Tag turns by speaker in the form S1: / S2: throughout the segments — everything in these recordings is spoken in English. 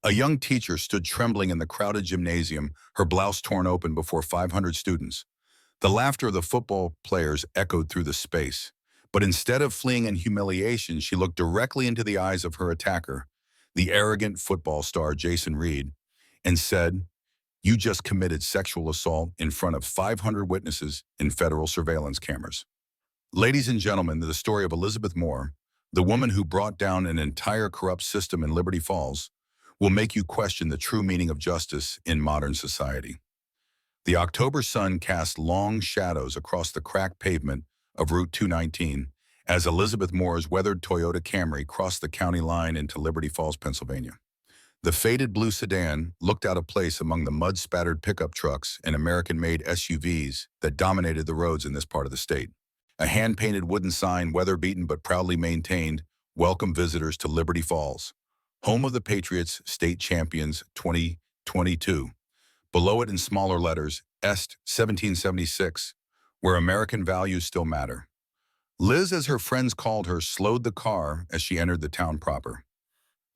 S1: A young teacher stood trembling in the crowded gymnasium, her blouse torn open before 500 students. The laughter of the football players echoed through the space. But instead of fleeing in humiliation, she looked directly into the eyes of her attacker, the arrogant football star Jason Reed, and said, "You just committed sexual assault in front of 500 witnesses in federal surveillance cameras." Ladies and gentlemen, the story of Elizabeth Moore, the woman who brought down an entire corrupt system in Liberty Falls, will make you question the true meaning of justice in modern society. The October sun cast long shadows across the cracked pavement of Route 219 as Elizabeth Moore's weathered Toyota Camry crossed the county line into Liberty Falls, Pennsylvania. The faded blue sedan looked out of place among the mud-spattered pickup trucks and American-made SUVs that dominated the roads in this part of the state. A hand-painted wooden sign, weather-beaten but proudly maintained, welcomed visitors to Liberty Falls, home of the Patriots state champions 2022. Below it in smaller letters, Est 1776, where American values still matter. Liz, as her friends called her, slowed the car as she entered the town proper.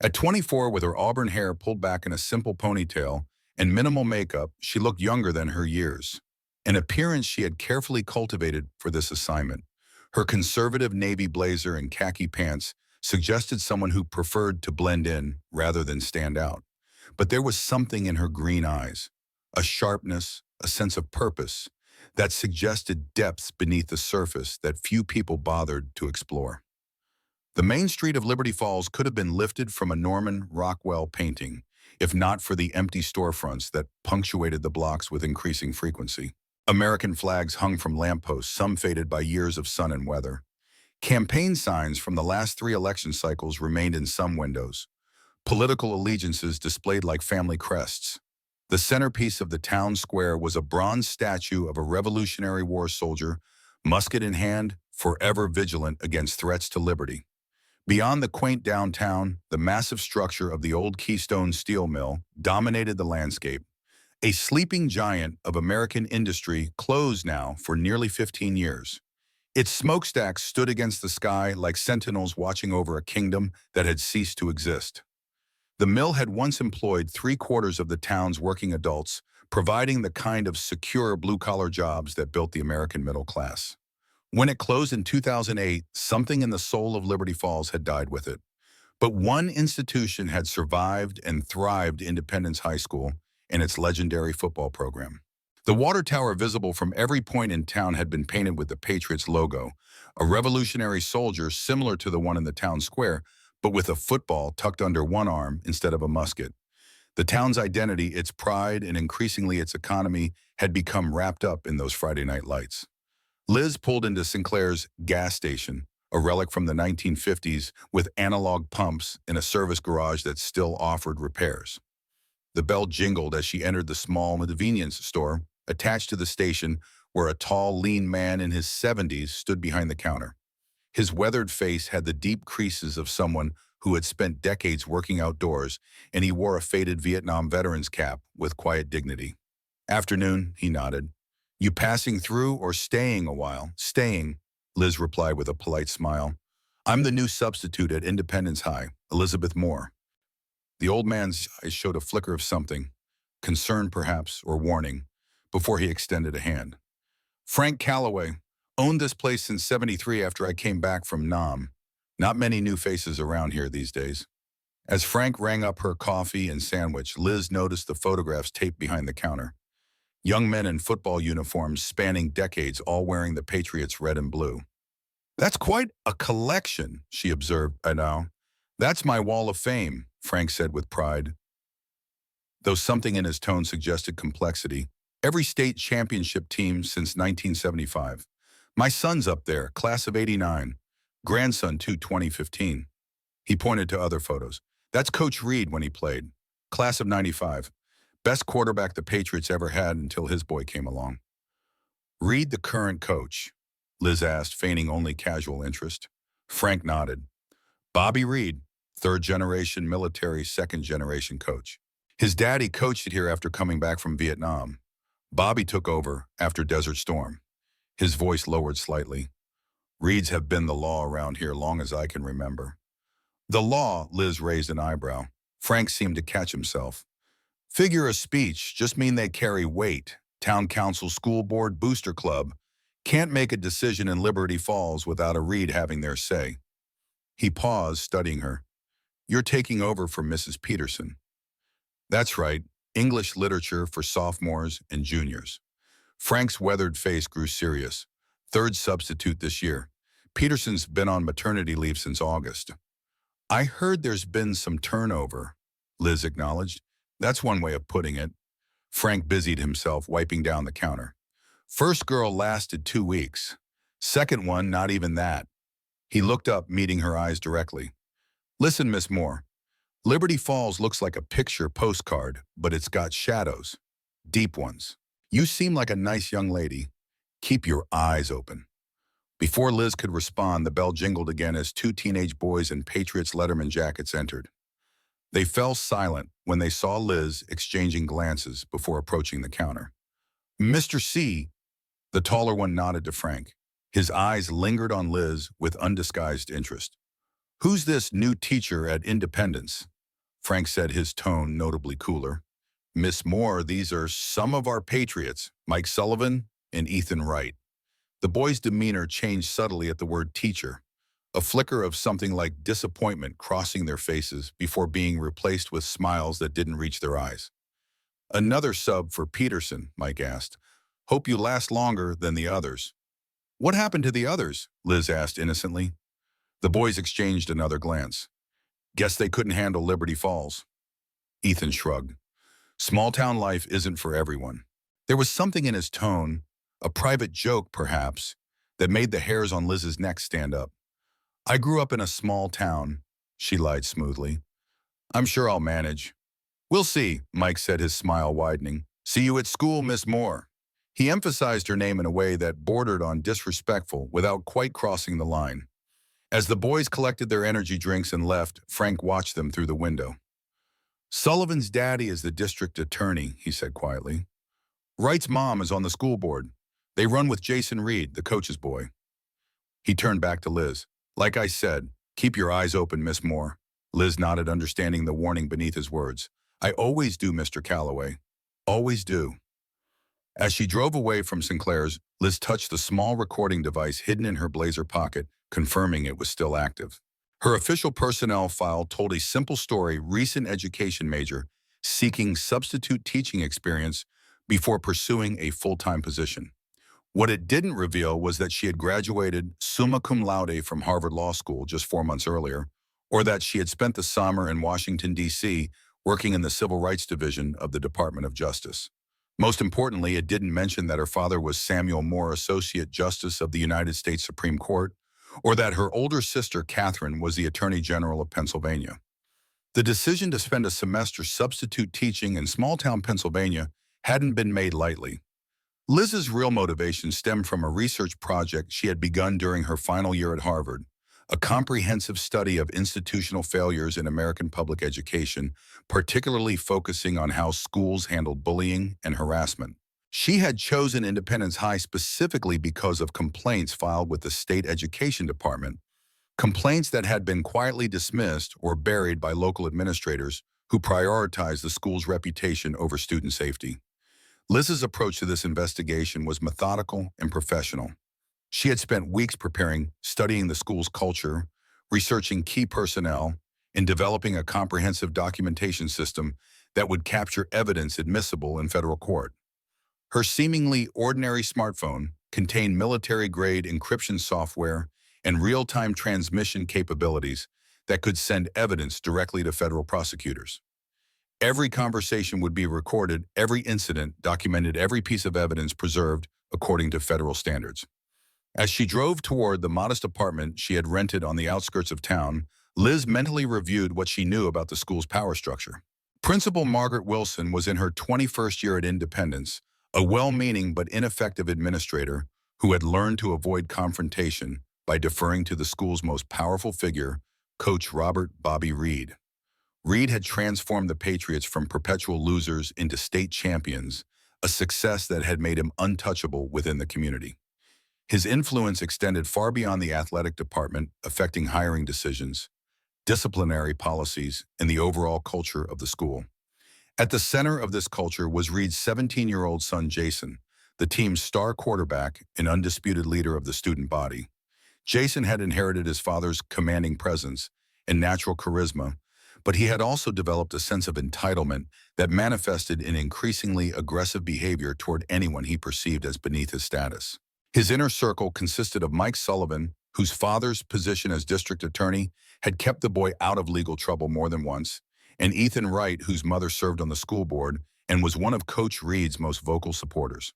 S1: At 24, with her auburn hair pulled back in a simple ponytail and minimal makeup, she looked younger than her years, an appearance she had carefully cultivated for this assignment. Her conservative navy blazer and khaki pants suggested someone who preferred to blend in rather than stand out. But there was something in her green eyes, a sharpness, a sense of purpose, that suggested depths beneath the surface that few people bothered to explore. The main street of Liberty Falls could have been lifted from a Norman Rockwell painting, if not for the empty storefronts that punctuated the blocks with increasing frequency. American flags hung from lampposts, some faded by years of sun and weather. Campaign signs from the last 3 election cycles remained in some windows, political allegiances displayed like family crests. The centerpiece of the town square was a bronze statue of a Revolutionary War soldier, musket in hand, forever vigilant against threats to liberty. Beyond the quaint downtown, the massive structure of the old Keystone Steel Mill dominated the landscape. A sleeping giant of American industry closed now for nearly 15 years. Its smokestacks stood against the sky like sentinels watching over a kingdom that had ceased to exist. The mill had once employed 3/4 of the town's working adults, providing the kind of secure blue-collar jobs that built the American middle class. When it closed in 2008, something in the soul of Liberty Falls had died with it. But one institution had survived and thrived: Independence High School and its legendary football program. The water tower visible from every point in town had been painted with the Patriots logo, a Revolutionary soldier similar to the one in the town square, but with a football tucked under one arm instead of a musket. The town's identity, its pride, and increasingly its economy had become wrapped up in those Friday night lights. Liz pulled into Sinclair's gas station, a relic from the 1950s with analog pumps in a service garage that still offered repairs. The bell jingled as she entered the small convenience store attached to the station, where a tall, lean man in his 70s stood behind the counter. His weathered face had the deep creases of someone who had spent decades working outdoors, and he wore a faded Vietnam veteran's cap with quiet dignity. "Afternoon," he nodded. "You passing through or staying a while?" "Staying," Liz replied with a polite smile. "I'm the new substitute at Independence High, Elizabeth Moore." The old man's eyes showed a flicker of something, concern perhaps, or warning, before he extended a hand. "Frank Calloway. Owned this place since '73 after I came back from Nam. Not many new faces around here these days." As Frank rang up her coffee and sandwich, Liz noticed the photographs taped behind the counter. Young men in football uniforms spanning decades, all wearing the Patriots red and blue. "That's quite a collection," she observed. "I know. That's my wall of fame," Frank said with pride, though something in his tone suggested complexity. "Every state championship team since 1975. My son's up there, class of '89. Grandson too, 2015. He pointed to other photos. "That's Coach Reed when he played. Class of '95. Best quarterback the Patriots ever had until his boy came along." "Reed the current coach?" Liz asked, feigning only casual interest. Frank nodded. "Bobby Reed, third-generation military, second-generation coach. His daddy coached it here after coming back from Vietnam. Bobby took over after Desert Storm." His voice lowered slightly. "Reeds have been the law around here long as I can remember." "The law?" Liz raised an eyebrow. Frank seemed to catch himself. Figure of speech just mean they carry weight. Town council, school board, booster club. Can't make a decision in Liberty Falls without a Reed having their say. He paused, studying her. You're taking over for Mrs. Peterson. That's right, English literature for sophomores and juniors. Frank's weathered face grew serious. Third substitute this year. Peterson's been on maternity leave since August. I heard there's been some turnover, Liz acknowledged. That's one way of putting it. Frank busied himself wiping down the counter. First girl lasted 2 weeks. Second one, not even that. He looked up, meeting her eyes directly. Listen, Miss Moore. Liberty Falls looks like a picture postcard, but it's got shadows. Deep ones. You seem like a nice young lady. Keep your eyes open. Before Liz could respond, the bell jingled again as 2 teenage boys in Patriots Letterman jackets entered. They fell silent when they saw Liz exchanging glances before approaching the counter. Mr. C, the taller one nodded to Frank. His eyes lingered on Liz with undisguised interest. Who's this new teacher at Independence? Frank said, his tone notably cooler. Miss Moore, these are some of our Patriots, Mike Sullivan and Ethan Wright. The boys' demeanor changed subtly at the word teacher, a flicker of something like disappointment crossing their faces before being replaced with smiles that didn't reach their eyes. Another sub for Peterson, Mike asked. Hope you last longer than the others. What happened to the others? Liz asked innocently. The boys exchanged another glance. Guess they couldn't handle Liberty Falls. Ethan shrugged. Small-town life isn't for everyone. There was something in his tone, a private joke perhaps, that made the hairs on Liz's neck stand up. I grew up in a small town, she lied smoothly. I'm sure I'll manage. We'll see, Mike said, his smile widening. See you at school, Miss Moore. He emphasized her name in a way that bordered on disrespectful without quite crossing the line. As the boys collected their energy drinks and left, Frank watched them through the window. Sullivan's daddy is the district attorney, he said quietly. Wright's mom is on the school board. They run with Jason Reed, the coach's boy. He turned back to Liz. Like I said, keep your eyes open, Miss Moore. Liz nodded, understanding the warning beneath his words. I always do, Mr. Calloway. Always do. As she drove away from Sinclair's, Liz touched the small recording device hidden in her blazer pocket, confirming it was still active. Her official personnel file told a simple story: recent education major seeking substitute teaching experience before pursuing a full-time position. What it didn't reveal was that she had graduated summa cum laude from Harvard Law School just 4 months earlier, or that she had spent the summer in Washington, D.C., working in the Civil Rights Division of the Department of Justice. Most importantly, it didn't mention that her father was Samuel Moore, Associate Justice of the United States Supreme Court, or that her older sister, Catherine, was the Attorney General of Pennsylvania. The decision to spend a semester substitute teaching in small-town Pennsylvania hadn't been made lightly. Liz's real motivation stemmed from a research project she had begun during her final year at Harvard, a comprehensive study of institutional failures in American public education, particularly focusing on how schools handled bullying and harassment. She had chosen Independence High specifically because of complaints filed with the state education department, complaints that had been quietly dismissed or buried by local administrators who prioritized the school's reputation over student safety. Liz's approach to this investigation was methodical and professional. She had spent weeks preparing, studying the school's culture, researching key personnel, and developing a comprehensive documentation system that would capture evidence admissible in federal court. Her seemingly ordinary smartphone contained military-grade encryption software and real-time transmission capabilities that could send evidence directly to federal prosecutors. Every conversation would be recorded, every incident documented, every piece of evidence preserved according to federal standards. As she drove toward the modest apartment she had rented on the outskirts of town, Liz mentally reviewed what she knew about the school's power structure. Principal Margaret Wilson was in her 21st year at Independence, a well-meaning but ineffective administrator who had learned to avoid confrontation by deferring to the school's most powerful figure, Coach Robert "Bobby" Reed. Reed had transformed the Patriots from perpetual losers into state champions, a success that had made him untouchable within the community. His influence extended far beyond the athletic department, affecting hiring decisions, disciplinary policies, and the overall culture of the school. At the center of this culture was Reed's 17-year-old son, Jason, the team's star quarterback and undisputed leader of the student body. Jason had inherited his father's commanding presence and natural charisma, but he had also developed a sense of entitlement that manifested in increasingly aggressive behavior toward anyone he perceived as beneath his status. His inner circle consisted of Mike Sullivan, whose father's position as district attorney had kept the boy out of legal trouble more than once, and Ethan Wright, whose mother served on the school board and was one of Coach Reed's most vocal supporters.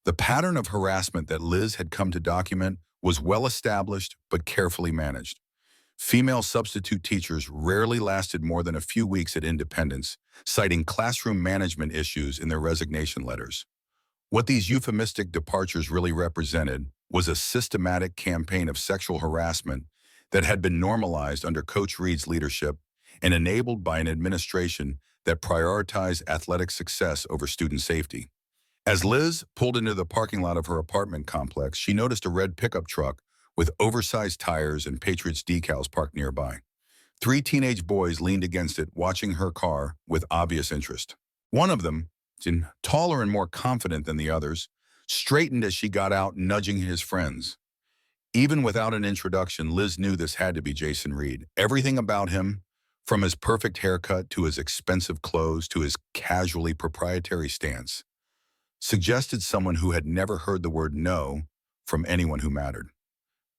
S1: The pattern of harassment that Liz had come to document was well established but carefully managed. Female substitute teachers rarely lasted more than a few weeks at Independence, citing classroom management issues in their resignation letters. What these euphemistic departures really represented was a systematic campaign of sexual harassment that had been normalized under Coach Reed's leadership and enabled by an administration that prioritized athletic success over student safety. As Liz pulled into the parking lot of her apartment complex, she noticed a red pickup truck with oversized tires and Patriots decals parked nearby. Three teenage boys leaned against it, watching her car with obvious interest. One of them, taller and more confident than the others, straightened as she got out, nudging his friends. Even without an introduction, Liz knew this had to be Jason Reed. Everything about him, from his perfect haircut to his expensive clothes to his casually proprietary stance, suggested someone who had never heard the word no from anyone who mattered.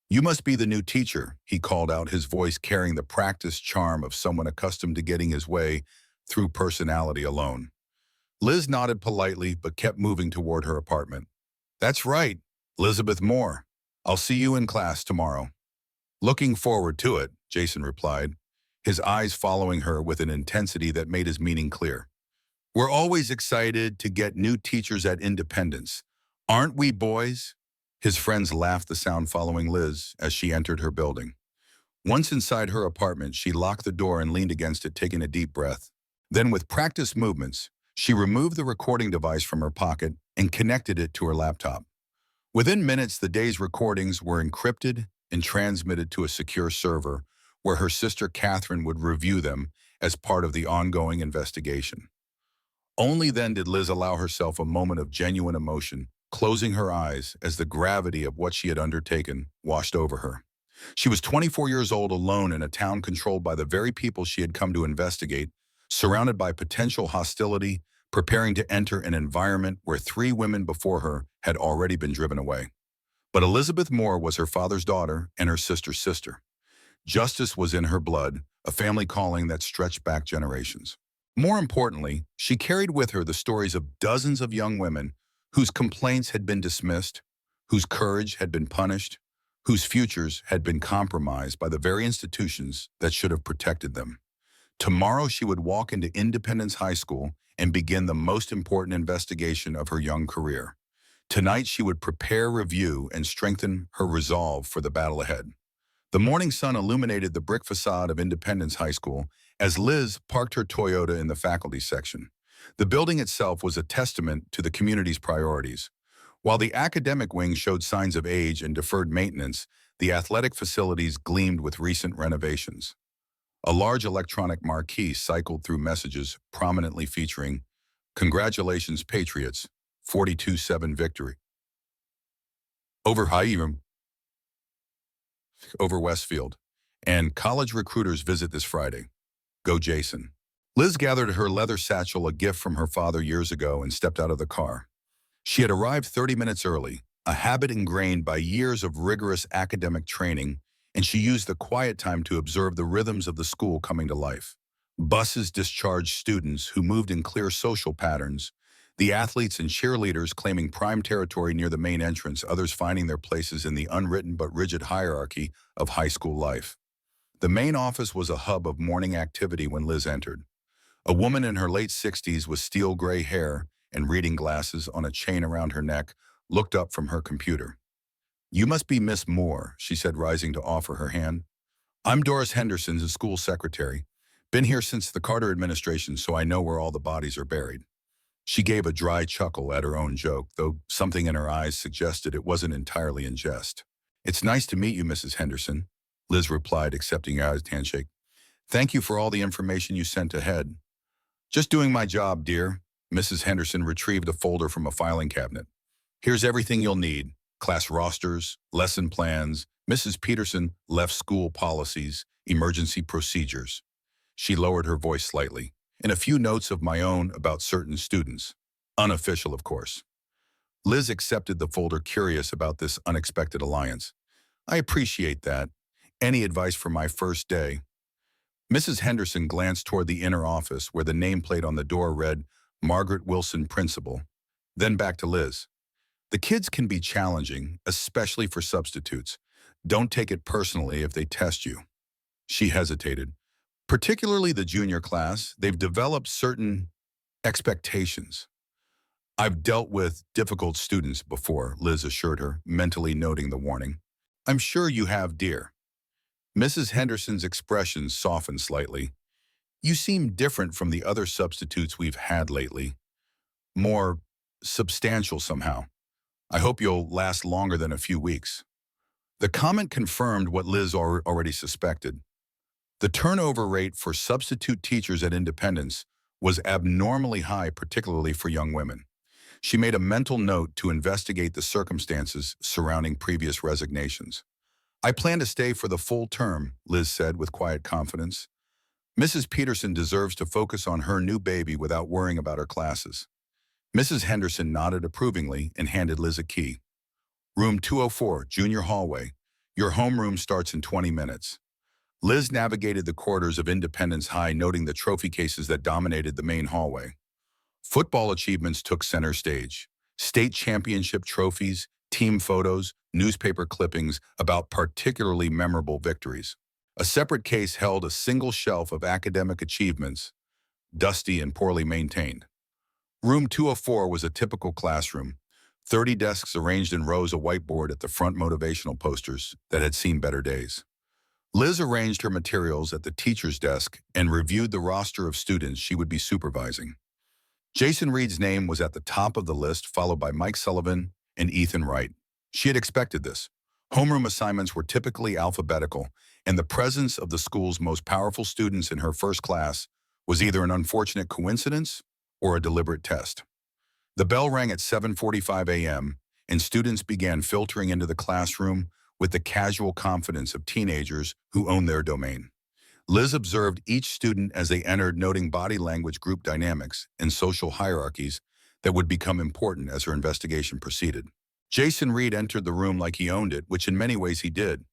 S1: "You must be the new teacher," he called out, his voice carrying the practiced charm of someone accustomed to getting his way through personality alone. Liz nodded politely but kept moving toward her apartment. "That's right, Elizabeth Moore. I'll see you in class tomorrow." "Looking forward to it," Jason replied, his eyes following her with an intensity that made his meaning clear. "We're always excited to get new teachers at Independence. Aren't we, boys?" His friends laughed, the sound following Liz as she entered her building. Once inside her apartment, she locked the door and leaned against it, taking a deep breath. Then, with practiced movements, she removed the recording device from her pocket and connected it to her laptop. Within minutes, the day's recordings were encrypted and transmitted to a secure server where her sister Catherine would review them as part of the ongoing investigation. Only then did Liz allow herself a moment of genuine emotion, closing her eyes as the gravity of what she had undertaken washed over her. She was 24 years old, alone in a town controlled by the very people she had come to investigate, surrounded by potential hostility, preparing to enter an environment where three women before her had already been driven away. But Elizabeth Moore was her father's daughter and her sister's sister. Justice was in her blood, a family calling that stretched back generations. More importantly, she carried with her the stories of dozens of young women whose complaints had been dismissed, whose courage had been punished, whose futures had been compromised by the very institutions that should have protected them. Tomorrow she would walk into Independence High School and begin the most important investigation of her young career. Tonight she would prepare, review, and strengthen her resolve for the battle ahead. The morning sun illuminated the brick facade of Independence High School as Liz parked her Toyota in the faculty section. The building itself was a testament to the community's priorities. While the academic wing showed signs of age and deferred maintenance, the athletic facilities gleamed with recent renovations. A large electronic marquee cycled through messages prominently featuring, "Congratulations, Patriots, 42-7 victory over Hiram, over Westfield, and college recruiters visit this Friday. Go Jason." Liz gathered her leather satchel, a gift from her father years ago, and stepped out of the car. She had arrived 30 minutes early, a habit ingrained by years of rigorous academic training, and she used the quiet time to observe the rhythms of the school coming to life. Buses discharged students who moved in clear social patterns, the athletes and cheerleaders claiming prime territory near the main entrance, others finding their places in the unwritten but rigid hierarchy of high school life. The main office was a hub of morning activity when Liz entered. A woman in her late 60s with steel gray hair and reading glasses on a chain around her neck looked up from her computer. "You must be Miss Moore," she said, rising to offer her hand. "I'm Doris Henderson, the school secretary. Been here since the Carter administration, so I know where all the bodies are buried." She gave a dry chuckle at her own joke, though something in her eyes suggested it wasn't entirely in jest. "It's nice to meet you, Mrs. Henderson," Liz replied, accepting a handshake. Thank you for all the information you sent ahead. Just doing my job, dear. Mrs. Henderson retrieved a folder from a filing cabinet. Here's everything you'll need. Class rosters, lesson plans, Mrs. Peterson left school policies, emergency procedures. She lowered her voice slightly, and a few notes of my own about certain students. Unofficial, of course. Liz accepted the folder, curious about this unexpected alliance. I appreciate that. Any advice for my first day? Mrs. Henderson glanced toward the inner office where the nameplate on the door read, Margaret Wilson, Principal. Then back to Liz. The kids can be challenging, especially for substitutes. Don't take it personally if they test you. She hesitated. Particularly the junior class, they've developed certain expectations. I've dealt with difficult students before, Liz assured her, mentally noting the warning. I'm sure you have, dear. Mrs. Henderson's expression softened slightly. You seem different from the other substitutes we've had lately. More substantial somehow. I hope you'll last longer than a few weeks. The comment confirmed what Liz already suspected. The turnover rate for substitute teachers at Independence was abnormally high, particularly for young women. She made a mental note to investigate the circumstances surrounding previous resignations. I plan to stay for the full term, Liz said with quiet confidence. Mrs. Peterson deserves to focus on her new baby without worrying about her classes. Mrs. Henderson nodded approvingly and handed Liz a key. Room 204, junior hallway. Your homeroom starts in 20 minutes. Liz navigated the corridors of Independence High, noting the trophy cases that dominated the main hallway. Football achievements took center stage. State championship trophies, team photos, newspaper clippings about particularly memorable victories. A separate case held a single shelf of academic achievements, dusty and poorly maintained. Room 204 was a typical classroom. 30 desks arranged in rows, a whiteboard at the front, motivational posters that had seen better days. Liz arranged her materials at the teacher's desk and reviewed the roster of students she would be supervising. Jason Reed's name was at the top of the list, followed by Mike Sullivan and Ethan Wright. She had expected this. Homeroom assignments were typically alphabetical, and the presence of the school's most powerful students in her first class was either an unfortunate coincidence or a deliberate test. The bell rang at 7:45 a.m., and students began filtering into the classroom with the casual confidence of teenagers who own their domain. Liz observed each student as they entered, noting body language, group dynamics, and social hierarchies that would become important as her investigation proceeded. Jason Reed entered the room like he owned it, which in many ways he did.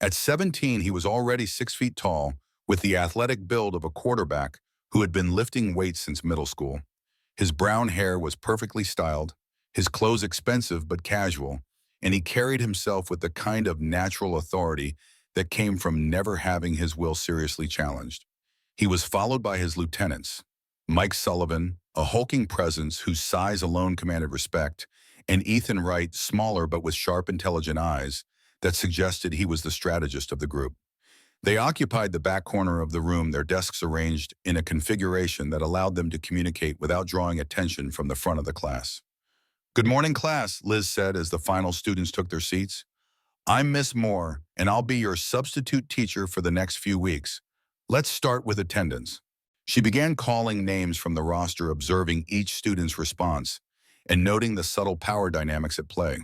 S1: At 17, he was already 6 feet tall, with the athletic build of a quarterback who had been lifting weights since middle school. His brown hair was perfectly styled, his clothes expensive but casual, and he carried himself with the kind of natural authority that came from never having his will seriously challenged. He was followed by his lieutenants, Mike Sullivan, a hulking presence whose size alone commanded respect, and Ethan Wright, smaller but with sharp, intelligent eyes that suggested he was the strategist of the group. They occupied the back corner of the room, their desks arranged in a configuration that allowed them to communicate without drawing attention from the front of the class. Good morning, class, Liz said as the final students took their seats. I'm Miss Moore, and I'll be your substitute teacher for the next few weeks. Let's start with attendance. She began calling names from the roster, observing each student's response and noting the subtle power dynamics at play.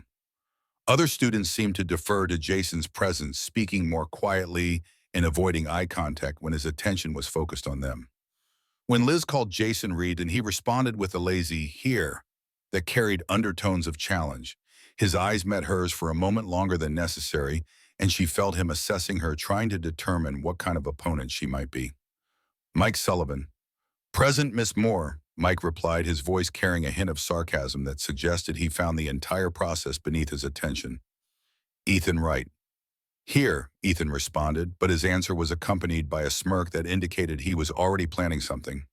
S1: Other students seemed to defer to Jason's presence, speaking more quietly and avoiding eye contact when his attention was focused on them. When Liz called Jason Reed, and he responded with a lazy "here" that carried undertones of challenge, his eyes met hers for a moment longer than necessary, and she felt him assessing her, trying to determine what kind of opponent she might be. Mike Sullivan. Present, Miss Moore, Mike replied, his voice carrying a hint of sarcasm that suggested he found the entire process beneath his attention. Ethan Wright. Here, Ethan responded, but his answer was accompanied by a smirk that indicated he was already planning something.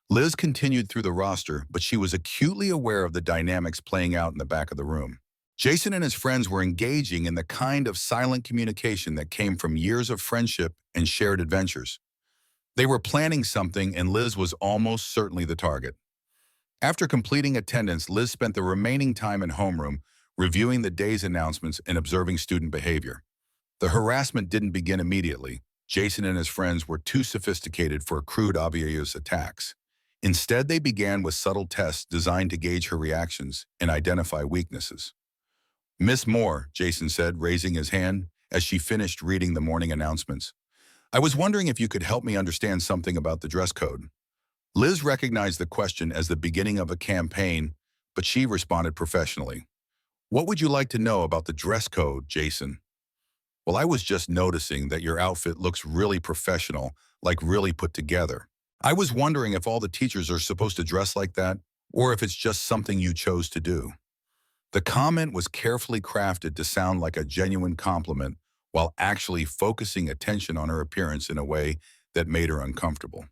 S1: Liz continued through the roster, but she was acutely aware of the dynamics playing out in the back of the room. Jason and his friends were engaging in the kind of silent communication that came from years of friendship and shared adventures. They were planning something, and Liz was almost certainly the target. After completing attendance, Liz spent the remaining time in homeroom, reviewing the day's announcements and observing student behavior. The harassment didn't begin immediately. Jason and his friends were too sophisticated for crude, obvious attacks. Instead, they began with subtle tests designed to gauge her reactions and identify weaknesses. Miss Moore, Jason said, raising his hand as she finished reading the morning announcements. I was wondering if you could help me understand something about the dress code. Liz recognized the question as the beginning of a campaign, but she responded professionally. What would you like to know about the dress code, Jason? Well, I was just noticing that your outfit looks really professional, like really put together. I was wondering if all the teachers are supposed to dress like that, or if it's just something you chose to do. The comment was carefully crafted to sound like a genuine compliment while actually focusing attention on her appearance in a way that made her uncomfortable.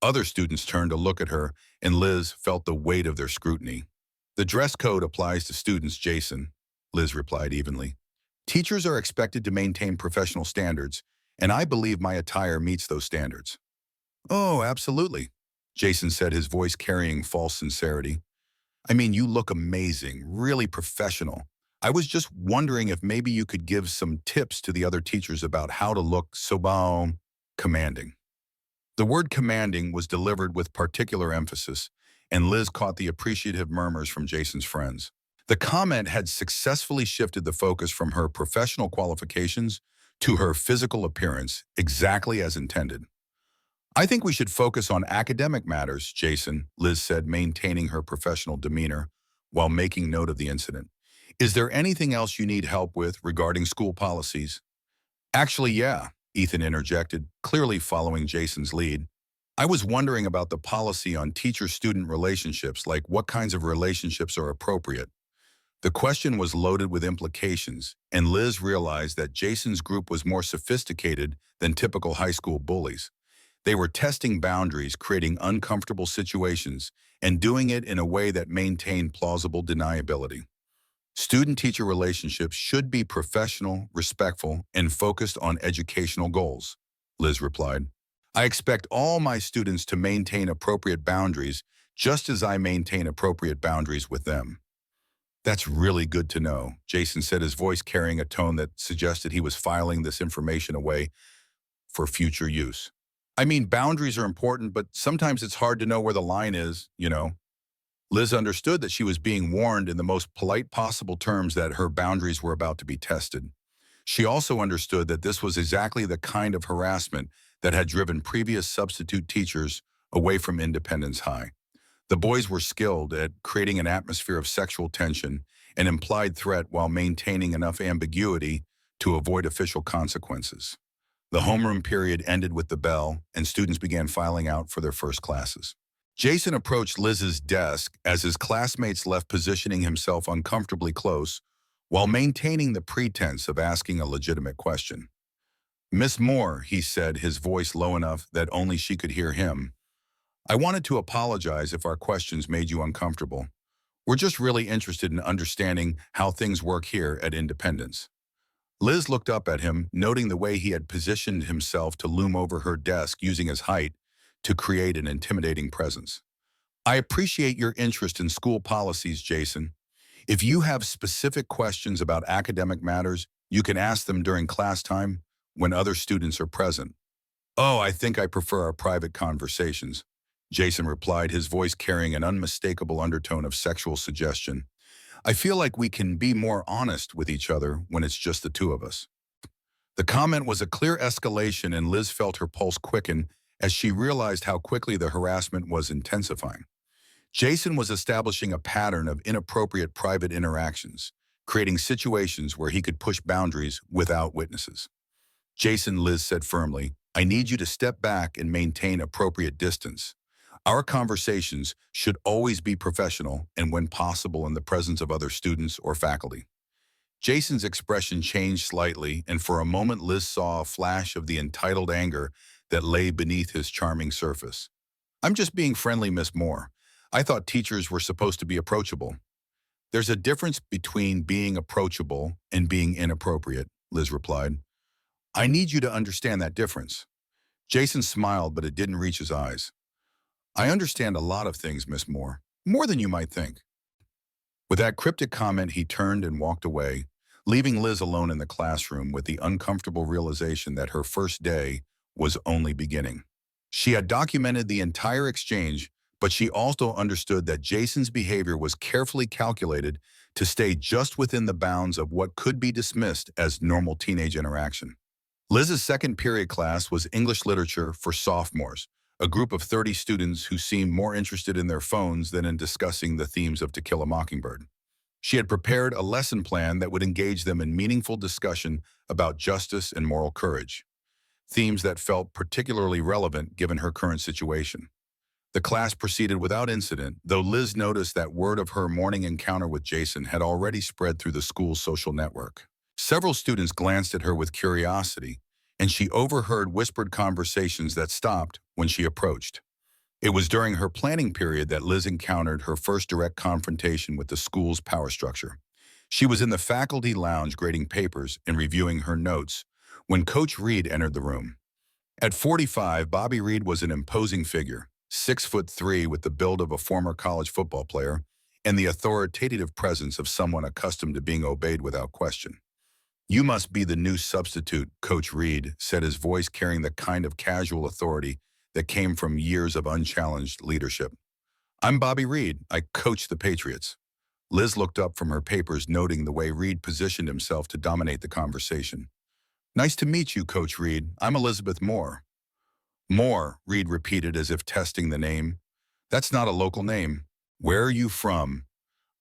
S1: Other students turned to look at her, and Liz felt the weight of their scrutiny. The dress code applies to students, Jason, Liz replied evenly. Teachers are expected to maintain professional standards, and I believe my attire meets those standards. Oh, absolutely, Jason said, his voice carrying false sincerity. I mean, you look amazing, really professional. I was just wondering if maybe you could give some tips to the other teachers about how to look so commanding. The word commanding was delivered with particular emphasis, and Liz caught the appreciative murmurs from Jason's friends. The comment had successfully shifted the focus from her professional qualifications to her physical appearance, exactly as intended. I think we should focus on academic matters, Jason, Liz said, maintaining her professional demeanor while making note of the incident. Is there anything else you need help with regarding school policies? Actually, yeah, Ethan interjected, clearly following Jason's lead. I was wondering about the policy on teacher-student relationships, like what kinds of relationships are appropriate. The question was loaded with implications, and Liz realized that Jason's group was more sophisticated than typical high school bullies. They were testing boundaries, creating uncomfortable situations, and doing it in a way that maintained plausible deniability. Student-teacher relationships should be professional, respectful, and focused on educational goals, Liz replied. I expect all my students to maintain appropriate boundaries just as I maintain appropriate boundaries with them. That's really good to know, Jason said, his voice carrying a tone that suggested he was filing this information away for future use. I mean, boundaries are important, but sometimes it's hard to know where the line is. Liz understood that she was being warned in the most polite possible terms that her boundaries were about to be tested. She also understood that this was exactly the kind of harassment that had driven previous substitute teachers away from Independence High. The boys were skilled at creating an atmosphere of sexual tension and implied threat while maintaining enough ambiguity to avoid official consequences. The homeroom period ended with the bell, and students began filing out for their first classes. Jason approached Liz's desk as his classmates left, positioning himself uncomfortably close while maintaining the pretense of asking a legitimate question. Miss Moore, he said, his voice low enough that only she could hear him. I wanted to apologize if our questions made you uncomfortable. We're just really interested in understanding how things work here at Independence. Liz looked up at him, noting the way he had positioned himself to loom over her desk using his height to create an intimidating presence. I appreciate your interest in school policies, Jason. If you have specific questions about academic matters, you can ask them during class time when other students are present. Oh, I think I prefer our private conversations, Jason replied, his voice carrying an unmistakable undertone of sexual suggestion. I feel like we can be more honest with each other when it's just the two of us. The comment was a clear escalation, and Liz felt her pulse quicken as she realized how quickly the harassment was intensifying. Jason was establishing a pattern of inappropriate private interactions, creating situations where he could push boundaries without witnesses. Jason, Liz said firmly, I need you to step back and maintain appropriate distance. Our conversations should always be professional and, when possible, in the presence of other students or faculty. Jason's expression changed slightly, and for a moment Liz saw a flash of the entitled anger that lay beneath his charming surface. I'm just being friendly, Miss Moore. I thought teachers were supposed to be approachable. There's a difference between being approachable and being inappropriate, Liz replied. I need you to understand that difference. Jason smiled, but it didn't reach his eyes. I understand a lot of things, Miss Moore, more than you might think. With that cryptic comment, he turned and walked away, leaving Liz alone in the classroom with the uncomfortable realization that her first day was only beginning. She had documented the entire exchange, but she also understood that Jason's behavior was carefully calculated to stay just within the bounds of what could be dismissed as normal teenage interaction. Liz's second period class was English literature for sophomores, a group of 30 students who seemed more interested in their phones than in discussing the themes of To Kill a Mockingbird. She had prepared a lesson plan that would engage them in meaningful discussion about justice and moral courage, themes that felt particularly relevant given her current situation. The class proceeded without incident, though Liz noticed that word of her morning encounter with Jason had already spread through the school's social network. Several students glanced at her with curiosity, and she overheard whispered conversations that stopped when she approached. It was during her planning period that Liz encountered her first direct confrontation with the school's power structure. She was in the faculty lounge grading papers and reviewing her notes when Coach Reed entered the room. At 45, Bobby Reed was an imposing figure, 6'3" with the build of a former college football player and the authoritative presence of someone accustomed to being obeyed without question. "You must be the new substitute," Coach Reed said, his voice carrying the kind of casual authority that came from years of unchallenged leadership. "I'm Bobby Reed. I coach the Patriots." Liz looked up from her papers, noting the way Reed positioned himself to dominate the conversation. "Nice to meet you, Coach Reed. I'm Elizabeth Moore." "Moore," Reed repeated as if testing the name. "That's not a local name. Where are you from?"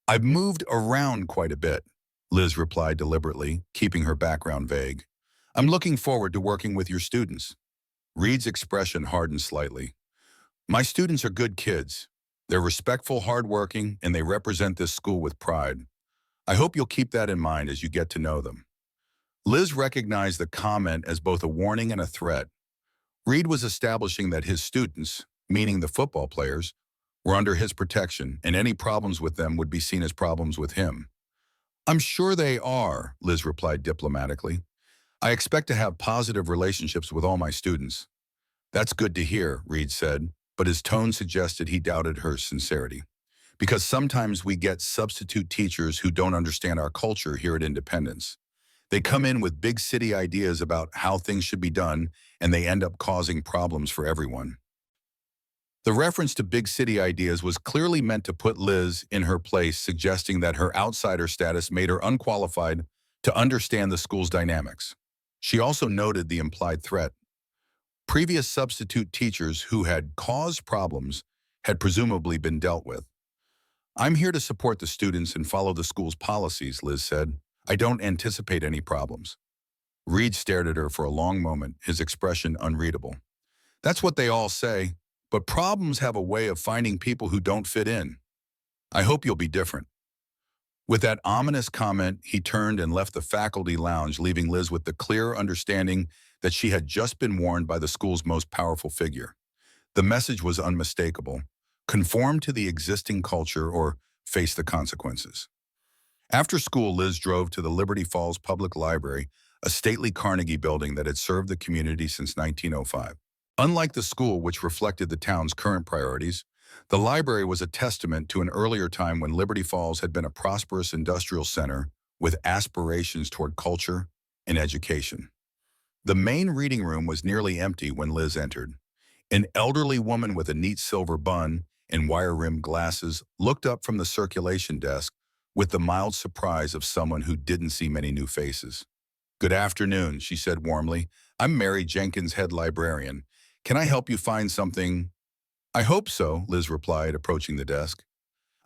S1: "I've moved around quite a bit," Liz replied deliberately, keeping her background vague. "I'm looking forward to working with your students." Reed's expression hardened slightly. "My students are good kids. They're respectful, hardworking, and they represent this school with pride. I hope you'll keep that in mind as you get to know them." Liz recognized the comment as both a warning and a threat. Reed was establishing that his students, meaning the football players, were under his protection, and any problems with them would be seen as problems with him. "I'm sure they are," Liz replied diplomatically. "I expect to have positive relationships with all my students." "That's good to hear," Reed said, but his tone suggested he doubted her sincerity. "Because sometimes we get substitute teachers who don't understand our culture here at Independence. They come in with big city ideas about how things should be done, and they end up causing problems for everyone." The reference to big city ideas was clearly meant to put Liz in her place, suggesting that her outsider status made her unqualified to understand the school's dynamics. She also noted the implied threat. Previous substitute teachers who had caused problems had presumably been dealt with. "I'm here to support the students and follow the school's policies," Liz said. "I don't anticipate any problems." Reed stared at her for a long moment, his expression unreadable. "That's what they all say, but problems have a way of finding people who don't fit in. I hope you'll be different." With that ominous comment, he turned and left the faculty lounge, leaving Liz with the clear understanding that she had just been warned by the school's most powerful figure. The message was unmistakable: conform to the existing culture or face the consequences. After school, Liz drove to the Liberty Falls Public Library, a stately Carnegie building that had served the community since 1905. Unlike the school, which reflected the town's current priorities, the library was a testament to an earlier time when Liberty Falls had been a prosperous industrial center with aspirations toward culture and education. The main reading room was nearly empty when Liz entered. An elderly woman with a neat silver bun and wire-rimmed glasses looked up from the circulation desk with the mild surprise of someone who didn't see many new faces. "Good afternoon," she said warmly. "I'm Mary Jenkins, head librarian. Can I help you find something?" "I hope so," Liz replied, approaching the desk.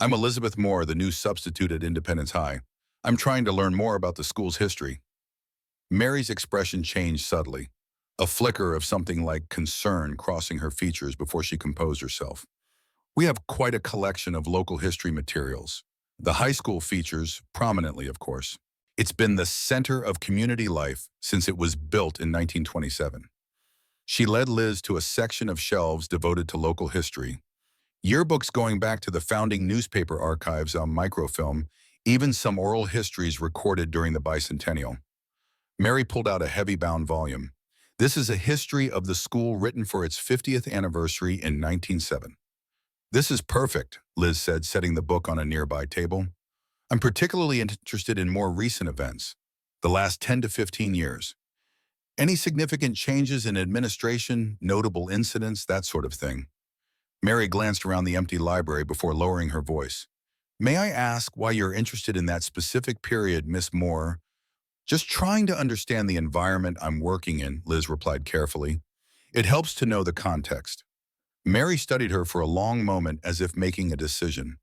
S1: "I'm Elizabeth Moore, the new substitute at Independence High. I'm trying to learn more about the school's history." Mary's expression changed subtly, a flicker of something like concern crossing her features before she composed herself. "We have quite a collection of local history materials. The high school features prominently, of course. It's been the center of community life since it was built in 1927. She led Liz to a section of shelves devoted to local history. Yearbooks going back to the founding newspaper archives on microfilm, even some oral histories recorded during the bicentennial. Mary pulled out a heavy-bound volume. "This is a history of the school written for its 50th anniversary in 1907. "This is perfect," Liz said, setting the book on a nearby table. "I'm particularly interested in more recent events." The last 10 to 15 years. Any significant changes in administration, notable incidents, that sort of thing? Mary glanced around the empty library before lowering her voice. May I ask why you're interested in that specific period, Miss Moore? Just trying to understand the environment I'm working in, Liz replied carefully. It helps to know the context. Mary studied her for a long moment as if making a decision.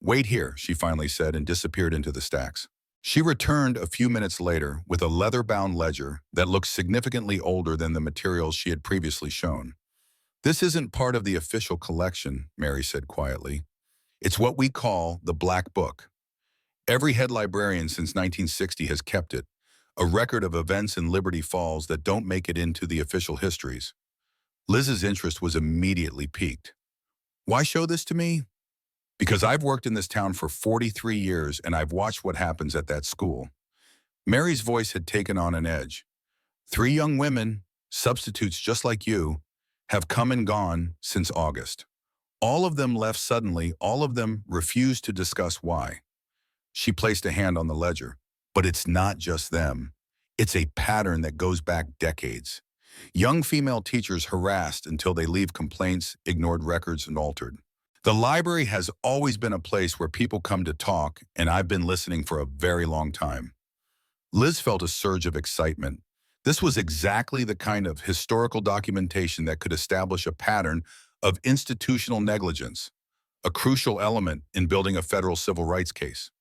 S1: Wait here, she finally said and disappeared into the stacks. She returned a few minutes later with a leather-bound ledger that looked significantly older than the materials she had previously shown. This isn't part of the official collection, Mary said quietly. It's what we call the Black Book. Every head librarian since 1960 has kept it, a record of events in Liberty Falls that don't make it into the official histories. Liz's interest was immediately piqued. Why show this to me? Because I've worked in this town for 43 years and I've watched what happens at that school. Mary's voice had taken on an edge. 3 young women, substitutes just like you, have come and gone since August. All of them left suddenly, all of them refused to discuss why. She placed a hand on the ledger. But it's not just them. It's a pattern that goes back decades. Young female teachers harassed until they leave complaints, ignored records, and altered. The library has always been a place where people come to talk, and I've been listening for a very long time. Liz felt a surge of excitement. This was exactly the kind of historical documentation that could establish a pattern of institutional negligence, a crucial element in building a federal civil rights case.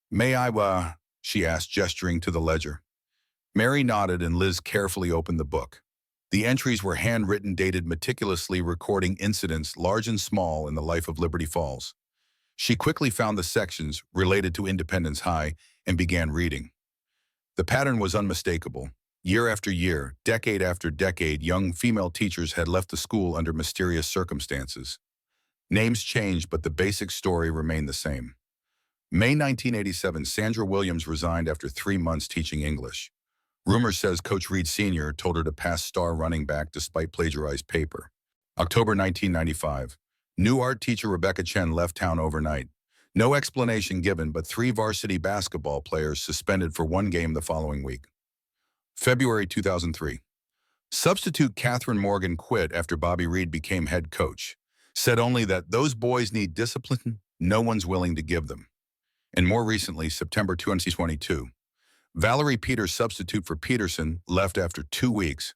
S1: May I, she asked, gesturing to the ledger. Mary nodded and Liz carefully opened the book. The entries were handwritten, dated meticulously, recording incidents large and small in the life of Liberty Falls. She quickly found the sections related to Independence High and began reading. The pattern was unmistakable. Year after year, decade after decade, young female teachers had left the school under mysterious circumstances. Names changed, but the basic story remained the same. May 1987, Sandra Williams resigned after 3 months teaching English. Rumor says Coach Reed Sr. told her to pass star running back despite plagiarized paper. October 1995, new art teacher Rebecca Chen left town overnight. No explanation given, but 3 varsity basketball players suspended for 1 game the following week. February 2003, substitute Catherine Morgan quit after Bobby Reed became head coach. Said only that those boys need discipline no one's willing to give them. And more recently, September 2022, Valerie Peters, substitute for Peterson, left after 2 weeks.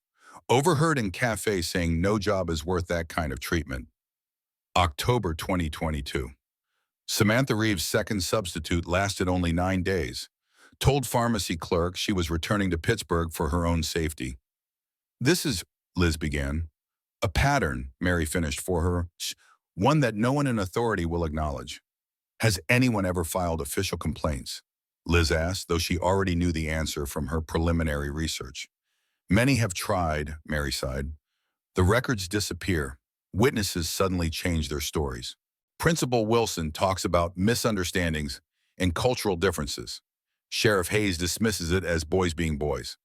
S1: Overheard in cafe saying no job is worth that kind of treatment. October 2022. Samantha Reeves' second substitute lasted only 9 days. Told pharmacy clerk she was returning to Pittsburgh for her own safety. This is, Liz began. A pattern, Mary finished for her, one that no one in authority will acknowledge. Has anyone ever filed official complaints? Liz asked, though she already knew the answer from her preliminary research. Many have tried, Mary sighed. The records disappear. Witnesses suddenly change their stories. Principal Wilson talks about misunderstandings and cultural differences. Sheriff Hayes dismisses it as boys being boys.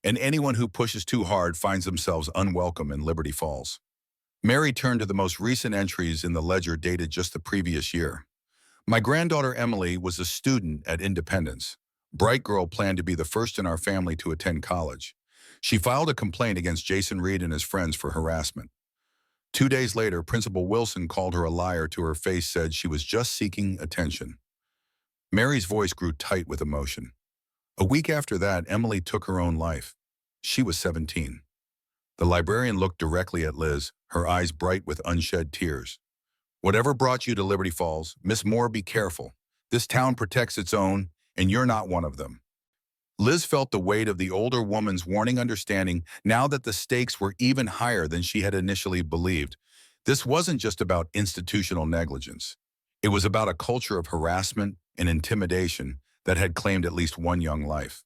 S1: And anyone who pushes too hard finds themselves unwelcome in Liberty Falls. Mary turned to the most recent entries in the ledger dated just the previous year. My granddaughter Emily was a student at Independence. Bright girl, planned to be the first in our family to attend college. She filed a complaint against Jason Reed and his friends for harassment. 2 days later, Principal Wilson called her a liar to her face, said she was just seeking attention. Mary's voice grew tight with emotion. A week after that, Emily took her own life. She was 17. The librarian looked directly at Liz, her eyes bright with unshed tears. Whatever brought you to Liberty Falls, Miss Moore, be careful. This town protects its own, and you're not one of them. Liz felt the weight of the older woman's warning understanding now that the stakes were even higher than she had initially believed. This wasn't just about institutional negligence. It was about a culture of harassment and intimidation that had claimed at least one young life.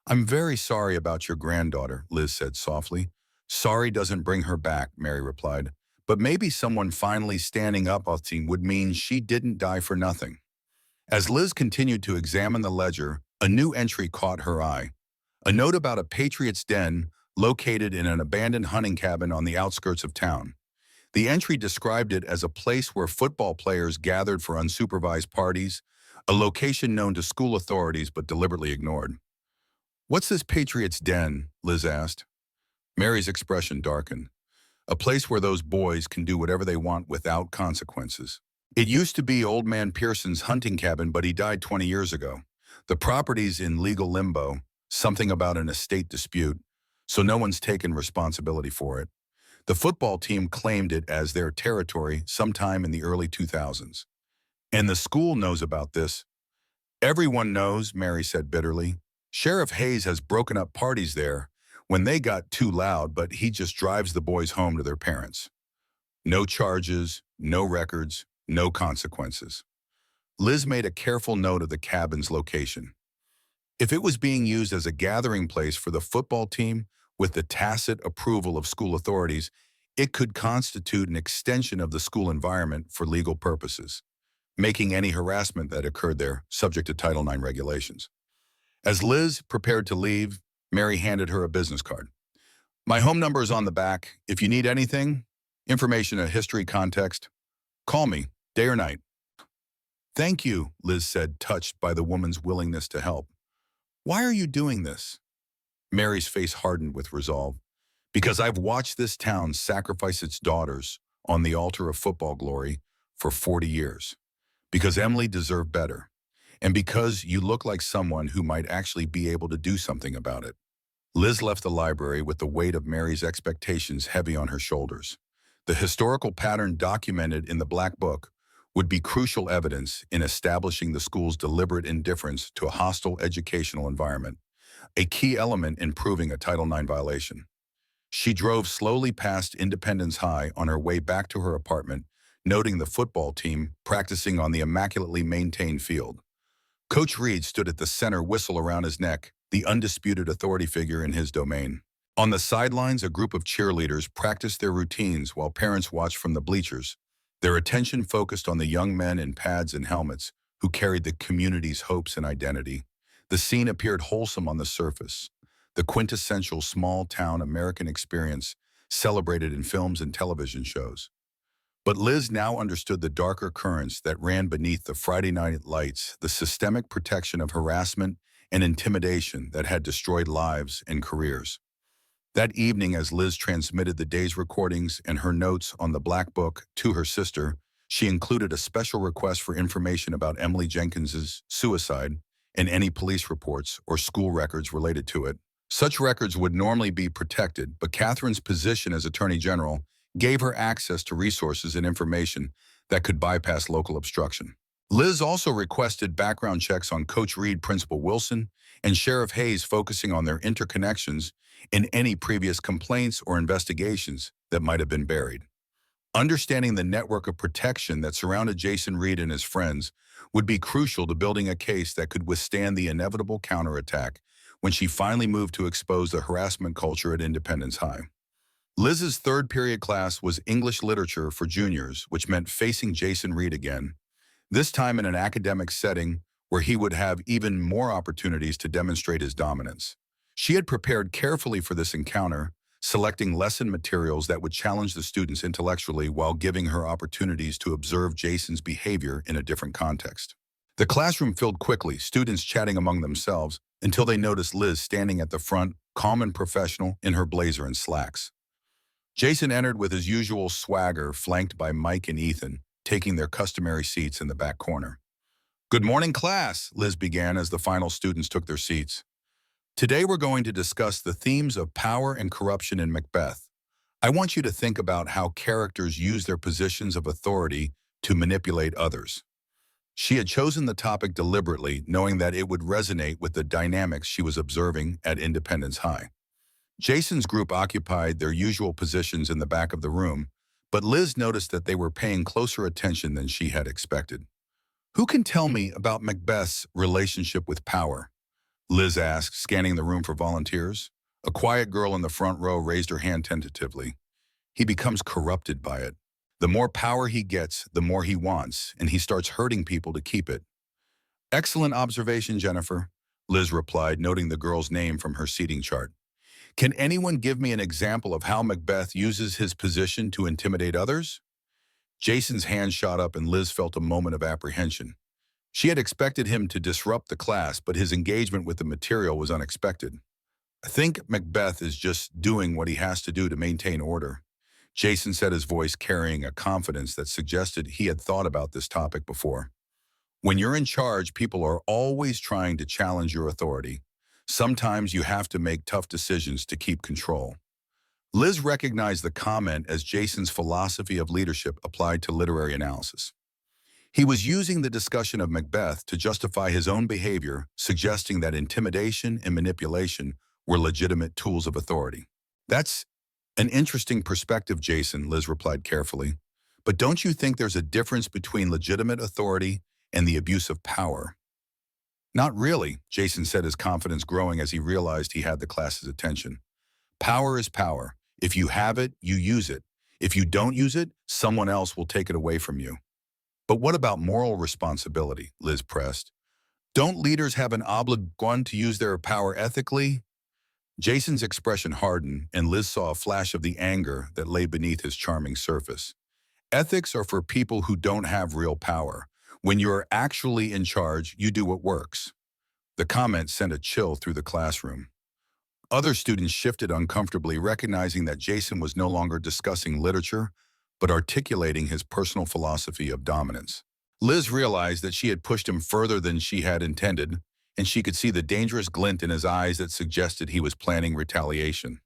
S1: I'm very sorry about your granddaughter, Liz said softly. Sorry doesn't bring her back, Mary replied. But maybe someone finally standing up would mean she didn't die for nothing. As Liz continued to examine the ledger, a new entry caught her eye. A note about a Patriot's Den located in an abandoned hunting cabin on the outskirts of town. The entry described it as a place where football players gathered for unsupervised parties, a location known to school authorities but deliberately ignored. "What's this Patriot's Den?" Liz asked. Mary's expression darkened. "A place where those boys can do whatever they want without consequences. It used to be Old Man Pearson's hunting cabin, but he died 20 years ago. The property's in legal limbo, something about an estate dispute, so no one's taken responsibility for it. The football team claimed it as their territory sometime in the early 2000s. And the school knows about this." "Everyone knows," Mary said bitterly. "Sheriff Hayes has broken up parties there when they got too loud, but he just drives the boys home to their parents. No charges, no records, no consequences." Liz made a careful note of the cabin's location. If it was being used as a gathering place for the football team with the tacit approval of school authorities, it could constitute an extension of the school environment for legal purposes, making any harassment that occurred there subject to Title IX regulations. As Liz prepared to leave, Mary handed her a business card. "My home number is on the back. If you need anything, information, a history, context, call me, day or night." "Thank you," Liz said, touched by the woman's willingness to help. "Why are you doing this?" Mary's face hardened with resolve. "Because I've watched this town sacrifice its daughters on the altar of football glory for 40 years. Because Emily deserved better. And because you look like someone who might actually be able to do something about it." Liz left the library with the weight of Mary's expectations heavy on her shoulders. The historical pattern documented in the Black Book would be crucial evidence in establishing the school's deliberate indifference to a hostile educational environment, a key element in proving a Title IX violation. She drove slowly past Independence High on her way back to her apartment, noting the football team practicing on the immaculately maintained field. Coach Reed stood at the center, whistle around his neck, the undisputed authority figure in his domain. On the sidelines, a group of cheerleaders practiced their routines while parents watched from the bleachers, their attention focused on the young men in pads and helmets who carried the community's hopes and identity. The scene appeared wholesome on the surface, the quintessential small-town American experience celebrated in films and television shows. But Liz now understood the darker currents that ran beneath the Friday night lights, the systemic protection of harassment and intimidation that had destroyed lives and careers. That evening, as Liz transmitted the day's recordings and her notes on the Black Book to her sister, she included a special request for information about Emily Jenkins's suicide and any police reports or school records related to it. Such records would normally be protected, but Catherine's position as Attorney General gave her access to resources and information that could bypass local obstruction. Liz also requested background checks on Coach Reed, Principal Wilson, and Sheriff Hayes, focusing on their interconnections in any previous complaints or investigations that might have been buried. Understanding the network of protection that surrounded Jason Reed and his friends would be crucial to building a case that could withstand the inevitable counterattack when she finally moved to expose the harassment culture at Independence High. Liz's third period class was English literature for juniors, which meant facing Jason Reed again, this time in an academic setting where he would have even more opportunities to demonstrate his dominance. She had prepared carefully for this encounter, selecting lesson materials that would challenge the students intellectually while giving her opportunities to observe Jason's behavior in a different context. The classroom filled quickly, students chatting among themselves, until they noticed Liz standing at the front, calm and professional, in her blazer and slacks. Jason entered with his usual swagger, flanked by Mike and Ethan, taking their customary seats in the back corner. "Good morning, class," Liz began as the final students took their seats. "Today we're going to discuss the themes of power and corruption in Macbeth. I want you to think about how characters use their positions of authority to manipulate others." She had chosen the topic deliberately, knowing that it would resonate with the dynamics she was observing at Independence High. Jason's group occupied their usual positions in the back of the room, but Liz noticed that they were paying closer attention than she had expected. "Who can tell me about Macbeth's relationship with power?" Liz asked, scanning the room for volunteers. A quiet girl in the front row raised her hand tentatively. "He becomes corrupted by it. The more power he gets, the more he wants, and he starts hurting people to keep it." "Excellent observation, Jennifer," Liz replied, noting the girl's name from her seating chart. "Can anyone give me an example of how Macbeth uses his position to intimidate others?" Jason's hand shot up and Liz felt a moment of apprehension. She had expected him to disrupt the class, but his engagement with the material was unexpected. I think Macbeth is just doing what he has to do to maintain order. Jason said, his voice carrying a confidence that suggested he had thought about this topic before. When you're in charge, people are always trying to challenge your authority. Sometimes you have to make tough decisions to keep control. Liz recognized the comment as Jason's philosophy of leadership applied to literary analysis. He was using the discussion of Macbeth to justify his own behavior, suggesting that intimidation and manipulation were legitimate tools of authority. That's an interesting perspective, Jason, Liz replied carefully. But don't you think there's a difference between legitimate authority and the abuse of power? Not really, Jason said, his confidence growing as he realized he had the class's attention. Power is power. If you have it, you use it. If you don't use it, someone else will take it away from you. But what about moral responsibility? Liz pressed. Don't leaders have an obligation to use their power ethically? Jason's expression hardened, and Liz saw a flash of the anger that lay beneath his charming surface. Ethics are for people who don't have real power. When you're actually in charge, you do what works. The comment sent a chill through the classroom. Other students shifted uncomfortably, recognizing that Jason was no longer discussing literature, but articulating his personal philosophy of dominance. Liz realized that she had pushed him further than she had intended, and she could see the dangerous glint in his eyes that suggested he was planning retaliation.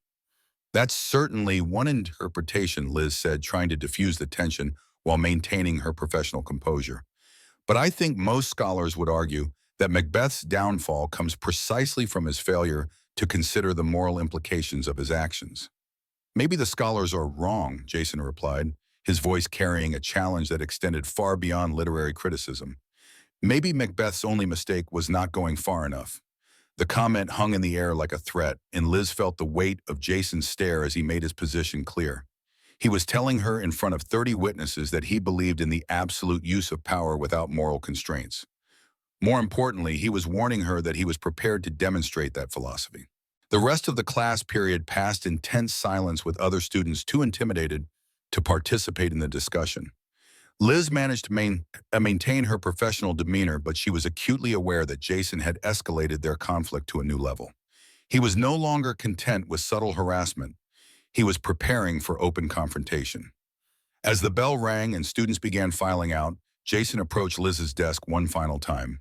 S1: That's certainly one interpretation, Liz said, trying to diffuse the tension while maintaining her professional composure. But I think most scholars would argue that Macbeth's downfall comes precisely from his failure to consider the moral implications of his actions. Maybe the scholars are wrong, Jason replied, his voice carrying a challenge that extended far beyond literary criticism. Maybe Macbeth's only mistake was not going far enough. The comment hung in the air like a threat, and Liz felt the weight of Jason's stare as he made his position clear. He was telling her in front of 30 witnesses that he believed in the absolute use of power without moral constraints. More importantly, he was warning her that he was prepared to demonstrate that philosophy. The rest of the class period passed in tense silence, with other students too intimidated to participate in the discussion. Liz managed to maintain her professional demeanor, but she was acutely aware that Jason had escalated their conflict to a new level. He was no longer content with subtle harassment. He was preparing for open confrontation. As the bell rang and students began filing out, Jason approached Liz's desk one final time.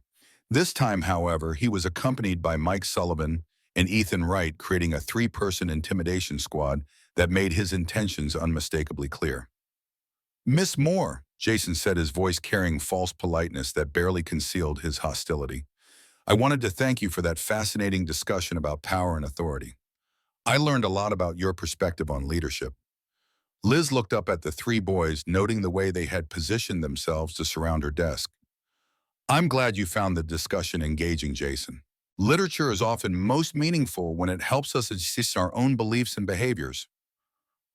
S1: This time, however, he was accompanied by Mike Sullivan and Ethan Wright, creating a three-person intimidation squad that made his intentions unmistakably clear. "Miss Moore," Jason said, his voice carrying false politeness that barely concealed his hostility. "I wanted to thank you for that fascinating discussion about power and authority. I learned a lot about your perspective on leadership." Liz looked up at the three boys, noting the way they had positioned themselves to surround her desk. "I'm glad you found the discussion engaging, Jason. Literature is often most meaningful when it helps us assess our own beliefs and behaviors."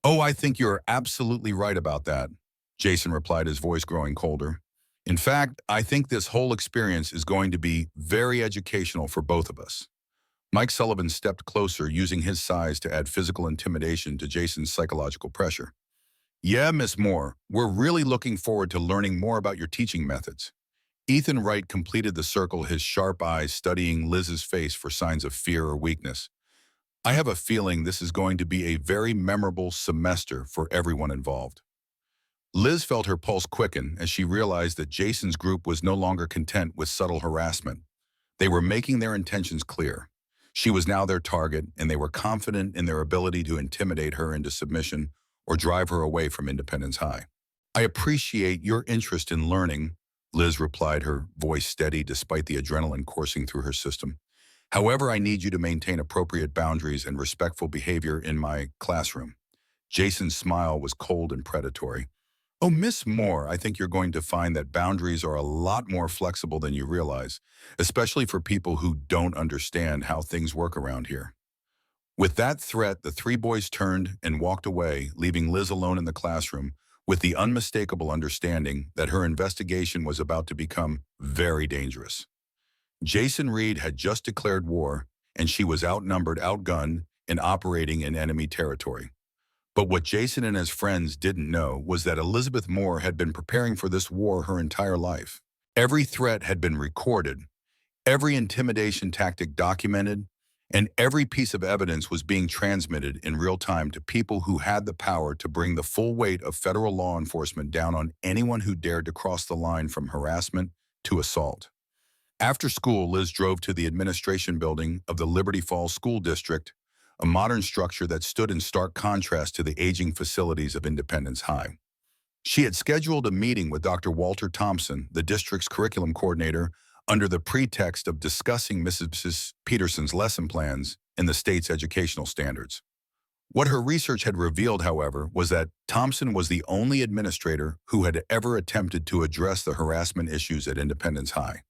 S1: "Oh, I think you're absolutely right about that," Jason replied, his voice growing colder. "In fact, I think this whole experience is going to be very educational for both of us." Mike Sullivan stepped closer, using his size to add physical intimidation to Jason's psychological pressure. "Yeah, Miss Moore, we're really looking forward to learning more about your teaching methods." Ethan Wright completed the circle, his sharp eyes studying Liz's face for signs of fear or weakness. "I have a feeling this is going to be a very memorable semester for everyone involved." Liz felt her pulse quicken as she realized that Jason's group was no longer content with subtle harassment. They were making their intentions clear. She was now their target, and they were confident in their ability to intimidate her into submission or drive her away from Independence High. "I appreciate your interest in learning," Liz replied, her voice steady despite the adrenaline coursing through her system. "However, I need you to maintain appropriate boundaries and respectful behavior in my classroom." Jason's smile was cold and predatory. "Oh, Miss Moore, I think you're going to find that boundaries are a lot more flexible than you realize, especially for people who don't understand how things work around here." With that threat, the three boys turned and walked away, leaving Liz alone in the classroom with the unmistakable understanding that her investigation was about to become very dangerous. Jason Reed had just declared war, and she was outnumbered, outgunned, and operating in enemy territory. But what Jason and his friends didn't know was that Elizabeth Moore had been preparing for this war her entire life. Every threat had been recorded, every intimidation tactic documented, and every piece of evidence was being transmitted in real time to people who had the power to bring the full weight of federal law enforcement down on anyone who dared to cross the line from harassment to assault. After school, Liz drove to the administration building of the Liberty Falls School District, a modern structure that stood in stark contrast to the aging facilities of Independence High. She had scheduled a meeting with Dr. Walter Thompson, the district's curriculum coordinator, under the pretext of discussing Mrs. Peterson's lesson plans and the state's educational standards. What her research had revealed, however, was that Thompson was the only administrator who had ever attempted to address the harassment issues at Independence High.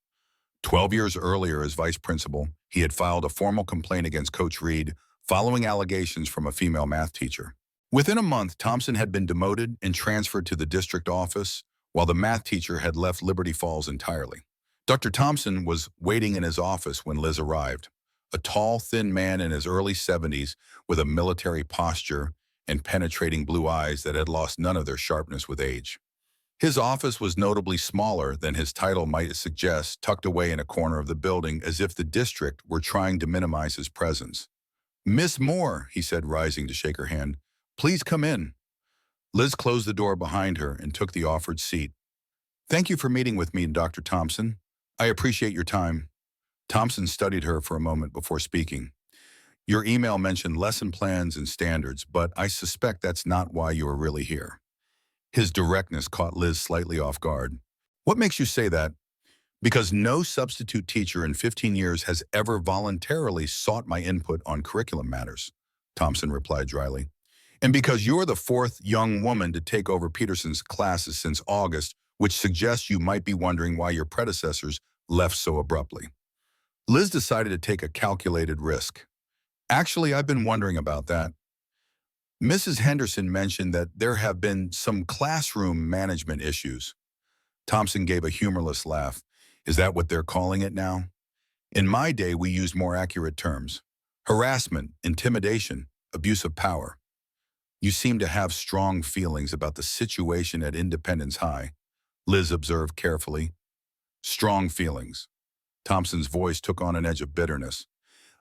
S1: 12 years earlier, as vice principal, he had filed a formal complaint against Coach Reed following allegations from a female math teacher. Within a month, Thompson had been demoted and transferred to the district office, while the math teacher had left Liberty Falls entirely. Dr. Thompson was waiting in his office when Liz arrived, a tall, thin man in his early 70s with a military posture and penetrating blue eyes that had lost none of their sharpness with age. His office was notably smaller than his title might suggest, tucked away in a corner of the building as if the district were trying to minimize his presence. "Miss Moore," he said, rising to shake her hand. "Please come in." Liz closed the door behind her and took the offered seat. "Thank you for meeting with me, Dr. Thompson. I appreciate your time." Thompson studied her for a moment before speaking. "Your email mentioned lesson plans and standards, but I suspect that's not why you are really here." His directness caught Liz slightly off guard. "What makes you say that?" "Because no substitute teacher in 15 years has ever voluntarily sought my input on curriculum matters," Thompson replied dryly. "And because you're the fourth young woman to take over Peterson's classes since August, which suggests you might be wondering why your predecessors left so abruptly." Liz decided to take a calculated risk. "Actually, I've been wondering about that. Mrs. Henderson mentioned that there have been some classroom management issues." Thompson gave a humorless laugh. "Is that what they're calling it now? In my day, we used more accurate terms. Harassment, intimidation, abuse of power." "You seem to have strong feelings about the situation at Independence High," Liz observed carefully. "Strong feelings." Thompson's voice took on an edge of bitterness.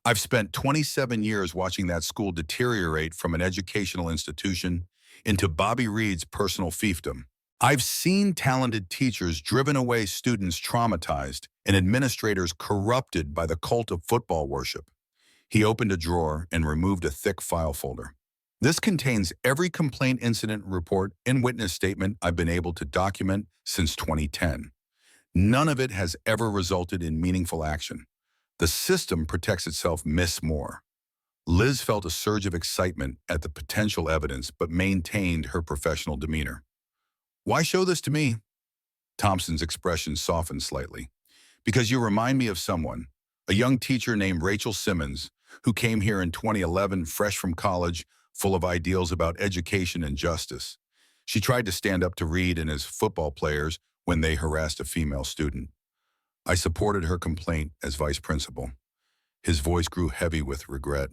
S1: "I've spent 27 years watching that school deteriorate from an educational institution into Bobby Reed's personal fiefdom. I've seen talented teachers driven away, students traumatized, and administrators corrupted by the cult of football worship." He opened a drawer and removed a thick file folder. "This contains every complaint, incident report, and witness statement I've been able to document since 2010. None of it has ever resulted in meaningful action. The system protects itself, Miss Moore." Liz felt a surge of excitement at the potential evidence, but maintained her professional demeanor. "Why show this to me?" Thompson's expression softened slightly. "Because you remind me of someone, a young teacher named Rachel Simmons, who came here in 2011, fresh from college, full of ideals about education and justice. She tried to stand up to Reed and his football players when they harassed a female student. I supported her complaint as vice principal." His voice grew heavy with regret.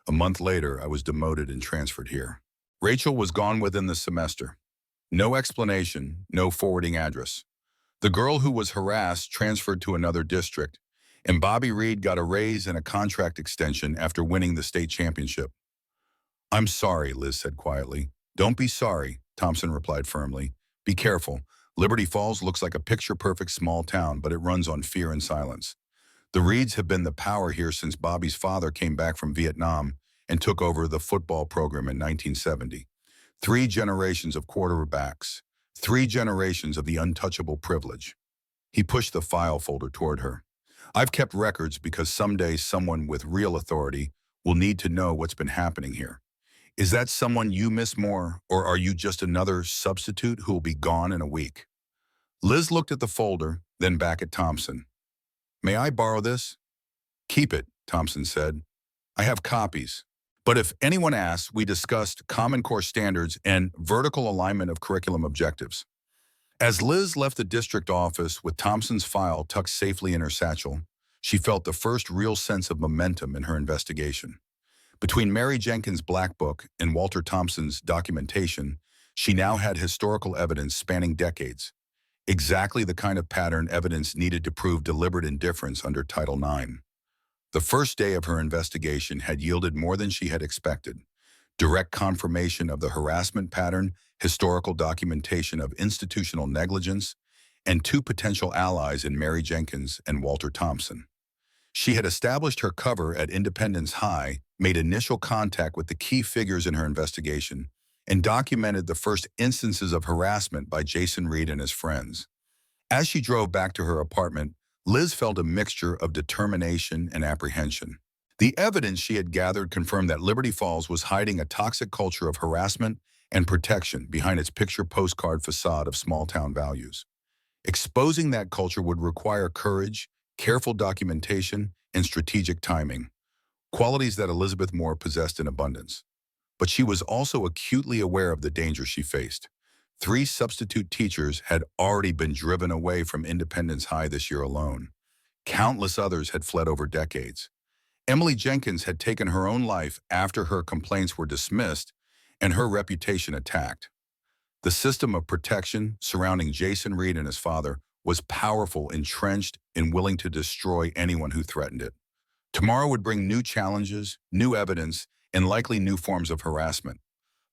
S1: "A month later, I was demoted and transferred here. Rachel was gone within the semester. No explanation, no forwarding address. The girl who was harassed transferred to another district, and Bobby Reed got a raise and a contract extension after winning the state championship." "I'm sorry," Liz said quietly. "Don't be sorry," Thompson replied firmly. "Be careful. Liberty Falls looks like a picture-perfect small town, but it runs on fear and silence. The Reeds have been the power here since Bobby's father came back from Vietnam and took over the football program in 1970. 3 generations of quarterbacks, 3 generations of the untouchable privilege." He pushed the file folder toward her. "I've kept records because someday someone with real authority will need to know what's been happening here. Is that someone you, Miss Moore, or are you just another substitute who will be gone in a week?" Liz looked at the folder, then back at Thompson. "May I borrow this?" "Keep it," Thompson said. "I have copies. But if anyone asks, we discussed Common Core standards and vertical alignment of curriculum objectives." As Liz left the district office with Thompson's file tucked safely in her satchel, she felt the first real sense of momentum in her investigation. Between Mary Jenkins' Black Book and Walter Thompson's documentation, she now had historical evidence spanning decades. exactly the kind of pattern evidence needed to prove deliberate indifference under Title IX. The first day of her investigation had yielded more than she had expected. Direct confirmation of the harassment pattern, historical documentation of institutional negligence, and two potential allies in Mary Jenkins and Walter Thompson. She had established her cover at Independence High, made initial contact with the key figures in her investigation, and documented the first instances of harassment by Jason Reed and his friends. As she drove back to her apartment, Liz felt a mixture of determination and apprehension. The evidence she had gathered confirmed that Liberty Falls was hiding a toxic culture of harassment and protection behind its picture postcard facade of small-town values. Exposing that culture would require courage, careful documentation, and strategic timing, qualities that Elizabeth Moore possessed in abundance. But she was also acutely aware of the danger she faced. 3 substitute teachers had already been driven away from Independence High this year alone. Countless others had fled over decades. Emily Jenkins had taken her own life after her complaints were dismissed and her reputation attacked. The system of protection surrounding Jason Reed and his father was powerful, entrenched, and willing to destroy anyone who threatened it. Tomorrow would bring new challenges, new evidence, and likely new forms of harassment.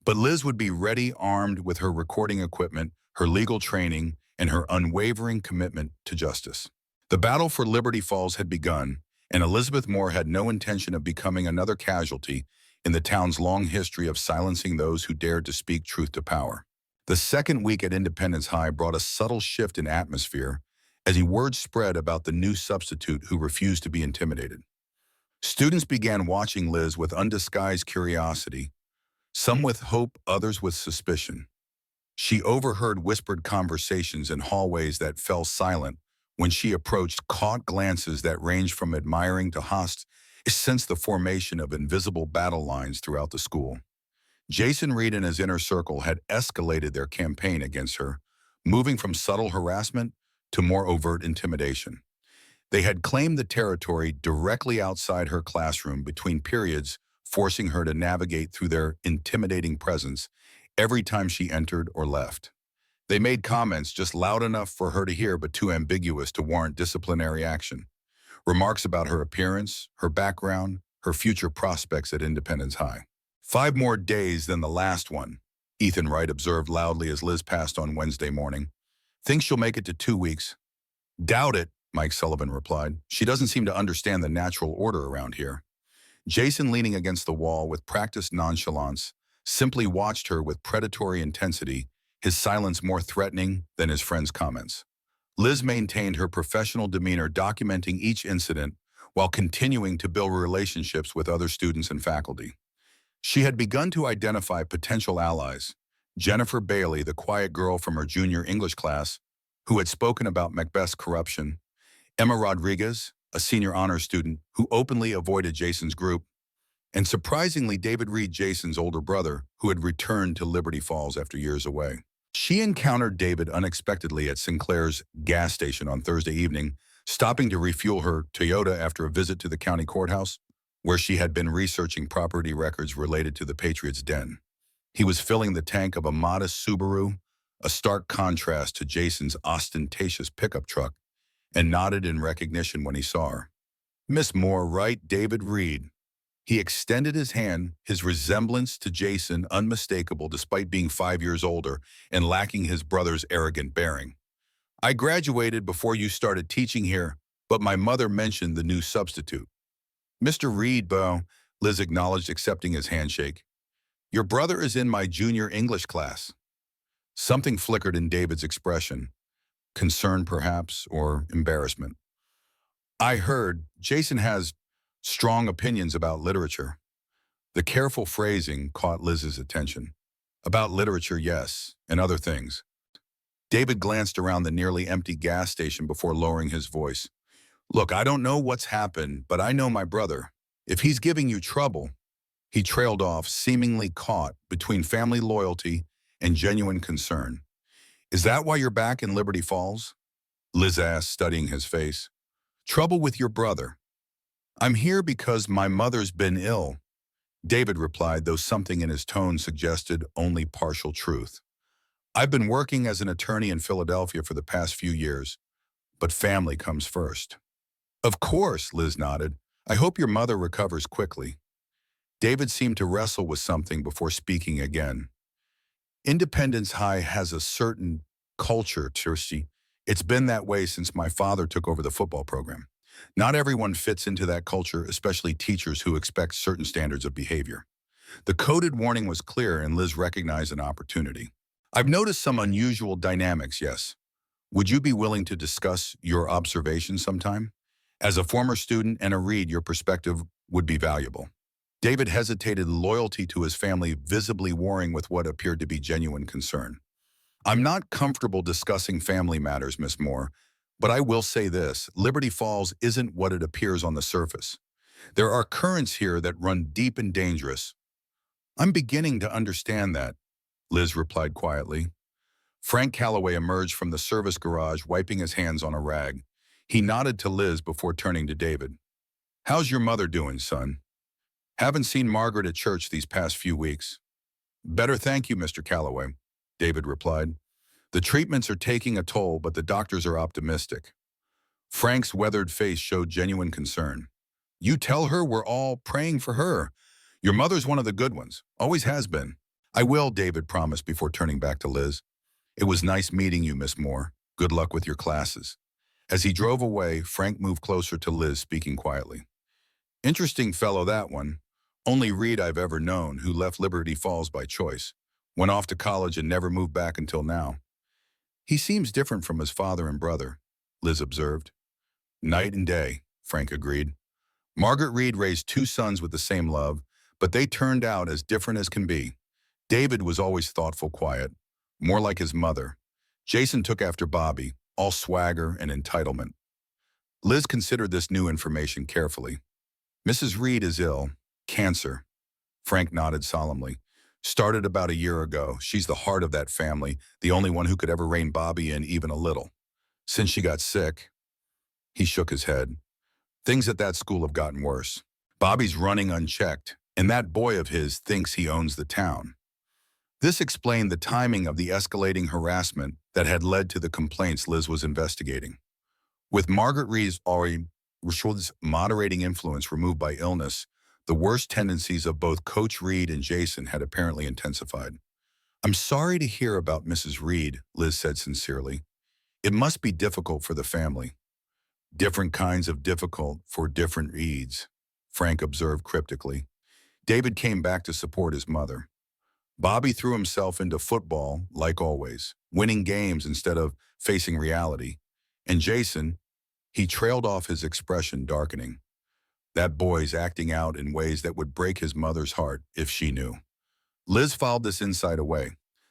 S1: But Liz would be ready, armed with her recording equipment, her legal training, and her unwavering commitment to justice. The battle for Liberty Falls had begun, and Elizabeth Moore had no intention of becoming another casualty in the town's long history of silencing those who dared to speak truth to power. The second week at Independence High brought a subtle shift in atmosphere as word spread about the new substitute who refused to be intimidated. Students began watching Liz with undisguised curiosity, some with hope, others with suspicion. She overheard whispered conversations in hallways that fell silent when she approached, caught glances that ranged from admiring to hostile, sensed the formation of invisible battle lines throughout the school. Jason Reed and his inner circle had escalated their campaign against her, moving from subtle harassment to more overt intimidation. They had claimed the territory directly outside her classroom between periods, forcing her to navigate through their intimidating presence every time she entered or left. They made comments just loud enough for her to hear but too ambiguous to warrant disciplinary action. Remarks about her appearance, her background, her future prospects at Independence High. 5 more days than the last one, Ethan Wright observed loudly as Liz passed on Wednesday morning. Think she'll make it to 2 weeks? Doubt it, Mike Sullivan replied. She doesn't seem to understand the natural order around here. Jason, leaning against the wall with practiced nonchalance, simply watched her with predatory intensity, his silence more threatening than his friend's comments. Liz maintained her professional demeanor, documenting each incident while continuing to build relationships with other students and faculty. She had begun to identify potential allies. Jennifer Bailey, the quiet girl from her junior English class, who had spoken about Macbeth's corruption. Emma Rodriguez, a senior honors student who openly avoided Jason's group. And surprisingly, David Reed, Jason's older brother, who had returned to Liberty Falls after years away. She encountered David unexpectedly at Sinclair's gas station on Thursday evening, stopping to refuel her Toyota after a visit to the county courthouse, where she had been researching property records related to the Patriots' den. He was filling the tank of a modest Subaru, a stark contrast to Jason's ostentatious pickup truck, and nodded in recognition when he saw her. Miss Moore, right? David Reed. He extended his hand, his resemblance to Jason unmistakable despite being 5 years older and lacking his brother's arrogant bearing. I graduated before you started teaching here, but my mother mentioned the new substitute. Mr. Reed, Bo, Liz acknowledged, accepting his handshake. Your brother is in my junior English class. Something flickered in David's expression, concern perhaps, or embarrassment. I heard Jason has strong opinions about literature. The careful phrasing caught Liz's attention. About literature, yes, and other things. David glanced around the nearly empty gas station before lowering his voice. Look, I don't know what's happened, but I know my brother. If he's giving you trouble, he trailed off, seemingly caught between family loyalty and genuine concern. Is that why you're back in Liberty Falls? Liz asked, studying his face. Trouble with your brother. I'm here because my mother's been ill, David replied, though something in his tone suggested only partial truth. I've been working as an attorney in Philadelphia for the past few years, but family comes first. Of course, Liz nodded. I hope your mother recovers quickly. David seemed to wrestle with something before speaking again. Independence High has a certain culture, Tirsi. It's been that way since my father took over the football program. Not everyone fits into that culture, especially teachers who expect certain standards of behavior. The coded warning was clear and Liz recognized an opportunity. I've noticed some unusual dynamics, yes. Would you be willing to discuss your observations sometime? As a former student and a Reed, your perspective would be valuable. David hesitated, loyalty to his family visibly warring with what appeared to be genuine concern. I'm not comfortable discussing family matters, Miss Moore, but I will say this, Liberty Falls isn't what it appears on the surface. There are currents here that run deep and dangerous. I'm beginning to understand that, Liz replied quietly. Frank Calloway emerged from the service garage, wiping his hands on a rag. He nodded to Liz before turning to David. How's your mother doing, son? Haven't seen Margaret at church these past few weeks. Better, thank you, Mr. Calloway, David replied. The treatments are taking a toll, but the doctors are optimistic. Frank's weathered face showed genuine concern. You tell her we're all praying for her. Your mother's one of the good ones, always has been. I will, David promised before turning back to Liz. It was nice meeting you, Miss Moore. Good luck with your classes. As he drove away, Frank moved closer to Liz, speaking quietly. Interesting fellow, that one. Only Reed I've ever known who left Liberty Falls by choice. Went off to college and never moved back until now. He seems different from his father and brother, Liz observed. Night and day, Frank agreed. Margaret Reed raised two sons with the same love, but they turned out as different as can be. David was always thoughtful, quiet, more like his mother. Jason took after Bobby, all swagger and entitlement. Liz considered this new information carefully. Mrs. Reed is ill. Cancer. Frank nodded solemnly. Started about a year ago. She's the heart of that family, the only one who could ever rein Bobby in even a little. Since she got sick, he shook his head. Things at that school have gotten worse. Bobby's running unchecked, and that boy of his thinks he owns the town. This explained the timing of the escalating harassment that had led to the complaints Liz was investigating. With Margaret Reed's moderating influence removed by illness, the worst tendencies of both Coach Reed and Jason had apparently intensified. I'm sorry to hear about Mrs. Reed, Liz said sincerely. It must be difficult for the family. Different kinds of difficult for different Reeds, Frank observed cryptically. David came back to support his mother. Bobby threw himself into football, like always, winning games instead of facing reality. And Jason, he trailed off, his expression darkening. That boy's acting out in ways that would break his mother's heart if she knew. Liz filed this insight away.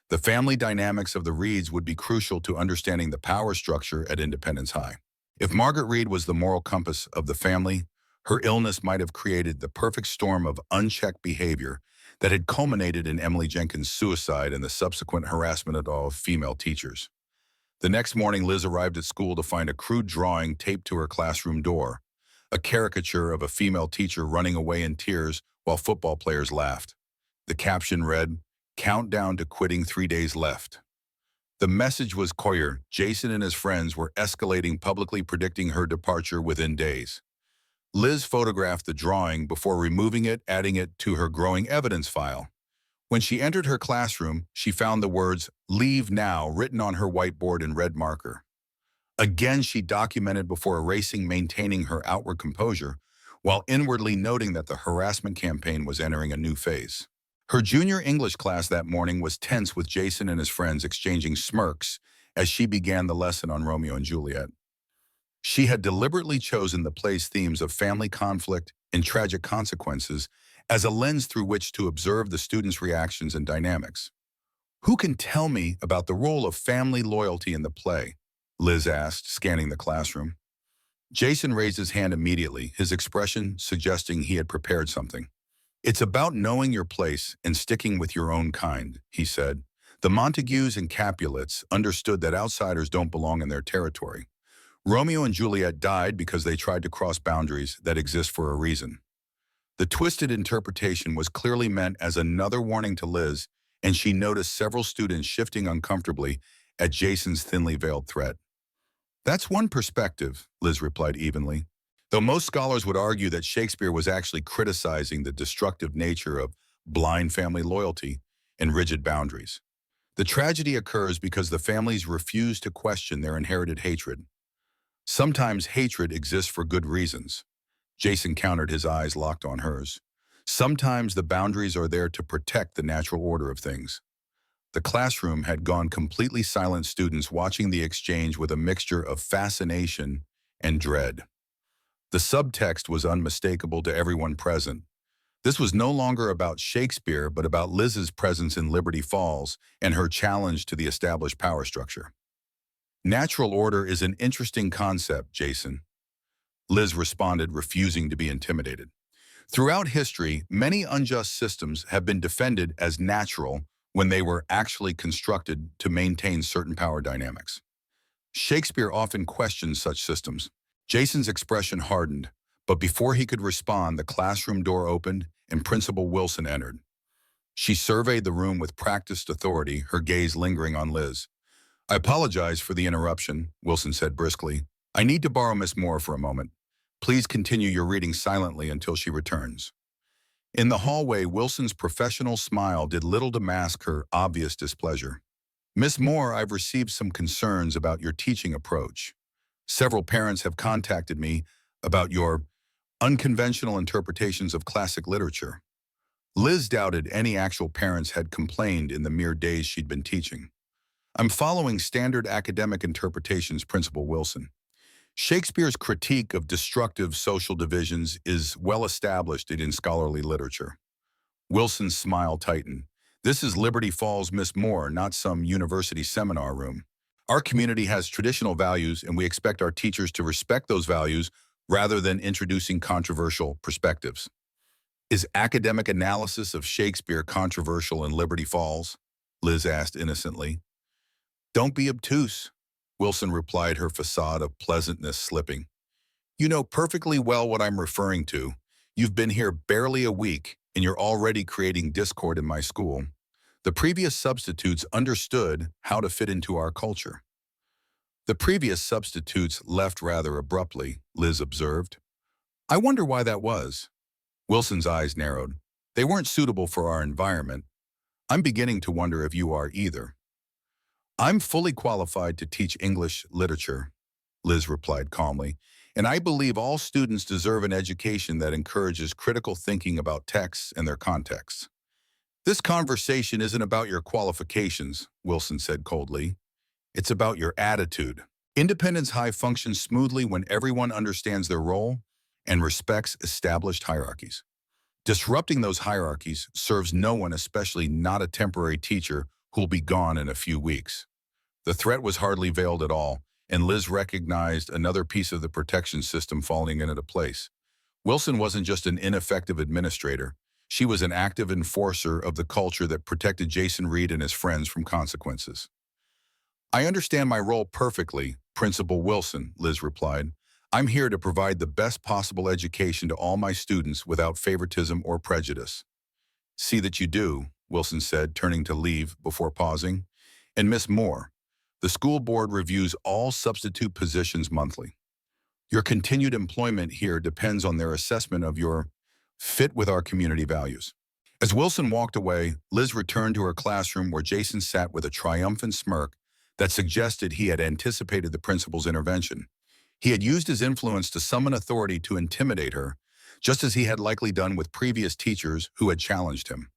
S1: The family dynamics of the Reeds would be crucial to understanding the power structure at Independence High. If Margaret Reed was the moral compass of the family, her illness might have created the perfect storm of unchecked behavior that had culminated in Emily Jenkins' suicide and the subsequent harassment of all female teachers. The next morning, Liz arrived at school to find a crude drawing taped to her classroom door, a caricature of a female teacher running away in tears while football players laughed. The caption read, "Countdown to quitting, 3 days left." The message was clear. Jason and his friends were escalating, publicly predicting her departure within days. Liz photographed the drawing before removing it, adding it to her growing evidence file. When she entered her classroom, she found the words, "Leave now," written on her whiteboard in red marker. Again, she documented before erasing, maintaining her outward composure, while inwardly noting that the harassment campaign was entering a new phase. Her junior English class that morning was tense, with Jason and his friends exchanging smirks as she began the lesson on Romeo and Juliet. She had deliberately chosen the play's themes of family conflict and tragic consequences as a lens through which to observe the students' reactions and dynamics. Who can tell me about the role of family loyalty in the play? Liz asked, scanning the classroom. Jason raised his hand immediately, his expression suggesting he had prepared something. It's about knowing your place and sticking with your own kind, he said. The Montagues and Capulets understood that outsiders don't belong in their territory. Romeo and Juliet died because they tried to cross boundaries that exist for a reason. The twisted interpretation was clearly meant as another warning to Liz and she noticed several students shifting uncomfortably at Jason's thinly veiled threat. That's one perspective, Liz replied evenly. Though most scholars would argue that Shakespeare was actually criticizing the destructive nature of blind family loyalty and rigid boundaries. The tragedy occurs because the families refuse to question their inherited hatred. Sometimes hatred exists for good reasons. Jason countered, his eyes locked on hers. Sometimes the boundaries are there to protect the natural order of things. The classroom had gone completely silent, students watching the exchange with a mixture of fascination and dread. The subtext was unmistakable to everyone present. This was no longer about Shakespeare, but about Liz's presence in Liberty Falls and her challenge to the established power structure. Natural order is an interesting concept, Jason, Liz responded, refusing to be intimidated. Throughout history, many unjust systems have been defended as natural when they were actually constructed to maintain certain power dynamics. Shakespeare often questions such systems. Jason's expression hardened, but before he could respond, the classroom door opened and Principal Wilson entered. She surveyed the room with practiced authority, her gaze lingering on Liz. "I apologize for the interruption," Wilson said briskly. "I need to borrow Miss Moore for a moment. Please continue your reading silently until she returns." In the hallway, Wilson's professional smile did little to mask her obvious displeasure. "Miss Moore, I've received some concerns about your teaching approach. Several parents have contacted me about your unconventional interpretations of classic literature." Liz doubted any actual parents had complained in the mere days she'd been teaching. "I'm following standard academic interpretations, Principal Wilson. Shakespeare's critique of destructive social divisions is well established in scholarly literature." Wilson's smile tightened. "This is Liberty Falls, Miss Moore, not some university seminar room. Our community has traditional values, and we expect our teachers to respect those values rather than introducing controversial perspectives." "Is academic analysis of Shakespeare controversial in Liberty Falls?" Liz asked innocently. "Don't be obtuse," Wilson replied, her facade of pleasantness slipping. "You know perfectly well what I'm referring to. You've been here barely a week, and you're already creating discord in my school. The previous substitutes understood how to fit into our culture." "The previous substitutes left rather abruptly," Liz observed. "I wonder why that was." Wilson's eyes narrowed. "They weren't suitable for our environment. I'm beginning to wonder if you are either." "I'm fully qualified to teach English literature," Liz replied calmly, "and I believe all students deserve an education that encourages critical thinking about texts and their contexts." "This conversation isn't about your qualifications," Wilson said coldly. "It's about your attitude. Independence High functions smoothly when everyone understands their role and respects established hierarchies. Disrupting those hierarchies serves no one, especially not a temporary teacher who'll be gone in a few weeks." The threat was hardly veiled at all, and Liz recognized another piece of the protection system falling into place. Wilson wasn't just an ineffective administrator. She was an active enforcer of the culture that protected Jason Reed and his friends from consequences. "I understand my role perfectly, Principal Wilson," Liz replied. "I'm here to provide the best possible education to all my students without favoritism or prejudice." "See that you do," Wilson said, turning to leave before pausing. "And Miss Moore, the school board reviews all substitute positions monthly. Your continued employment here depends on their assessment of your fit with our community values." As Wilson walked away, Liz returned to her classroom where Jason sat with a triumphant smirk that suggested he had anticipated the principal's intervention. He had used his influence to summon authority to intimidate her, just as he had likely done with previous teachers who had challenged him.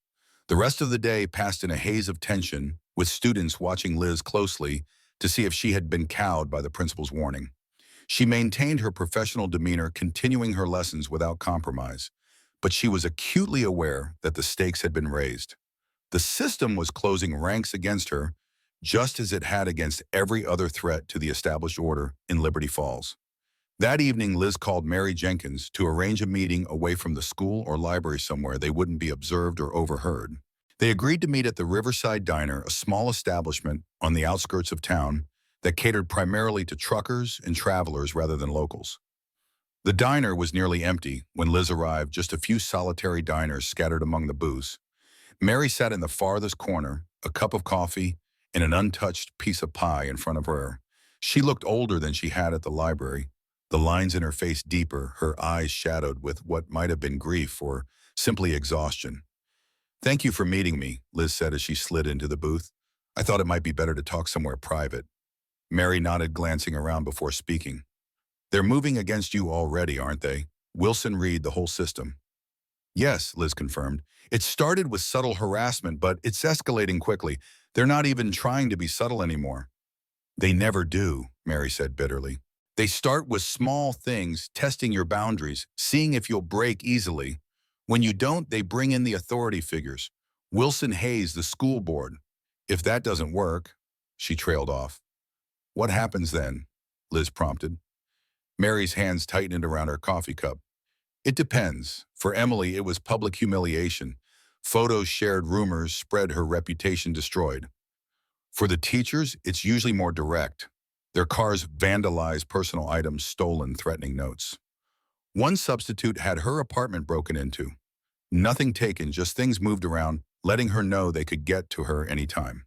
S1: The rest of the day passed in a haze of tension, with students watching Liz closely to see if she had been cowed by the principal's warning. She maintained her professional demeanor, continuing her lessons without compromise, but she was acutely aware that the stakes had been raised. The system was closing ranks against her, just as it had against every other threat to the established order in Liberty Falls. That evening, Liz called Mary Jenkins to arrange a meeting away from the school or library somewhere they wouldn't be observed or overheard. They agreed to meet at the Riverside Diner, a small establishment on the outskirts of town that catered primarily to truckers and travelers rather than locals. The diner was nearly empty when Liz arrived, just a few solitary diners scattered among the booths. Mary sat in the farthest corner, a cup of coffee and an untouched piece of pie in front of her. She looked older than she had at the library, the lines in her face deeper, her eyes shadowed with what might have been grief or simply exhaustion. "Thank you for meeting me," Liz said as she slid into the booth. "I thought it might be better to talk somewhere private." Mary nodded, glancing around before speaking. "They're moving against you already, aren't they? Wilson Reed, the whole system." "Yes," Liz confirmed. "It started with subtle harassment, but it's escalating quickly. They're not even trying to be subtle anymore." "They never do," Mary said bitterly. "They start with small things, testing your boundaries, seeing if you'll break easily. When you don't, they bring in the authority figures. Wilson Hayes, the school board. If that doesn't work," she trailed off. "What happens then?" Liz prompted. Mary's hands tightened around her coffee cup. "It depends. For Emily, it was public humiliation. Photos shared, rumors spread, her reputation destroyed. For the teachers, it's usually more direct. Their cars vandalized, personal items stolen, threatening notes. One substitute had her apartment broken into. Nothing taken, just things moved around, letting her know they could get to her anytime."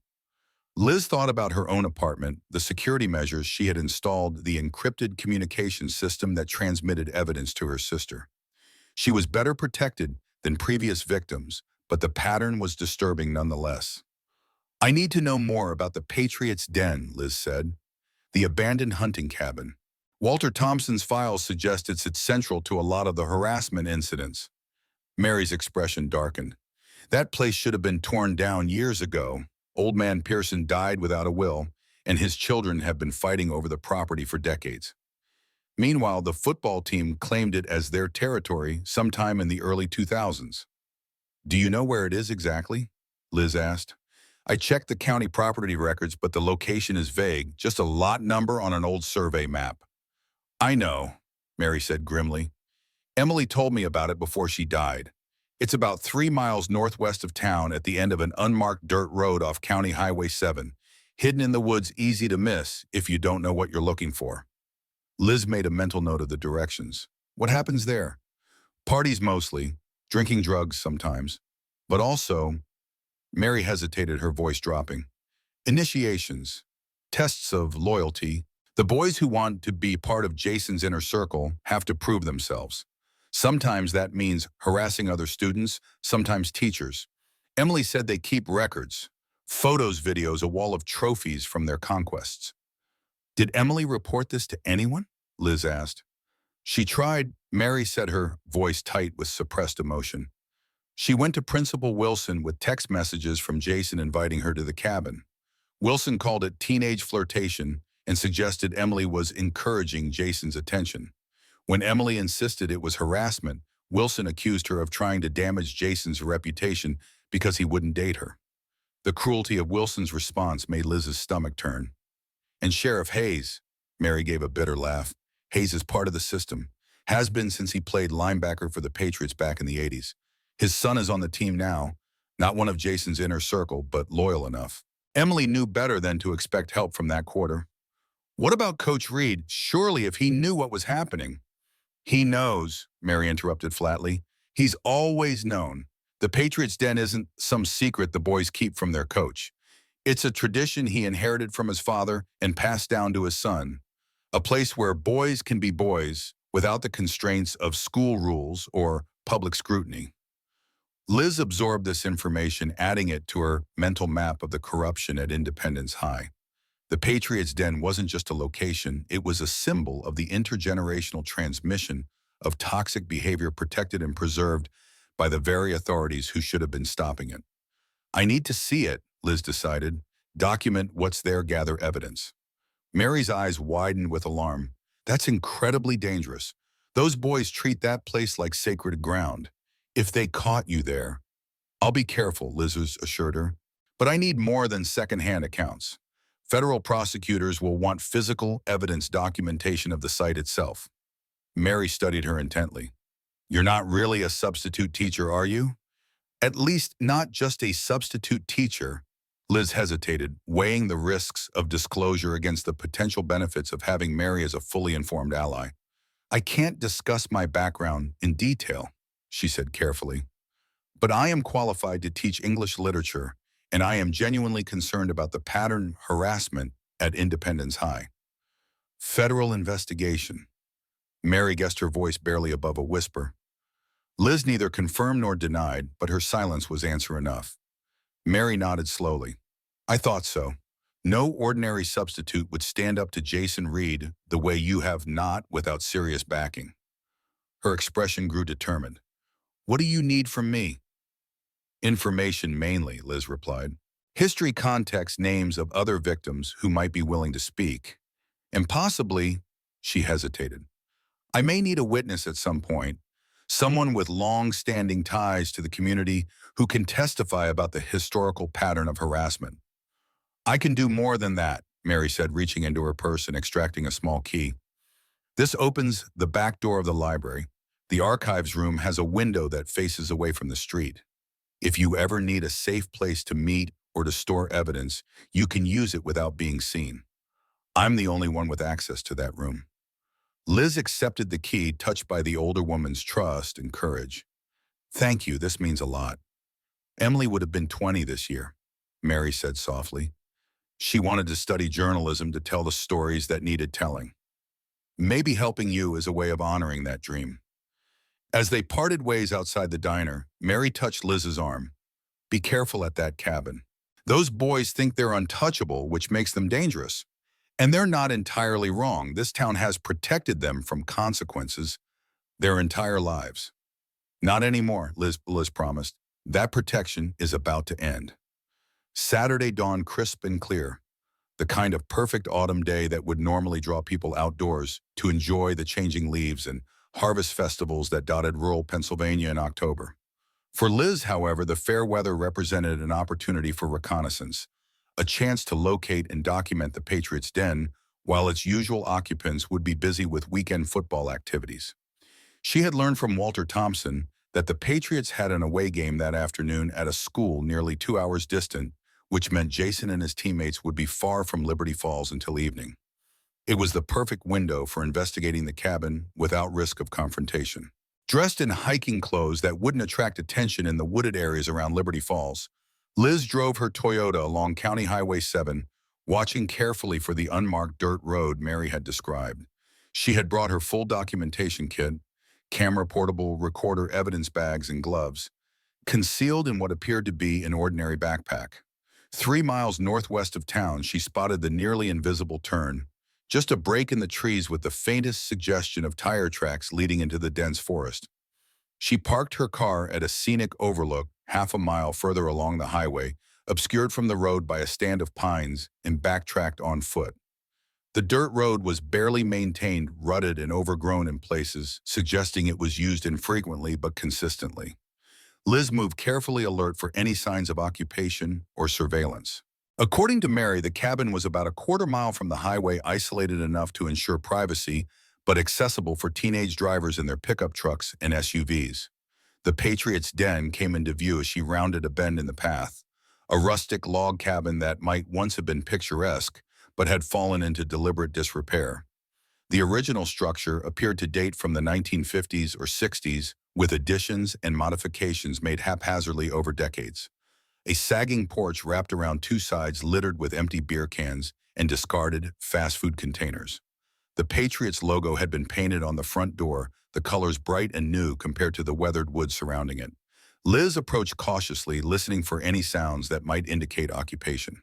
S1: Liz thought about her own apartment, the security measures she had installed, the encrypted communication system that transmitted evidence to her sister. She was better protected than previous victims, but the pattern was disturbing nonetheless. "I need to know more about the Patriots' Den," Liz said. "The abandoned hunting cabin. Walter Thompson's files suggest it's central to a lot of the harassment incidents." Mary's expression darkened. "That place should have been torn down years ago. Old man Pearson died without a will, and his children have been fighting over the property for decades. Meanwhile, the football team claimed it as their territory sometime in the early 2000s. "Do you know where it is exactly?" Liz asked. "I checked the county property records, but the location is vague, just a lot number on an old survey map." "I know," Mary said grimly. "Emily told me about it before she died. It's about 3 miles northwest of town at the end of an unmarked dirt road off County Highway 7, hidden in the woods, easy to miss if you don't know what you're looking for." Liz made a mental note of the directions. "What happens there?" "Parties mostly, drinking drugs sometimes, but also—" Mary hesitated, her voice dropping. "Initiations, tests of loyalty. The boys who want to be part of Jason's inner circle have to prove themselves. Sometimes that means harassing other students, sometimes teachers. Emily said they keep records, photos, videos, a wall of trophies from their conquests." "Did Emily report this to anyone?" Liz asked. "She tried," Mary said, her voice tight with suppressed emotion. "She went to Principal Wilson with text messages from Jason inviting her to the cabin. Wilson called it teenage flirtation and suggested Emily was encouraging Jason's attention. When Emily insisted it was harassment, Wilson accused her of trying to damage Jason's reputation because he wouldn't date her." The cruelty of Wilson's response made Liz's stomach turn. "And Sheriff Hayes," Mary gave a bitter laugh. "Hayes is part of the system. Has been since he played linebacker for the Patriots back in the 80s. His son is on the team now, not one of Jason's inner circle, but loyal enough. Emily knew better than to expect help from that quarter." "What about Coach Reed? Surely if he knew what was happening—" "He knows," Mary interrupted flatly. "He's always known. The Patriots' Den isn't some secret the boys keep from their coach. It's a tradition he inherited from his father and passed down to his son. A place where boys can be boys without the constraints of school rules or public scrutiny." Liz absorbed this information, adding it to her mental map of the corruption at Independence High. The Patriots' Den wasn't just a location, it was a symbol of the intergenerational transmission of toxic behavior protected and preserved by the very authorities who should have been stopping it. "I need to see it," Liz decided. "Document what's there, gather evidence." Mary's eyes widened with alarm. "That's incredibly dangerous. Those boys treat that place like sacred ground. If they caught you there—" "I'll be careful," Liz assured her. "But I need more than secondhand accounts. Federal prosecutors will want physical evidence, documentation of the site itself." Mary studied her intently. "You're not really a substitute teacher, are you?" "At least not just a substitute teacher." Liz hesitated, weighing the risks of disclosure against the potential benefits of having Mary as a fully informed ally. "I can't discuss my background in detail," she said carefully. But I am qualified to teach English literature, and I am genuinely concerned about the pattern harassment at Independence High. Federal investigation. Mary guessed her voice barely above a whisper. Liz neither confirmed nor denied, but her silence was answer enough. Mary nodded slowly. I thought so. No ordinary substitute would stand up to Jason Reed the way you have, not without serious backing. Her expression grew determined. What do you need from me? Information mainly, Liz replied. History, context, names of other victims who might be willing to speak. And possibly, she hesitated. I may need a witness at some point, someone with long-standing ties to the community who can testify about the historical pattern of harassment. I can do more than that, Mary said, reaching into her purse and extracting a small key. This opens the back door of the library. The archives room has a window that faces away from the street. If you ever need a safe place to meet or to store evidence, you can use it without being seen. I'm the only one with access to that room. Liz accepted the key, touched by the older woman's trust and courage. Thank you, this means a lot. Emily would have been 20 this year, Mary said softly. She wanted to study journalism to tell the stories that needed telling. Maybe helping you is a way of honoring that dream. As they parted ways outside the diner, Mary touched Liz's arm. Be careful at that cabin. Those boys think they're untouchable, which makes them dangerous. And they're not entirely wrong. This town has protected them from consequences their entire lives. Not anymore, Liz promised. That protection is about to end. Saturday dawned crisp and clear, the kind of perfect autumn day that would normally draw people outdoors to enjoy the changing leaves and harvest festivals that dotted rural Pennsylvania in October. For Liz, however, the fair weather represented an opportunity for reconnaissance, a chance to locate and document the Patriots' Den while its usual occupants would be busy with weekend football activities. She had learned from Walter Thompson that the Patriots had an away game that afternoon at a school nearly 2 hours distant, which meant Jason and his teammates would be far from Liberty Falls until evening. It was the perfect window for investigating the cabin without risk of confrontation. Dressed in hiking clothes that wouldn't attract attention in the wooded areas around Liberty Falls, Liz drove her Toyota along County Highway 7, watching carefully for the unmarked dirt road Mary had described. She had brought her full documentation kit, camera, portable recorder, evidence bags, and gloves, concealed in what appeared to be an ordinary backpack. 3 miles northwest of town, she spotted the nearly invisible turn, just a break in the trees with the faintest suggestion of tire tracks leading into the dense forest. She parked her car at a scenic overlook half a mile further along the highway, obscured from the road by a stand of pines, and backtracked on foot. The dirt road was barely maintained, rutted and overgrown in places, suggesting it was used infrequently but consistently. Liz moved carefully, alert for any signs of occupation or surveillance. According to Mary, the cabin was about a quarter-mile from the highway, isolated enough to ensure privacy, but accessible for teenage drivers in their pickup trucks and SUVs. The Patriots' Den came into view as she rounded a bend in the path, a rustic log cabin that might once have been picturesque, but had fallen into deliberate disrepair. The original structure appeared to date from the 1950s or 60s, with additions and modifications made haphazardly over decades. A sagging porch wrapped around two sides, littered with empty beer cans and discarded fast food containers. The Patriots logo had been painted on the front door, the colors bright and new compared to the weathered wood surrounding it. Liz approached cautiously, listening for any sounds that might indicate occupation.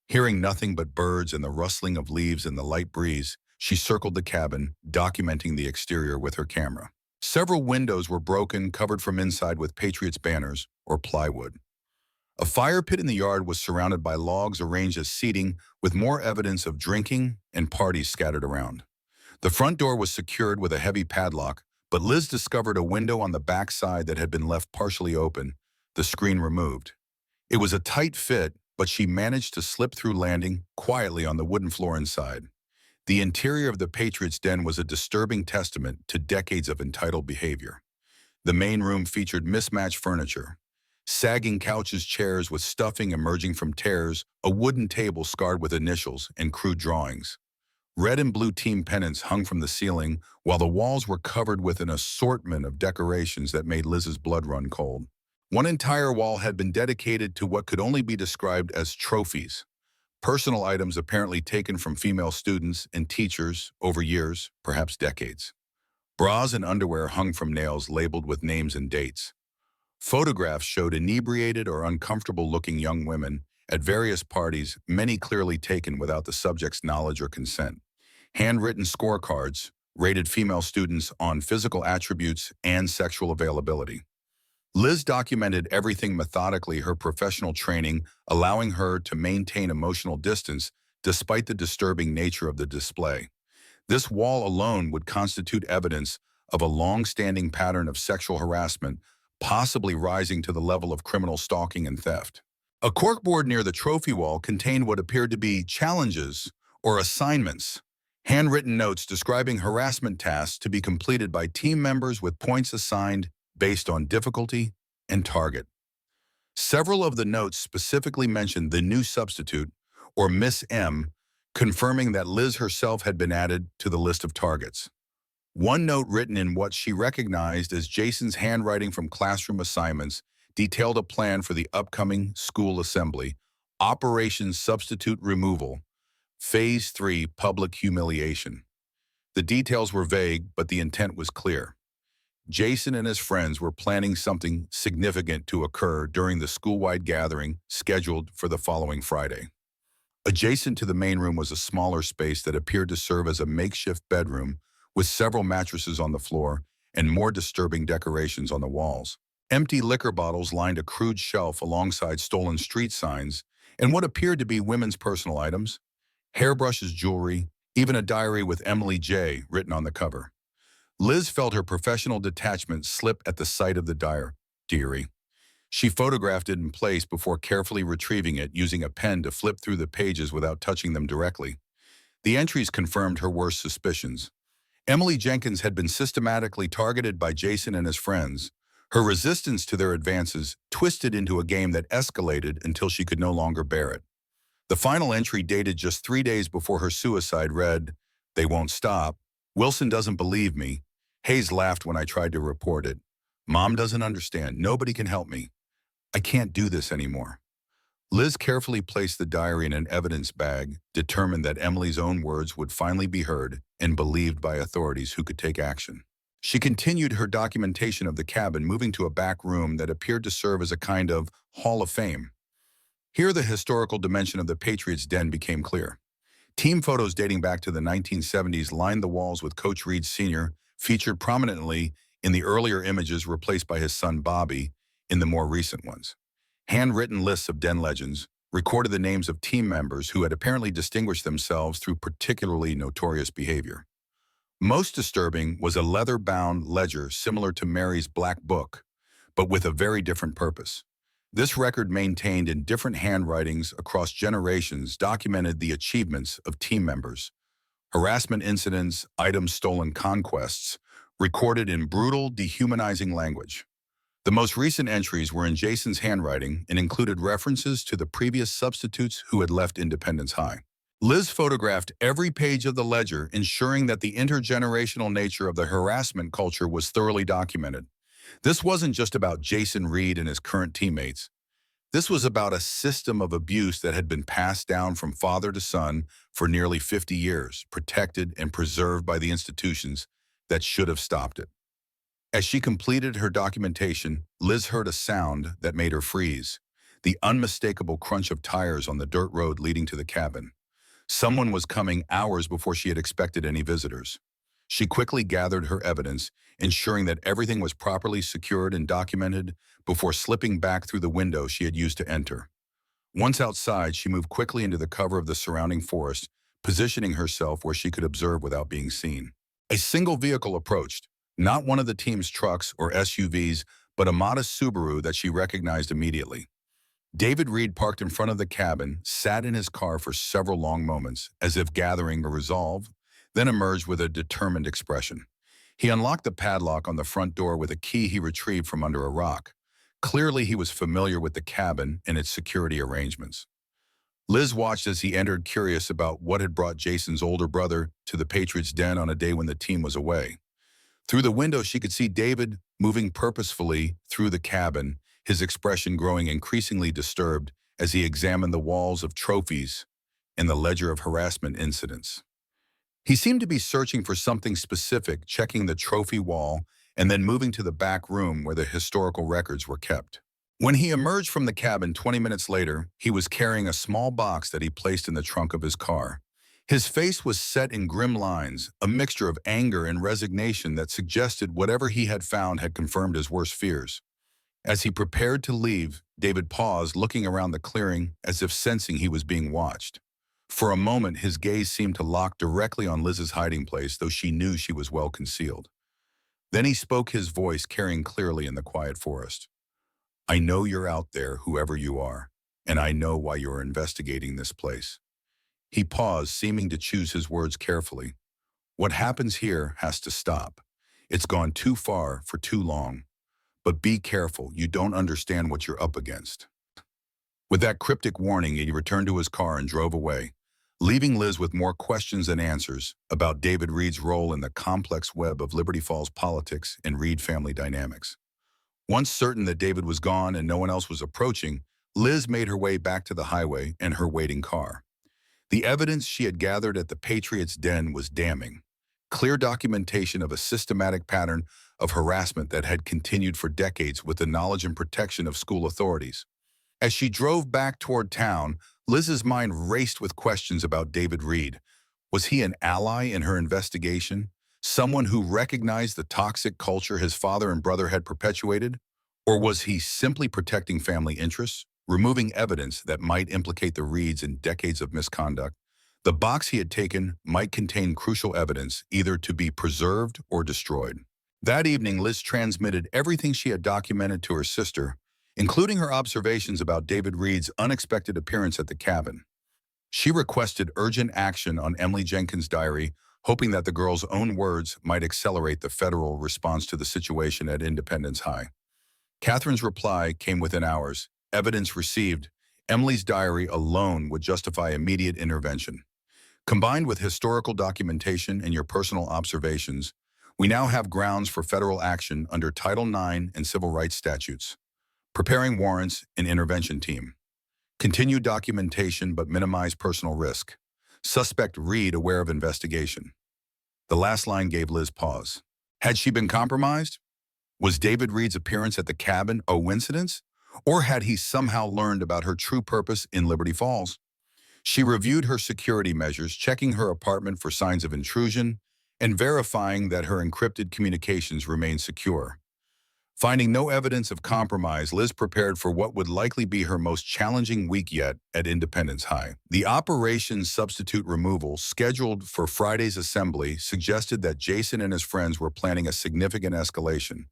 S1: Hearing nothing but birds and the rustling of leaves in the light breeze, she circled the cabin, documenting the exterior with her camera. Several windows were broken, covered from inside with Patriots banners or plywood. A fire pit in the yard was surrounded by logs arranged as seating, with more evidence of drinking and parties scattered around. The front door was secured with a heavy padlock, but Liz discovered a window on the back side that had been left partially open, the screen removed. It was a tight fit, but she managed to slip through, landing quietly on the wooden floor inside. The interior of the Patriots' Den was a disturbing testament to decades of entitled behavior. The main room featured mismatched furniture, sagging couches, chairs with stuffing emerging from tears, a wooden table scarred with initials and crude drawings. Red and blue team pennants hung from the ceiling, while the walls were covered with an assortment of decorations that made Liz's blood run cold. One entire wall had been dedicated to what could only be described as trophies, personal items apparently taken from female students and teachers over years, perhaps decades. Bras and underwear hung from nails labeled with names and dates. Photographs showed inebriated or uncomfortable-looking young women at various parties, many clearly taken without the subject's knowledge or consent. Handwritten scorecards rated female students on physical attributes and sexual availability. Liz documented everything methodically, her professional training allowing her to maintain emotional distance despite the disturbing nature of the display. This wall alone would constitute evidence of a long-standing pattern of sexual harassment, possibly rising to the level of criminal stalking and theft. A corkboard near the trophy wall contained what appeared to be challenges or assignments, handwritten notes describing harassment tasks to be completed by team members with points assigned based on difficulty and target. Several of the notes specifically mentioned the new substitute, or Miss M, confirming that Liz herself had been added to the list of targets. One note written in what she recognized as Jason's handwriting from classroom assignments detailed a plan for the upcoming school assembly, Operation Substitute Removal, Phase 3 Public Humiliation. The details were vague, but the intent was clear. Jason and his friends were planning something significant to occur during the school-wide gathering scheduled for the following Friday. Adjacent to the main room was a smaller space that appeared to serve as a makeshift bedroom with several mattresses on the floor and more disturbing decorations on the walls. Empty liquor bottles lined a crude shelf alongside stolen street signs and what appeared to be women's personal items, hairbrushes, jewelry, even a diary with Emily J. written on the cover. Liz felt her professional detachment slip at the sight of the diary. She photographed it in place before carefully retrieving it using a pen to flip through the pages without touching them directly. The entries confirmed her worst suspicions. Emily Jenkins had been systematically targeted by Jason and his friends. Her resistance to their advances twisted into a game that escalated until she could no longer bear it. The final entry, dated just 3 days before her suicide, read, "They won't stop. Wilson doesn't believe me. Hayes laughed when I tried to report it. Mom doesn't understand. Nobody can help me. I can't do this anymore." Liz carefully placed the diary in an evidence bag, determined that Emily's own words would finally be heard and believed by authorities who could take action. She continued her documentation of the cabin, moving to a back room that appeared to serve as a kind of Hall of Fame. Here the historical dimension of the Patriots' den became clear. Team photos dating back to the 1970s lined the walls with Coach Reed Sr., featured prominently in the earlier images, replaced by his son Bobby in the more recent ones. Handwritten lists of den legends recorded the names of team members who had apparently distinguished themselves through particularly notorious behavior. Most disturbing was a leather-bound ledger similar to Mary's Black Book, but with a very different purpose. This record, maintained in different handwritings across generations, documented the achievements of team members, harassment incidents, items stolen, conquests, recorded in brutal, dehumanizing language. The most recent entries were in Jason's handwriting and included references to the previous substitutes who had left Independence High. Liz photographed every page of the ledger, ensuring that the intergenerational nature of the harassment culture was thoroughly documented. This wasn't just about Jason Reed and his current teammates. This was about a system of abuse that had been passed down from father to son for nearly 50 years, protected and preserved by the institutions that should have stopped it. As she completed her documentation, Liz heard a sound that made her freeze, the unmistakable crunch of tires on the dirt road leading to the cabin. Someone was coming hours before she had expected any visitors. She quickly gathered her evidence, ensuring that everything was properly secured and documented before slipping back through the window she had used to enter. Once outside, she moved quickly into the cover of the surrounding forest, positioning herself where she could observe without being seen. A single vehicle approached, not one of the team's trucks or SUVs, but a modest Subaru that she recognized immediately. David Reed parked in front of the cabin, sat in his car for several long moments, as if gathering a resolve, then emerged with a determined expression. He unlocked the padlock on the front door with a key he retrieved from under a rock. Clearly, he was familiar with the cabin and its security arrangements. Liz watched as he entered, curious about what had brought Jason's older brother to the Patriots' den on a day when the team was away. Through the window, she could see David moving purposefully through the cabin, his expression growing increasingly disturbed as he examined the walls of trophies and the ledger of harassment incidents. He seemed to be searching for something specific, checking the trophy wall and then moving to the back room where the historical records were kept. When he emerged from the cabin 20 minutes later, he was carrying a small box that he placed in the trunk of his car. His face was set in grim lines, a mixture of anger and resignation that suggested whatever he had found had confirmed his worst fears. As he prepared to leave, David paused, looking around the clearing as if sensing he was being watched. For a moment, his gaze seemed to lock directly on Liz's hiding place, though she knew she was well concealed. Then he spoke, his voice carrying clearly in the quiet forest. "I know you're out there, whoever you are, and I know why you're investigating this place." He paused, seeming to choose his words carefully. "What happens here has to stop. It's gone too far for too long. But be careful, you don't understand what you're up against." With that cryptic warning, he returned to his car and drove away, leaving Liz with more questions than answers about David Reed's role in the complex web of Liberty Falls politics and Reed family dynamics. Once certain that David was gone and no one else was approaching, Liz made her way back to the highway and her waiting car. The evidence she had gathered at the Patriots' Den was damning. Clear documentation of a systematic pattern of harassment that had continued for decades with the knowledge and protection of school authorities. As she drove back toward town, Liz's mind raced with questions about David Reed. Was he an ally in her investigation? Someone who recognized the toxic culture his father and brother had perpetuated? Or was he simply protecting family interests, removing evidence that might implicate the Reeds in decades of misconduct? The box he had taken might contain crucial evidence, either to be preserved or destroyed. That evening, Liz transmitted everything she had documented to her sister, including her observations about David Reed's unexpected appearance at the cabin. She requested urgent action on Emily Jenkins' diary, hoping that the girl's own words might accelerate the federal response to the situation at Independence High. Catherine's reply came within hours. Evidence received. Emily's diary alone would justify immediate intervention. Combined with historical documentation and your personal observations, we now have grounds for federal action under Title IX and civil rights statutes. Preparing warrants and intervention team. Continue documentation but minimize personal risk. Suspect Reed aware of investigation. The last line gave Liz pause. Had she been compromised? Was David Reed's appearance at the cabin a coincidence? Or had he somehow learned about her true purpose in Liberty Falls? She reviewed her security measures, checking her apartment for signs of intrusion and verifying that her encrypted communications remained secure. Finding no evidence of compromise, Liz prepared for what would likely be her most challenging week yet at Independence High. The Operation Substitute Removal, scheduled for Friday's assembly, suggested that Jason and his friends were planning a significant escalation,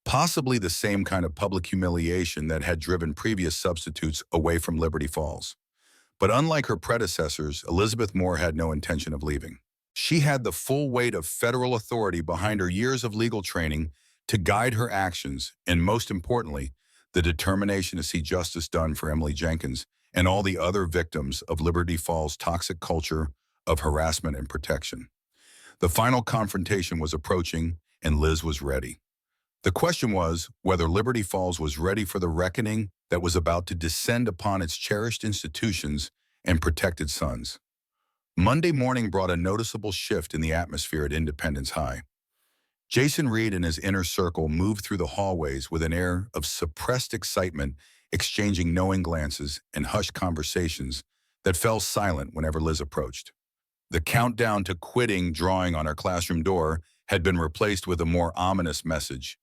S1: possibly the same kind of public humiliation that had driven previous substitutes away from Liberty Falls. But unlike her predecessors, Elizabeth Moore had no intention of leaving. She had the full weight of federal authority behind her years of legal training to guide her actions, and most importantly, the determination to see justice done for Emily Jenkins and all the other victims of Liberty Falls' toxic culture of harassment and protection. The final confrontation was approaching, and Liz was ready. The question was whether Liberty Falls was ready for the reckoning that was about to descend upon its cherished institutions and protected sons. Monday morning brought a noticeable shift in the atmosphere at Independence High. Jason Reed and his inner circle moved through the hallways with an air of suppressed excitement, exchanging knowing glances and hushed conversations that fell silent whenever Liz approached. The countdown to quitting drawing on her classroom door had been replaced with a more ominous message.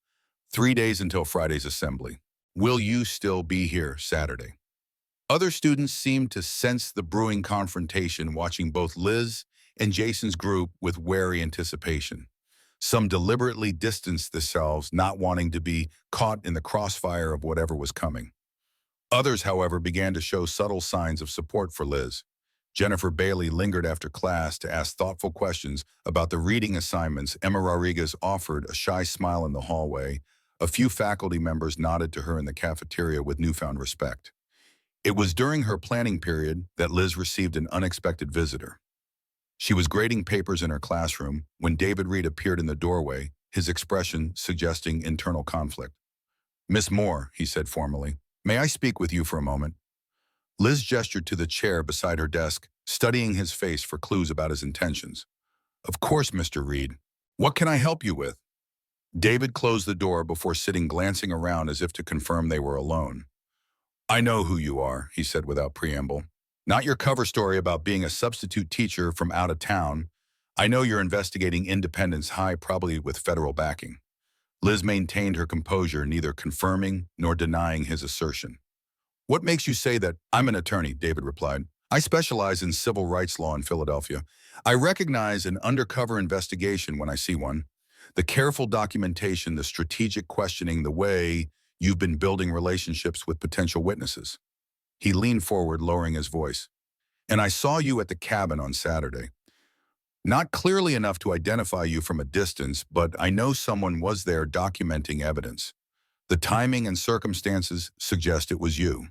S1: 3 days until Friday's assembly. Will you still be here Saturday? Other students seemed to sense the brewing confrontation, watching both Liz and Jason's group with wary anticipation. Some deliberately distanced themselves, not wanting to be caught in the crossfire of whatever was coming. Others, however, began to show subtle signs of support for Liz. Jennifer Bailey lingered after class to ask thoughtful questions about the reading assignments. Emma Rodriguez offered a shy smile in the hallway. A few faculty members nodded to her in the cafeteria with newfound respect. It was during her planning period that Liz received an unexpected visitor. She was grading papers in her classroom when David Reed appeared in the doorway, his expression suggesting internal conflict. Miss Moore, he said formally, may I speak with you for a moment? Liz gestured to the chair beside her desk, studying his face for clues about his intentions. Of course, Mr. Reed. What can I help you with? David closed the door before sitting glancing around as if to confirm they were alone. I know who you are, he said without preamble. Not your cover story about being a substitute teacher from out of town. I know you're investigating Independence High, probably with federal backing. Liz maintained her composure, neither confirming nor denying his assertion. What makes you say that? I'm an attorney, David replied. I specialize in civil rights law in Philadelphia. I recognize an undercover investigation when I see one. The careful documentation, the strategic questioning, the way you've been building relationships with potential witnesses. He leaned forward, lowering his voice. And I saw you at the cabin on Saturday. Not clearly enough to identify you from a distance, but I know someone was there documenting evidence. The timing and circumstances suggest it was you.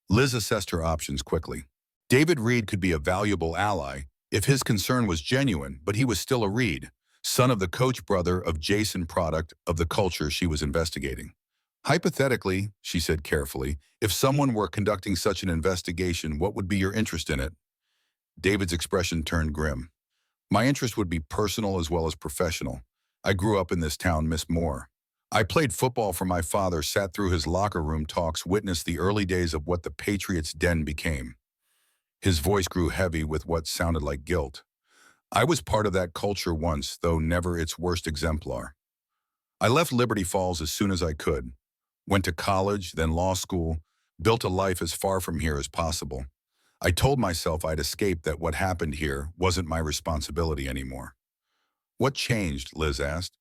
S1: Liz assessed her options quickly. David Reed could be a valuable ally if his concern was genuine, but he was still a Reed, son of the coach brother of Jason, product of the culture she was investigating. Hypothetically, she said carefully, if someone were conducting such an investigation, what would be your interest in it? David's expression turned grim. My interest would be personal as well as professional. I grew up in this town, Miss Moore. I played football for my father, sat through his locker room talks, witnessed the early days of what the Patriots' den became. His voice grew heavy with what sounded like guilt. I was part of that culture once, though never its worst exemplar. I left Liberty Falls as soon as I could. Went to college, then law school, built a life as far from here as possible. I told myself I'd escape, that what happened here wasn't my responsibility anymore. What changed? Liz asked.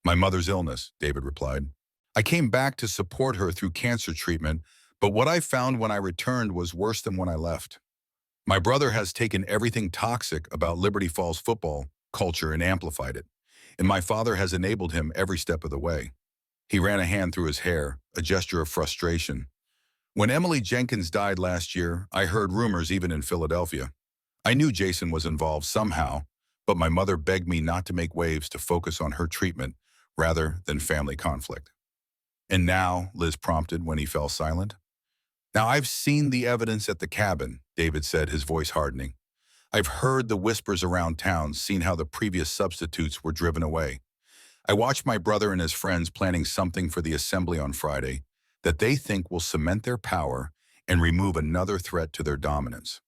S1: My mother's illness, David replied. I came back to support her through cancer treatment, but what I found when I returned was worse than when I left. My brother has taken everything toxic about Liberty Falls football culture and amplified it, and my father has enabled him every step of the way. He ran a hand through his hair, a gesture of frustration. When Emily Jenkins died last year, I heard rumors even in Philadelphia. I knew Jason was involved somehow, but my mother begged me not to make waves, to focus on her treatment rather than family conflict. And now, Liz prompted when he fell silent. Now, I've seen the evidence at the cabin, David said, his voice hardening. I've heard the whispers around town, seen how the previous substitutes were driven away. I watched my brother and his friends planning something for the assembly on Friday that they think will cement their power and remove another threat to their dominance.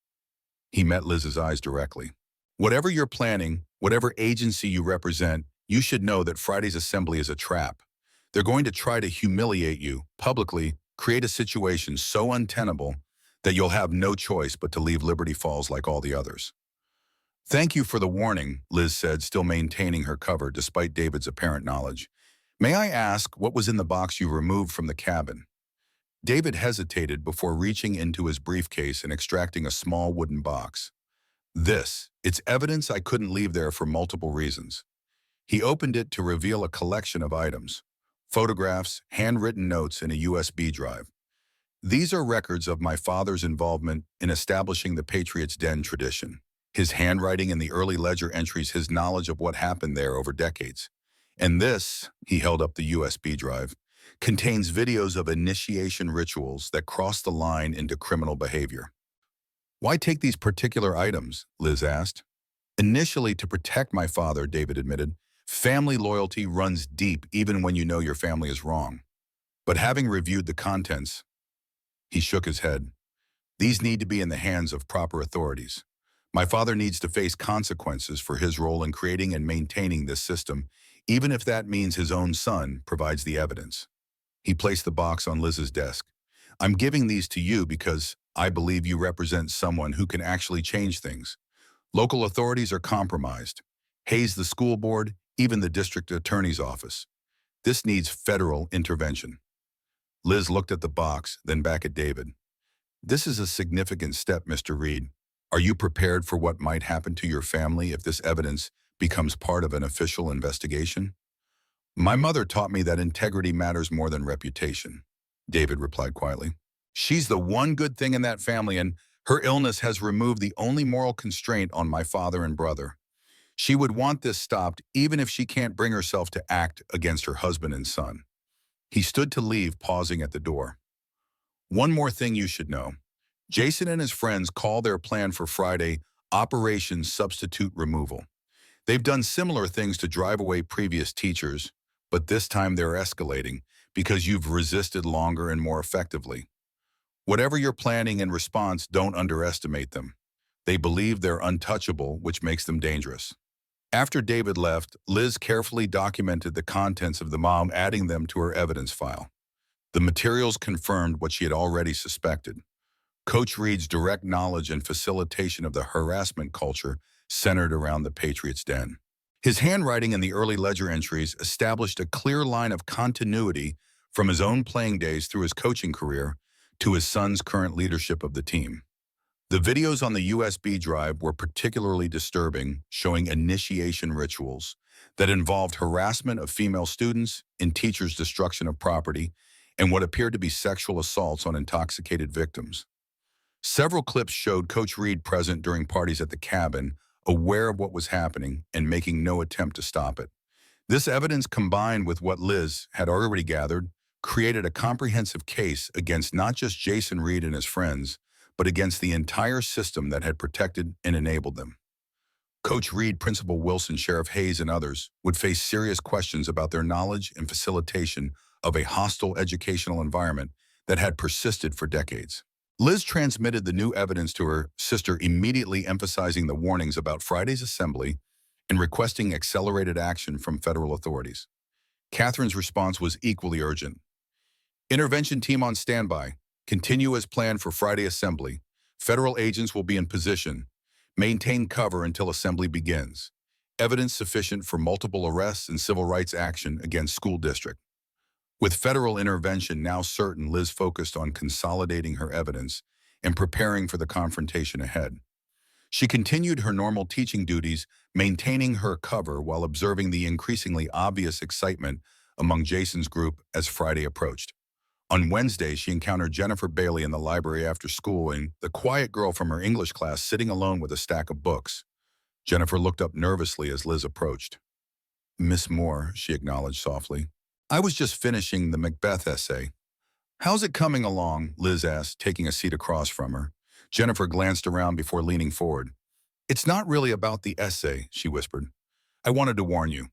S1: He met Liz's eyes directly. Whatever you're planning, whatever agency you represent, you should know that Friday's assembly is a trap. They're going to try to humiliate you, publicly create a situation so untenable that you'll have no choice but to leave Liberty Falls like all the others. Thank you for the warning, Liz said, still maintaining her cover despite David's apparent knowledge. May I ask what was in the box you removed from the cabin? David hesitated before reaching into his briefcase and extracting a small wooden box. It's evidence I couldn't leave there for multiple reasons. He opened it to reveal a collection of items, photographs, handwritten notes, and a USB drive. These are records of my father's involvement in establishing the Patriots' Den tradition. His handwriting in the early ledger entries, his knowledge of what happened there over decades. And this, he held up the USB drive, contains videos of initiation rituals that cross the line into criminal behavior. Why take these particular items? Liz asked. Initially to protect my father, David admitted. Family loyalty runs deep even when you know your family is wrong. But having reviewed the contents, he shook his head. These need to be in the hands of proper authorities. My father needs to face consequences for his role in creating and maintaining this system, even if that means his own son provides the evidence. He placed the box on Liz's desk. I'm giving these to you because I believe you represent someone who can actually change things. Local authorities are compromised. Hayes, the school board, even the district attorney's office. This needs federal intervention. Liz looked at the box, then back at David. This is a significant step, Mr. Reed. Are you prepared for what might happen to your family if this evidence becomes part of an official investigation? My mother taught me that integrity matters more than reputation, David replied quietly. She's the one good thing in that family, and her illness has removed the only moral constraint on my father and brother. She would want this stopped even if she can't bring herself to act against her husband and son. He stood to leave, pausing at the door. One more thing you should know. Jason and his friends call their plan for Friday Operation Substitute Removal. They've done similar things to drive away previous teachers, but this time they're escalating because you've resisted longer and more effectively. Whatever you're planning in response, don't underestimate them. They believe they're untouchable, which makes them dangerous. After David left, Liz carefully documented the contents of the mom, adding them to her evidence file. The materials confirmed what she had already suspected. Coach Reed's direct knowledge and facilitation of the harassment culture centered around the Patriots' den. His handwriting in the early ledger entries established a clear line of continuity from his own playing days through his coaching career to his son's current leadership of the team. The videos on the USB drive were particularly disturbing, showing initiation rituals that involved harassment of female students and teachers' destruction of property and what appeared to be sexual assaults on intoxicated victims. Several clips showed Coach Reed present during parties at the cabin, aware of what was happening and making no attempt to stop it. This evidence, combined with what Liz had already gathered, created a comprehensive case against not just Jason Reed and his friends, but against the entire system that had protected and enabled them. Coach Reed, Principal Wilson, Sheriff Hayes, and others would face serious questions about their knowledge and facilitation of a hostile educational environment that had persisted for decades. Liz transmitted the new evidence to her sister, immediately emphasizing the warnings about Friday's assembly and requesting accelerated action from federal authorities. Catherine's response was equally urgent. Intervention team on standby. Continue as planned for Friday assembly. Federal agents will be in position. Maintain cover until assembly begins. Evidence sufficient for multiple arrests and civil rights action against school district. With federal intervention now certain, Liz focused on consolidating her evidence and preparing for the confrontation ahead. She continued her normal teaching duties, maintaining her cover while observing the increasingly obvious excitement among Jason's group as Friday approached. On Wednesday, she encountered Jennifer Bailey in the library after school, and the quiet girl from her English class sitting alone with a stack of books. Jennifer looked up nervously as Liz approached. "Miss Moore," she acknowledged softly. "I was just finishing the Macbeth essay." "How's it coming along?" Liz asked, taking a seat across from her. Jennifer glanced around before leaning forward. "It's not really about the essay," she whispered. "I wanted to warn you.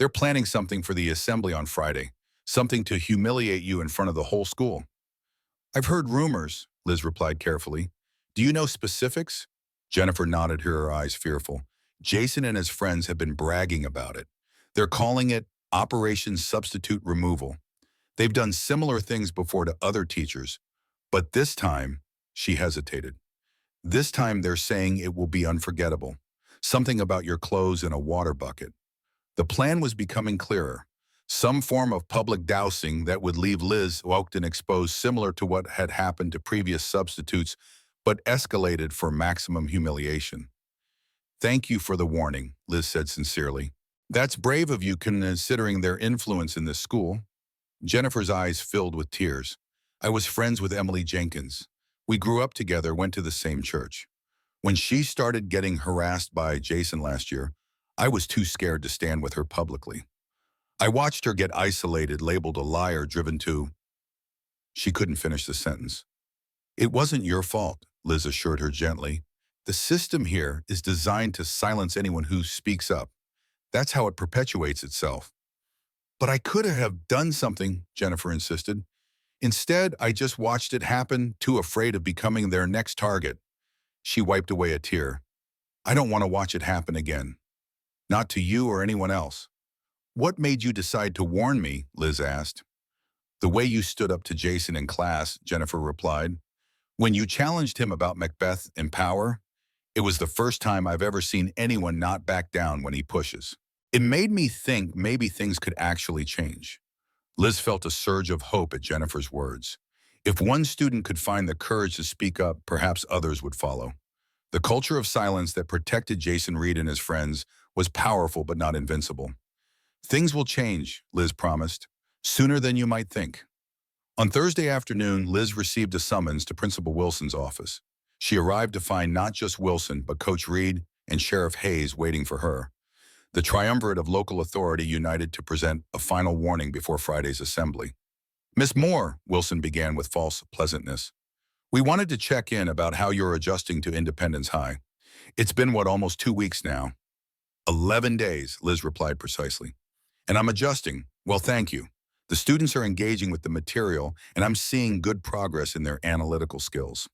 S1: They're planning something for the assembly on Friday, something to humiliate you in front of the whole school." "I've heard rumors," Liz replied carefully. "Do you know specifics?" Jennifer nodded, her eyes fearful. "Jason and his friends have been bragging about it. They're calling it Operation Substitute Removal. They've done similar things before to other teachers, but this time," she hesitated, "this time they're saying it will be unforgettable. Something about your clothes in a water bucket." The plan was becoming clearer. Some form of public dousing that would leave Liz soaked and exposed, similar to what had happened to previous substitutes, but escalated for maximum humiliation. "Thank you for the warning," Liz said sincerely. "That's brave of you considering their influence in this school." Jennifer's eyes filled with tears. "I was friends with Emily Jenkins. We grew up together, went to the same church. When she started getting harassed by Jason last year, I was too scared to stand with her publicly. I watched her get isolated, labeled a liar, driven to—" She couldn't finish the sentence. "It wasn't your fault," Liz assured her gently. "The system here is designed to silence anyone who speaks up. That's how it perpetuates itself." "But I could have done something," Jennifer insisted. "Instead, I just watched it happen, too afraid of becoming their next target." She wiped away a tear. "I don't want to watch it happen again. Not to you or anyone else." "What made you decide to warn me?" Liz asked. "The way you stood up to Jason in class," Jennifer replied. "When you challenged him about Macbeth and power, it was the first time I've ever seen anyone not back down when he pushes. It made me think maybe things could actually change." Liz felt a surge of hope at Jennifer's words. If one student could find the courage to speak up, perhaps others would follow. The culture of silence that protected Jason Reed and his friends was powerful but not invincible. "Things will change," Liz promised, "sooner than you might think." On Thursday afternoon, Liz received a summons to Principal Wilson's office. She arrived to find not just Wilson, but Coach Reed and Sheriff Hayes waiting for her. The triumvirate of local authority united to present a final warning before Friday's assembly. Miss Moore, Wilson began with false pleasantness. We wanted to check in about how you're adjusting to Independence High. It's been, almost 2 weeks now? 11 days, Liz replied precisely. And I'm adjusting. Well, thank you. The students are engaging with the material, and I'm seeing good progress in their analytical skills.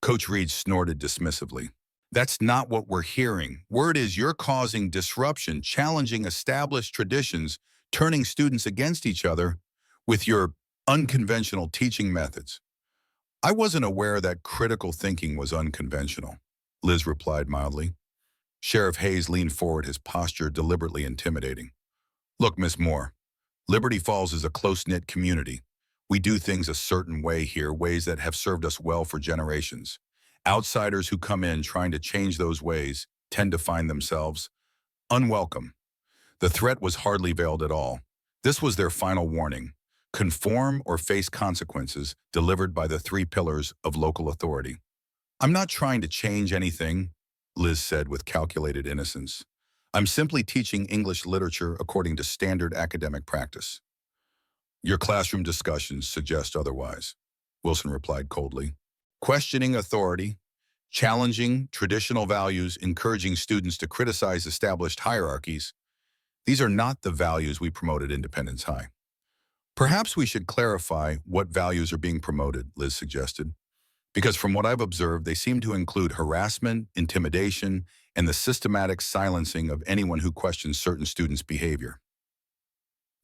S1: Coach Reed snorted dismissively. That's not what we're hearing. Word is you're causing disruption, challenging established traditions, turning students against each other with your unconventional teaching methods. I wasn't aware that critical thinking was unconventional, Liz replied mildly. Sheriff Hayes leaned forward, his posture deliberately intimidating. Look, Miss Moore, Liberty Falls is a close-knit community. We do things a certain way here, ways that have served us well for generations. Outsiders who come in trying to change those ways tend to find themselves unwelcome. The threat was hardly veiled at all. This was their final warning. Conform or face consequences delivered by the 3 pillars of local authority. I'm not trying to change anything, Liz said with calculated innocence. I'm simply teaching English literature according to standard academic practice. Your classroom discussions suggest otherwise, Wilson replied coldly. Questioning authority, challenging traditional values, encouraging students to criticize established hierarchies, these are not the values we promote at Independence High. Perhaps we should clarify what values are being promoted, Liz suggested, because from what I've observed, they seem to include harassment, intimidation, and the systematic silencing of anyone who questions certain students' behavior.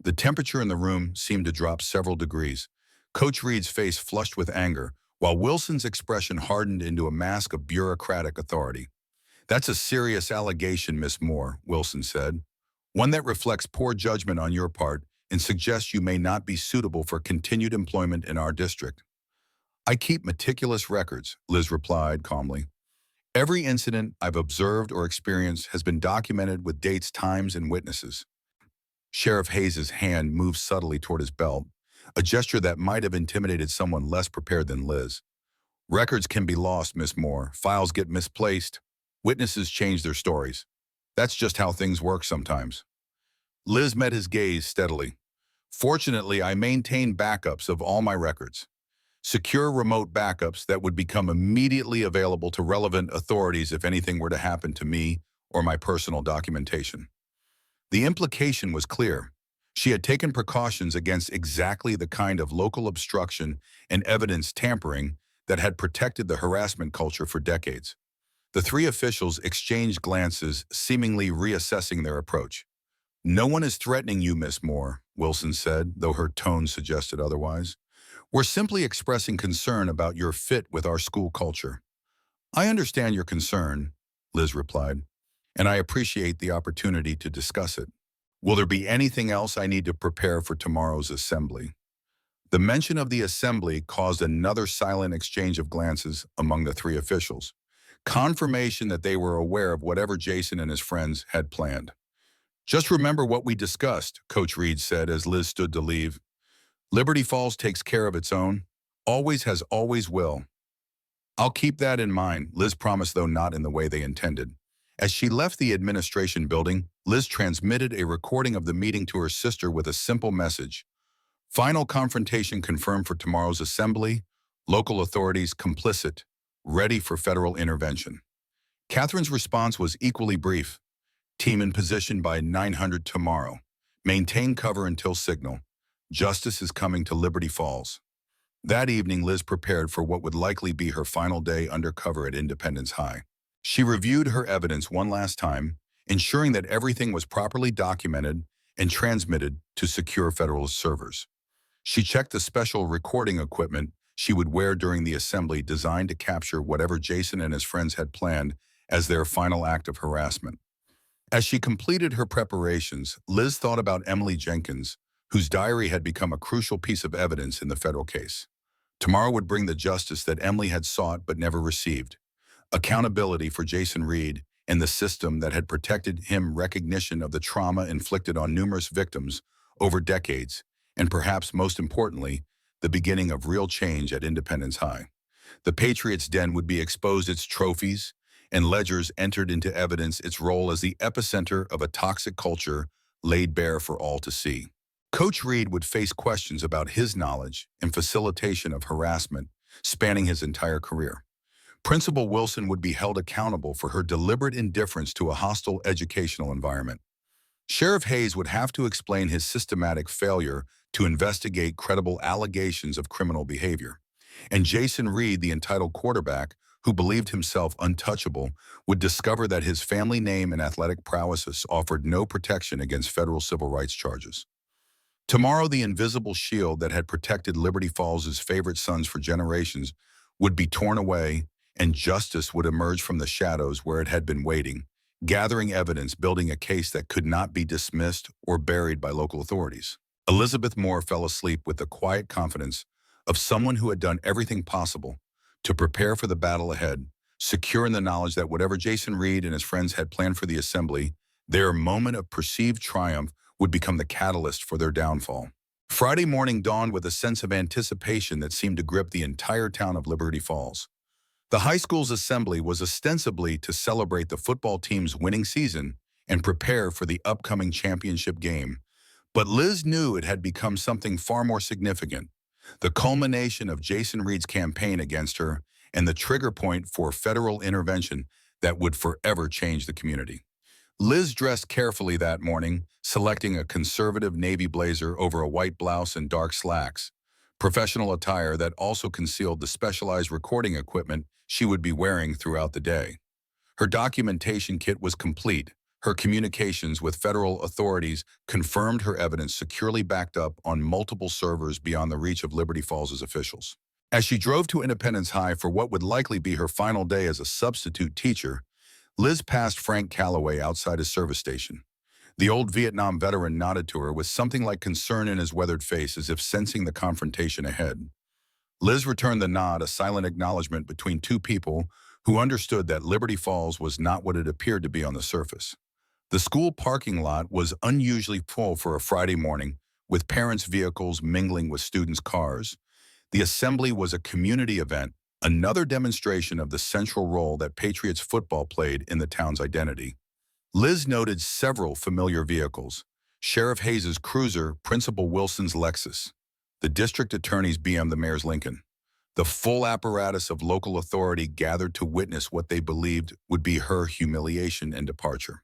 S1: The temperature in the room seemed to drop several degrees. Coach Reed's face flushed with anger, while Wilson's expression hardened into a mask of bureaucratic authority. That's a serious allegation, Miss Moore, Wilson said. One that reflects poor judgment on your part and suggests you may not be suitable for continued employment in our district. I keep meticulous records, Liz replied calmly. Every incident I've observed or experienced has been documented with dates, times, and witnesses. Sheriff Hayes's hand moved subtly toward his belt, a gesture that might have intimidated someone less prepared than Liz. Records can be lost, Miss Moore. Files get misplaced. Witnesses change their stories. That's just how things work sometimes. Liz met his gaze steadily. Fortunately, I maintain backups of all my records. Secure remote backups that would become immediately available to relevant authorities if anything were to happen to me or my personal documentation. The implication was clear. She had taken precautions against exactly the kind of local obstruction and evidence tampering that had protected the harassment culture for decades. The 3 officials exchanged glances, seemingly reassessing their approach. No one is threatening you, Miss Moore, Wilson said, though her tone suggested otherwise. We're simply expressing concern about your fit with our school culture. I understand your concern, Liz replied, and I appreciate the opportunity to discuss it. Will there be anything else I need to prepare for tomorrow's assembly? The mention of the assembly caused another silent exchange of glances among the 3 officials, confirmation that they were aware of whatever Jason and his friends had planned. Just remember what we discussed, Coach Reed said as Liz stood to leave. Liberty Falls takes care of its own, always has, always will. I'll keep that in mind, Liz promised, though not in the way they intended. As she left the administration building, Liz transmitted a recording of the meeting to her sister with a simple message. Final confrontation confirmed for tomorrow's assembly. Local authorities complicit, ready for federal intervention. Catherine's response was equally brief. Team in position by 900 tomorrow. Maintain cover until signal. Justice is coming to Liberty Falls. That evening, Liz prepared for what would likely be her final day undercover at Independence High. She reviewed her evidence one last time, ensuring that everything was properly documented and transmitted to secure federal servers. She checked the special recording equipment she would wear during the assembly, designed to capture whatever Jason and his friends had planned as their final act of harassment. As she completed her preparations, Liz thought about Emily Jenkins, whose diary had become a crucial piece of evidence in the federal case. Tomorrow would bring the justice that Emily had sought but never received. Accountability for Jason Reed and the system that had protected him, recognition of the trauma inflicted on numerous victims over decades, and perhaps most importantly, the beginning of real change at Independence High. The Patriots' Den would be exposed, its trophies and ledgers entered into evidence, its role as the epicenter of a toxic culture laid bare for all to see. Coach Reed would face questions about his knowledge and facilitation of harassment spanning his entire career. Principal Wilson would be held accountable for her deliberate indifference to a hostile educational environment. Sheriff Hayes would have to explain his systematic failure to investigate credible allegations of criminal behavior. And Jason Reed, the entitled quarterback, who believed himself untouchable, would discover that his family name and athletic prowess offered no protection against federal civil rights charges. Tomorrow, the invisible shield that had protected Liberty Falls' favorite sons for generations would be torn away, and justice would emerge from the shadows where it had been waiting, gathering evidence, building a case that could not be dismissed or buried by local authorities. Elizabeth Moore fell asleep with the quiet confidence of someone who had done everything possible to prepare for the battle ahead, secure in the knowledge that whatever Jason Reed and his friends had planned for the assembly, their moment of perceived triumph would become the catalyst for their downfall. Friday morning dawned with a sense of anticipation that seemed to grip the entire town of Liberty Falls. The high school's assembly was ostensibly to celebrate the football team's winning season and prepare for the upcoming championship game. But Liz knew it had become something far more significant, the culmination of Jason Reed's campaign against her and the trigger point for federal intervention that would forever change the community. Liz dressed carefully that morning, selecting a conservative navy blazer over a white blouse and dark slacks, professional attire that also concealed the specialized recording equipment she would be wearing throughout the day. Her documentation kit was complete. Her communications with federal authorities confirmed her evidence securely backed up on multiple servers beyond the reach of Liberty Falls' officials. As she drove to Independence High for what would likely be her final day as a substitute teacher, Liz passed Frank Calloway outside his service station. The old Vietnam veteran nodded to her with something like concern in his weathered face, as if sensing the confrontation ahead. Liz returned the nod, a silent acknowledgement between two people who understood that Liberty Falls was not what it appeared to be on the surface. The school parking lot was unusually full for a Friday morning, with parents' vehicles mingling with students' cars. The assembly was a community event, another demonstration of the central role that Patriots football played in the town's identity. Liz noted several familiar vehicles: Sheriff Hayes' cruiser, Principal Wilson's Lexus, the district attorney's BM, the mayor's Lincoln. The full apparatus of local authority gathered to witness what they believed would be her humiliation and departure.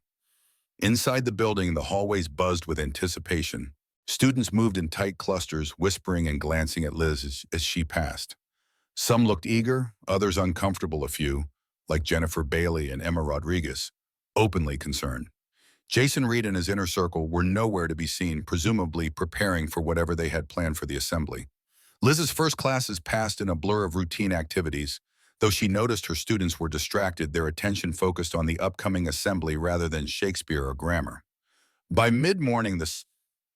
S1: Inside the building, the hallways buzzed with anticipation. Students moved in tight clusters, whispering and glancing at Liz as she passed. Some looked eager, others uncomfortable, a few, like Jennifer Bailey and Emma Rodriguez, openly concerned. Jason Reed and his inner circle were nowhere to be seen, presumably preparing for whatever they had planned for the assembly. Liz's first classes passed in a blur of routine activities. Though she noticed her students were distracted, their attention focused on the upcoming assembly rather than Shakespeare or grammar. By mid-morning, the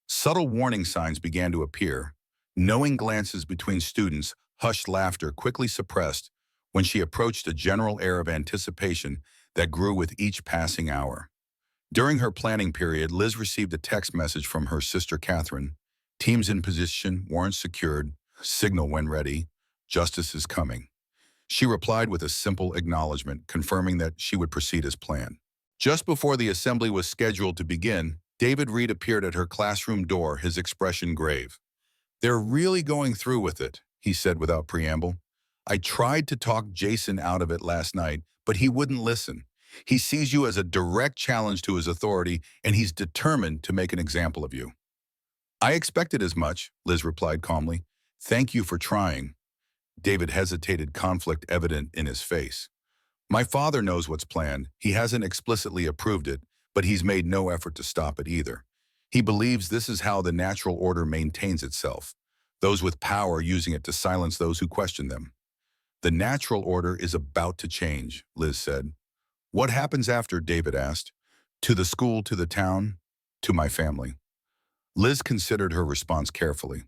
S1: subtle warning signs began to appear. Knowing glances between students, hushed laughter quickly suppressed when she approached a general air of anticipation that grew with each passing hour. During her planning period, Liz received a text message from her sister Catherine. Teams in position, warrants secured, signal when ready, justice is coming. She replied with a simple acknowledgement, confirming that she would proceed as planned. Just before the assembly was scheduled to begin, David Reed appeared at her classroom door, his expression grave. "They're really going through with it," he said without preamble. "I tried to talk Jason out of it last night, but he wouldn't listen. He sees you as a direct challenge to his authority, and he's determined to make an example of you." "I expected as much," Liz replied calmly. "Thank you for trying." David hesitated, conflict evident in his face. "My father knows what's planned. He hasn't explicitly approved it, but he's made no effort to stop it either. He believes this is how the natural order maintains itself, those with power using it to silence those who question them." "The natural order is about to change," Liz said. "What happens after?" David asked. "To the school, to the town, to my family." Liz considered her response carefully.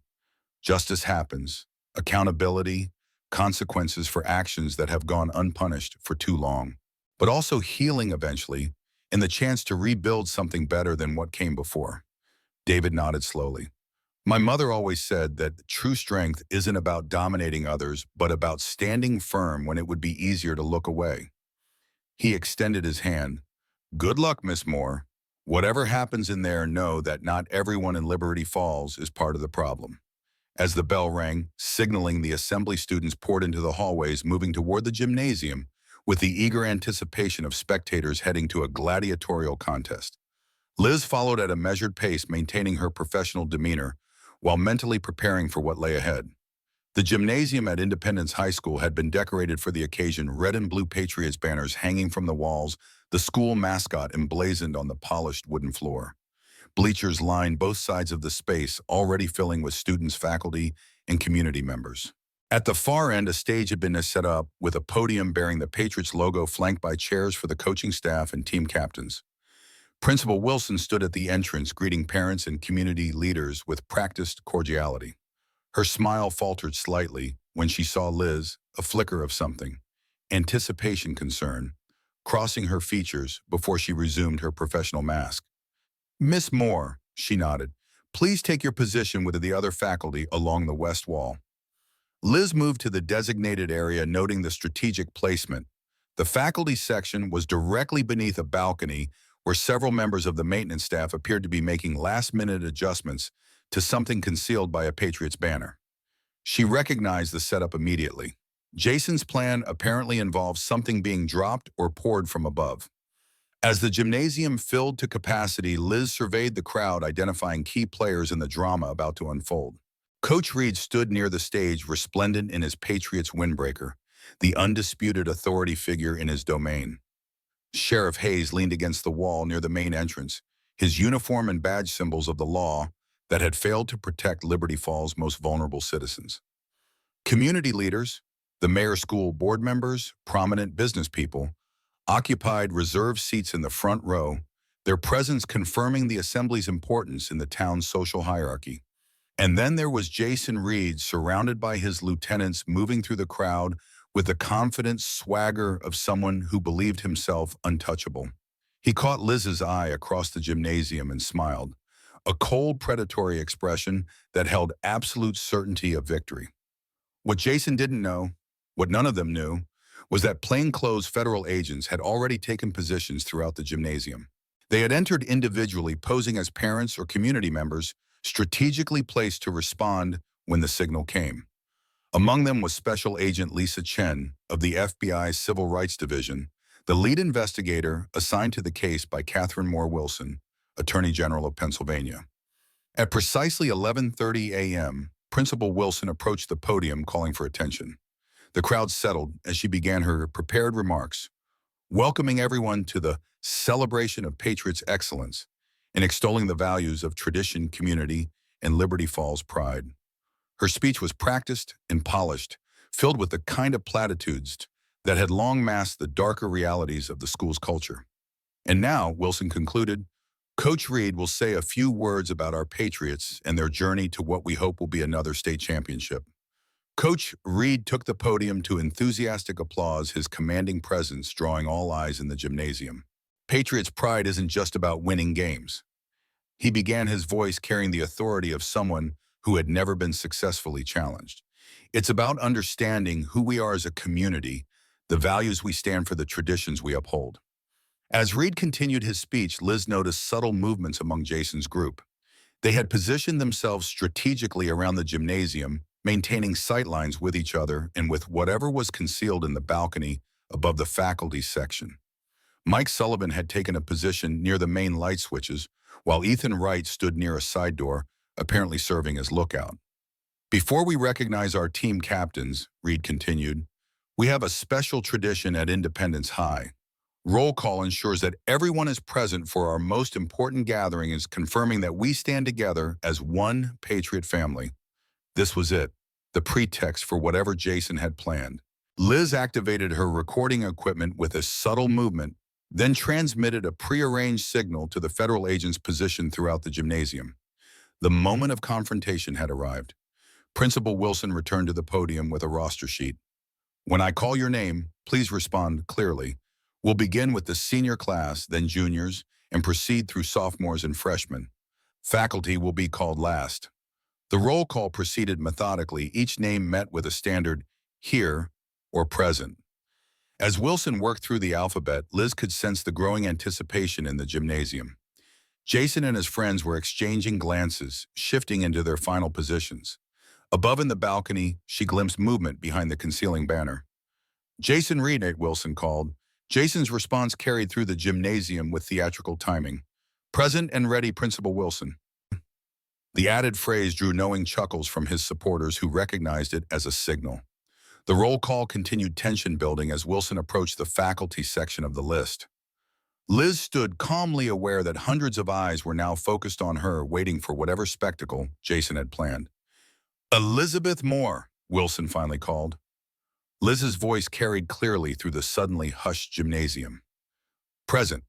S1: Justice happens, accountability, consequences for actions that have gone unpunished for too long, but also healing eventually, and the chance to rebuild something better than what came before. David nodded slowly. "My mother always said that true strength isn't about dominating others, but about standing firm when it would be easier to look away." He extended his hand. "Good luck, Miss Moore. Whatever happens in there, know that not everyone in Liberty Falls is part of the problem. As the bell rang, signaling the assembly students poured into the hallways, moving toward the gymnasium with the eager anticipation of spectators heading to a gladiatorial contest. Liz followed at a measured pace, maintaining her professional demeanor while mentally preparing for what lay ahead. The gymnasium at Independence High School had been decorated for the occasion, red and blue Patriots banners hanging from the walls, the school mascot emblazoned on the polished wooden floor. Bleachers lined both sides of the space, already filling with students, faculty, and community members. At the far end, a stage had been set up with a podium bearing the Patriots logo, flanked by chairs for the coaching staff and team captains. Principal Wilson stood at the entrance, greeting parents and community leaders with practiced cordiality. Her smile faltered slightly when she saw Liz, a flicker of something, anticipation, concern, crossing her features before she resumed her professional mask. "Miss Moore," she nodded, "please take your position with the other faculty along the west wall." Liz moved to the designated area, noting the strategic placement. The faculty section was directly beneath a balcony where several members of the maintenance staff appeared to be making last-minute adjustments to something concealed by a Patriots banner. She recognized the setup immediately. Jason's plan apparently involved something being dropped or poured from above. As the gymnasium filled to capacity, Liz surveyed the crowd, identifying key players in the drama about to unfold. Coach Reed stood near the stage, resplendent in his Patriots windbreaker, the undisputed authority figure in his domain. Sheriff Hayes leaned against the wall near the main entrance, his uniform and badge symbols of the law that had failed to protect Liberty Falls' most vulnerable citizens. Community leaders, the mayor's school board members, prominent business people, occupied reserved seats in the front row, their presence confirming the assembly's importance in the town's social hierarchy. And then there was Jason Reed, surrounded by his lieutenants, moving through the crowd with the confident swagger of someone who believed himself untouchable. He caught Liz's eye across the gymnasium and smiled, a cold, predatory expression that held absolute certainty of victory. What Jason didn't know, what none of them knew, was that plainclothes federal agents had already taken positions throughout the gymnasium. They had entered individually, posing as parents or community members, strategically placed to respond when the signal came. Among them was Special Agent Lisa Chen of the FBI's Civil Rights Division, the lead investigator assigned to the case by Catherine Moore Wilson, Attorney General of Pennsylvania. At precisely 11:30 a.m., Principal Wilson approached the podium, calling for attention. The crowd settled as she began her prepared remarks, welcoming everyone to the celebration of Patriots' excellence and extolling the values of tradition, community, and Liberty Falls pride. Her speech was practiced and polished, filled with the kind of platitudes that had long masked the darker realities of the school's culture. And now, Wilson concluded, Coach Reed will say a few words about our Patriots and their journey to what we hope will be another state championship. Coach Reed took the podium to enthusiastic applause, his commanding presence drawing all eyes in the gymnasium. Patriots' pride isn't just about winning games. He began, his voice carrying the authority of someone who had never been successfully challenged. It's about understanding who we are as a community, the values we stand for, the traditions we uphold. As Reed continued his speech, Liz noticed subtle movements among Jason's group. They had positioned themselves strategically around the gymnasium, maintaining sightlines with each other and with whatever was concealed in the balcony above the faculty section. Mike Sullivan had taken a position near the main light switches, while Ethan Wright stood near a side door, apparently serving as lookout. "Before we recognize our team captains," Reed continued, "we have a special tradition at Independence High. Roll call ensures that everyone is present for our most important gathering, is confirming that we stand together as one Patriot family." This was it, the pretext for whatever Jason had planned. Liz activated her recording equipment with a subtle movement, then transmitted a prearranged signal to the federal agents positioned throughout the gymnasium. The moment of confrontation had arrived. Principal Wilson returned to the podium with a roster sheet. "When I call your name, please respond clearly. We'll begin with the senior class, then juniors, and proceed through sophomores and freshmen. Faculty will be called last." The roll call proceeded methodically, each name met with a standard "here" or "present." As Wilson worked through the alphabet, Liz could sense the growing anticipation in the gymnasium. Jason and his friends were exchanging glances, shifting into their final positions. Above in the balcony, she glimpsed movement behind the concealing banner. Jason Reed, Nate Wilson called. Jason's response carried through the gymnasium with theatrical timing. Present and ready, Principal Wilson. The added phrase drew knowing chuckles from his supporters who recognized it as a signal. The roll call continued tension building as Wilson approached the faculty section of the list. Liz stood calmly aware that hundreds of eyes were now focused on her, waiting for whatever spectacle Jason had planned. Elizabeth Moore, Wilson finally called. Liz's voice carried clearly through the suddenly hushed gymnasium. Present.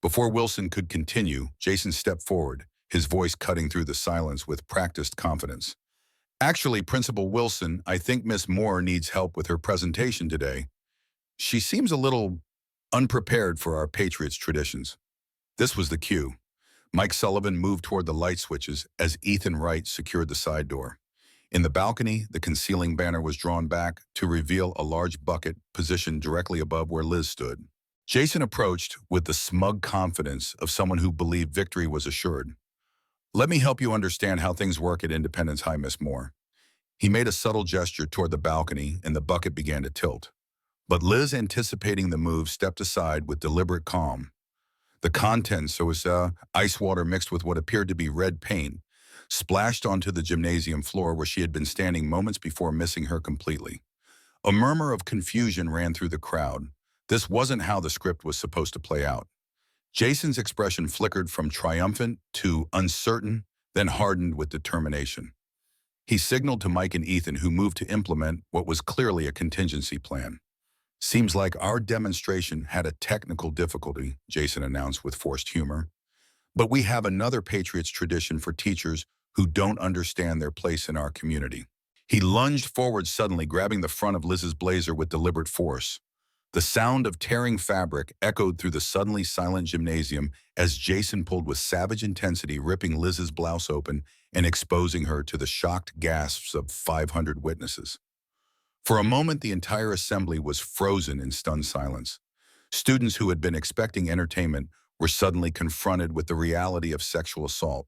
S1: Before Wilson could continue, Jason stepped forward, his voice cutting through the silence with practiced confidence. Actually, Principal Wilson, I think Miss Moore needs help with her presentation today. She seems a little unprepared for our Patriots traditions. This was the cue. Mike Sullivan moved toward the light switches as Ethan Wright secured the side door. In the balcony, the concealing banner was drawn back to reveal a large bucket positioned directly above where Liz stood. Jason approached with the smug confidence of someone who believed victory was assured. Let me help you understand how things work at Independence High, Miss Moore. He made a subtle gesture toward the balcony, and the bucket began to tilt. But Liz, anticipating the move, stepped aside with deliberate calm. The contents, so was ice water mixed with what appeared to be red paint, splashed onto the gymnasium floor where she had been standing moments before missing her completely. A murmur of confusion ran through the crowd. This wasn't how the script was supposed to play out. Jason's expression flickered from triumphant to uncertain, then hardened with determination. He signaled to Mike and Ethan, who moved to implement what was clearly a contingency plan. Seems like our demonstration had a technical difficulty, Jason announced with forced humor. But we have another Patriots tradition for teachers who don't understand their place in our community. He lunged forward suddenly, grabbing the front of Liz's blazer with deliberate force. The sound of tearing fabric echoed through the suddenly silent gymnasium as Jason pulled with savage intensity, ripping Liz's blouse open and exposing her to the shocked gasps of 500 witnesses. For a moment, the entire assembly was frozen in stunned silence. Students who had been expecting entertainment were suddenly confronted with the reality of sexual assault.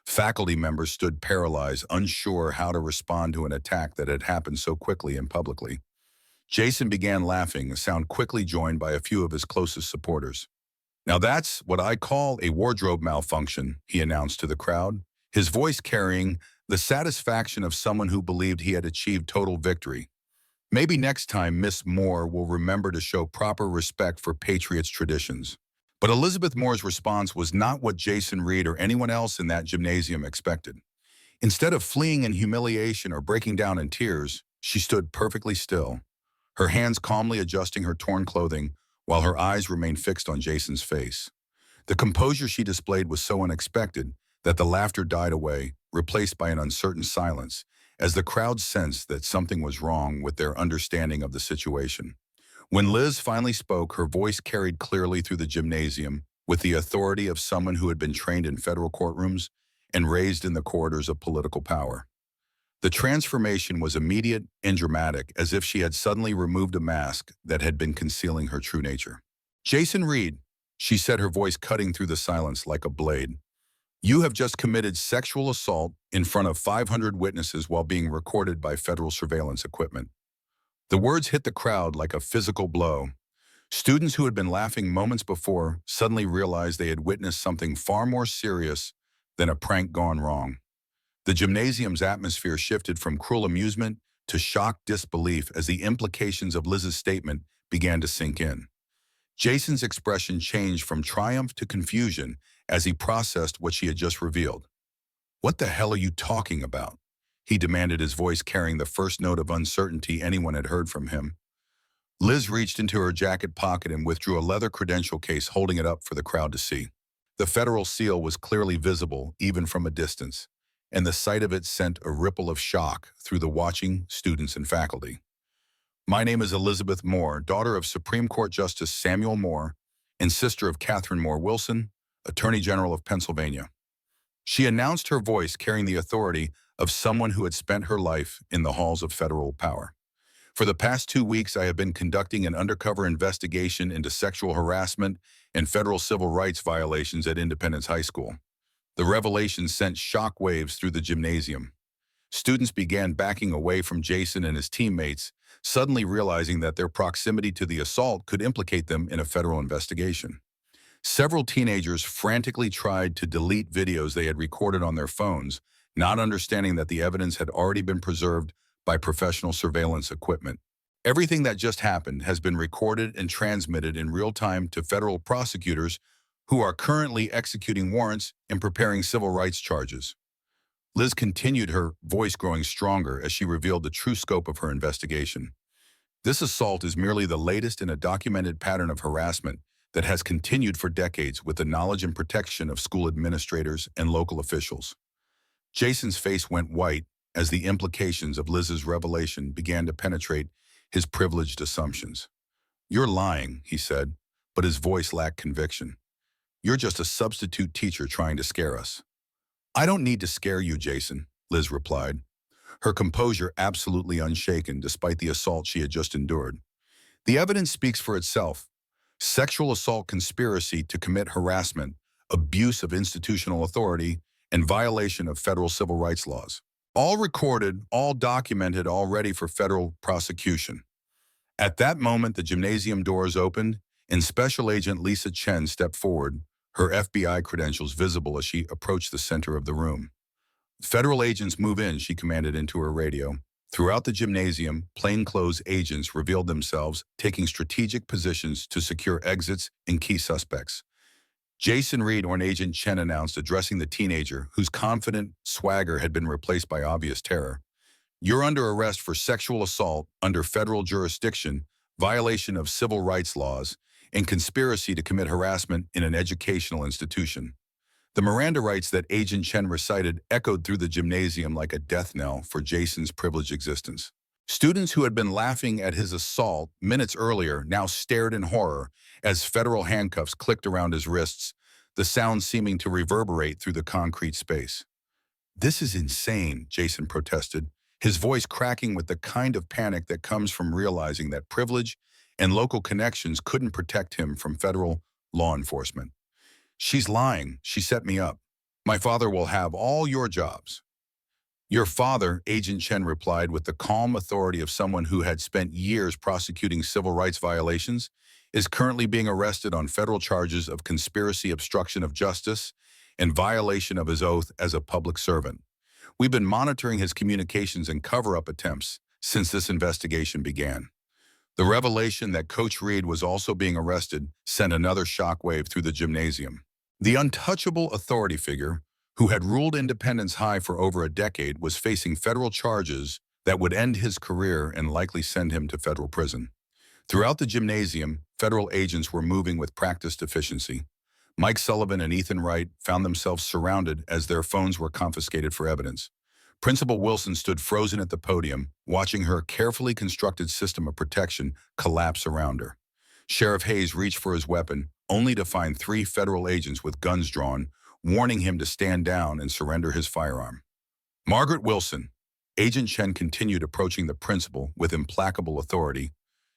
S1: Faculty members stood paralyzed, unsure how to respond to an attack that had happened so quickly and publicly. Jason began laughing, a sound quickly joined by a few of his closest supporters. Now that's what I call a wardrobe malfunction, he announced to the crowd, his voice carrying the satisfaction of someone who believed he had achieved total victory. Maybe next time Miss Moore will remember to show proper respect for Patriots traditions. But Elizabeth Moore's response was not what Jason Reed or anyone else in that gymnasium expected. Instead of fleeing in humiliation or breaking down in tears, she stood perfectly still, her hands calmly adjusting her torn clothing while her eyes remained fixed on Jason's face. The composure she displayed was so unexpected that the laughter died away, replaced by an uncertain silence, as the crowd sensed that something was wrong with their understanding of the situation. When Liz finally spoke, her voice carried clearly through the gymnasium with the authority of someone who had been trained in federal courtrooms and raised in the corridors of political power. The transformation was immediate and dramatic, as if she had suddenly removed a mask that had been concealing her true nature. Jason Reed, she said, her voice cutting through the silence like a blade. You have just committed sexual assault in front of 500 witnesses while being recorded by federal surveillance equipment. The words hit the crowd like a physical blow. Students who had been laughing moments before suddenly realized they had witnessed something far more serious than a prank gone wrong. The gymnasium's atmosphere shifted from cruel amusement to shocked disbelief as the implications of Liz's statement began to sink in. Jason's expression changed from triumph to confusion as he processed what she had just revealed. What the hell are you talking about? He demanded, his voice carrying the first note of uncertainty anyone had heard from him. Liz reached into her jacket pocket and withdrew a leather credential case, holding it up for the crowd to see. The federal seal was clearly visible, even from a distance, and the sight of it sent a ripple of shock through the watching students and faculty. My name is Elizabeth Moore, daughter of Supreme Court Justice Samuel Moore and sister of Catherine Moore Wilson, Attorney General of Pennsylvania. She announced, her voice carrying the authority of someone who had spent her life in the halls of federal power. For the past 2 weeks, I have been conducting an undercover investigation into sexual harassment and federal civil rights violations at Independence High School. The revelation sent shockwaves through the gymnasium. Students began backing away from Jason and his teammates, suddenly realizing that their proximity to the assault could implicate them in a federal investigation. Several teenagers frantically tried to delete videos they had recorded on their phones, not understanding that the evidence had already been preserved by professional surveillance equipment. Everything that just happened has been recorded and transmitted in real time to federal prosecutors who are currently executing warrants and preparing civil rights charges. Liz continued, her voice growing stronger as she revealed the true scope of her investigation. This assault is merely the latest in a documented pattern of harassment that has continued for decades with the knowledge and protection of school administrators and local officials. Jason's face went white as the implications of Liz's revelation began to penetrate his privileged assumptions. "You're lying," he said, but his voice lacked conviction. "You're just a substitute teacher trying to scare us." "I don't need to scare you, Jason," Liz replied, her composure absolutely unshaken despite the assault she had just endured. "The evidence speaks for itself. Sexual assault conspiracy to commit harassment, abuse of institutional authority, and violation of federal civil rights laws. All recorded, all documented, all ready for federal prosecution." At that moment, the gymnasium doors opened, and Special Agent Lisa Chen stepped forward, her FBI credentials visible as she approached the center of the room. "Federal agents, move in," she commanded into her radio. Throughout the gymnasium, plainclothes agents revealed themselves, taking strategic positions to secure exits and key suspects. Jason Reed, or Agent Chen, announced, addressing the teenager, whose confident swagger had been replaced by obvious terror. "You're under arrest for sexual assault under federal jurisdiction, violation of civil rights laws, and conspiracy to commit harassment in an educational institution." The Miranda rights that Agent Chen recited echoed through the gymnasium like a death knell for Jason's privileged existence. Students who had been laughing at his assault minutes earlier now stared in horror as federal handcuffs clicked around his wrists, the sound seeming to reverberate through the concrete space. "This is insane," Jason protested, his voice cracking with the kind of panic that comes from realizing that privilege and local connections couldn't protect him from federal law enforcement. "She's lying. She set me up. My father will have all your jobs." "Your father," Agent Chen replied with the calm authority of someone who had spent years prosecuting civil rights violations, "is currently being arrested on federal charges of conspiracy, obstruction of justice, and violation of his oath as a public servant. We've been monitoring his communications and cover-up attempts since this investigation began." The revelation that Coach Reed was also being arrested sent another shockwave through the gymnasium. The untouchable authority figure, who had ruled Independence High for over a decade, was facing federal charges that would end his career and likely send him to federal prison. Throughout the gymnasium, federal agents were moving with practiced efficiency. Mike Sullivan and Ethan Wright found themselves surrounded as their phones were confiscated for evidence. Principal Wilson stood frozen at the podium, watching her carefully constructed system of protection collapse around her. Sheriff Hayes reached for his weapon, only to find 3 federal agents with guns drawn, warning him to stand down and surrender his firearm. "Margaret Wilson," Agent Chen continued, approaching the principal with implacable authority,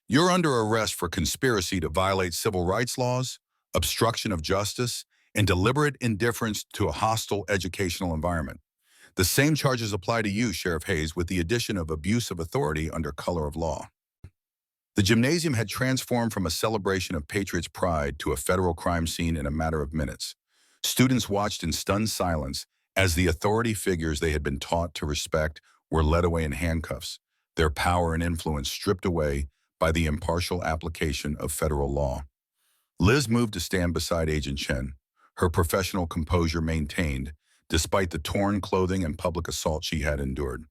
S1: "you're under arrest for conspiracy to violate civil rights laws, obstruction of justice, and deliberate indifference to a hostile educational environment. The same charges apply to you, Sheriff Hayes, with the addition of abuse of authority under color of law." The gymnasium had transformed from a celebration of Patriots' pride to a federal crime scene in a matter of minutes. Students watched in stunned silence as the authority figures they had been taught to respect were led away in handcuffs, their power and influence stripped away by the impartial application of federal law. Liz moved to stand beside Agent Chen, her professional composure maintained despite the torn clothing and public assault she had endured.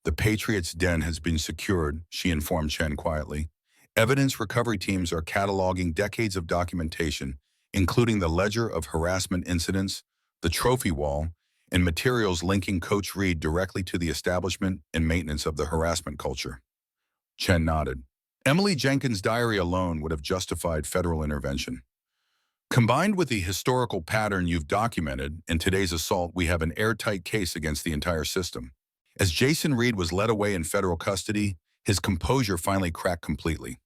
S1: "The Patriots' den has been secured," she informed Chen quietly. "Evidence recovery teams are cataloging decades of documentation, including the ledger of harassment incidents, the trophy wall, and materials linking Coach Reed directly to the establishment and maintenance of the harassment culture." Chen nodded. "Emily Jenkins' diary alone would have justified federal intervention. Combined with the historical pattern you've documented in today's assault, we have an airtight case against the entire system." As Jason Reed was led away in federal custody, his composure finally cracked completely.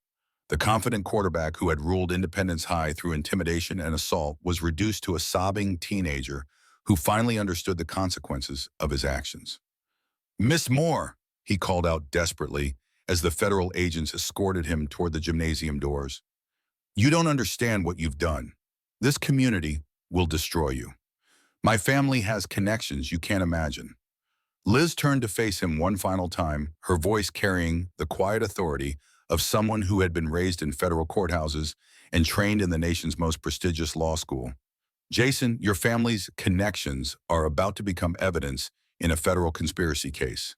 S1: The confident quarterback who had ruled Independence High through intimidation and assault was reduced to a sobbing teenager who finally understood the consequences of his actions. "Miss Moore," he called out desperately as the federal agents escorted him toward the gymnasium doors. "You don't understand what you've done. This community will destroy you. My family has connections you can't imagine." Liz turned to face him one final time, her voice carrying the quiet authority of someone who had been raised in federal courthouses and trained in the nation's most prestigious law school. "Jason, your family's connections are about to become evidence in a federal conspiracy case.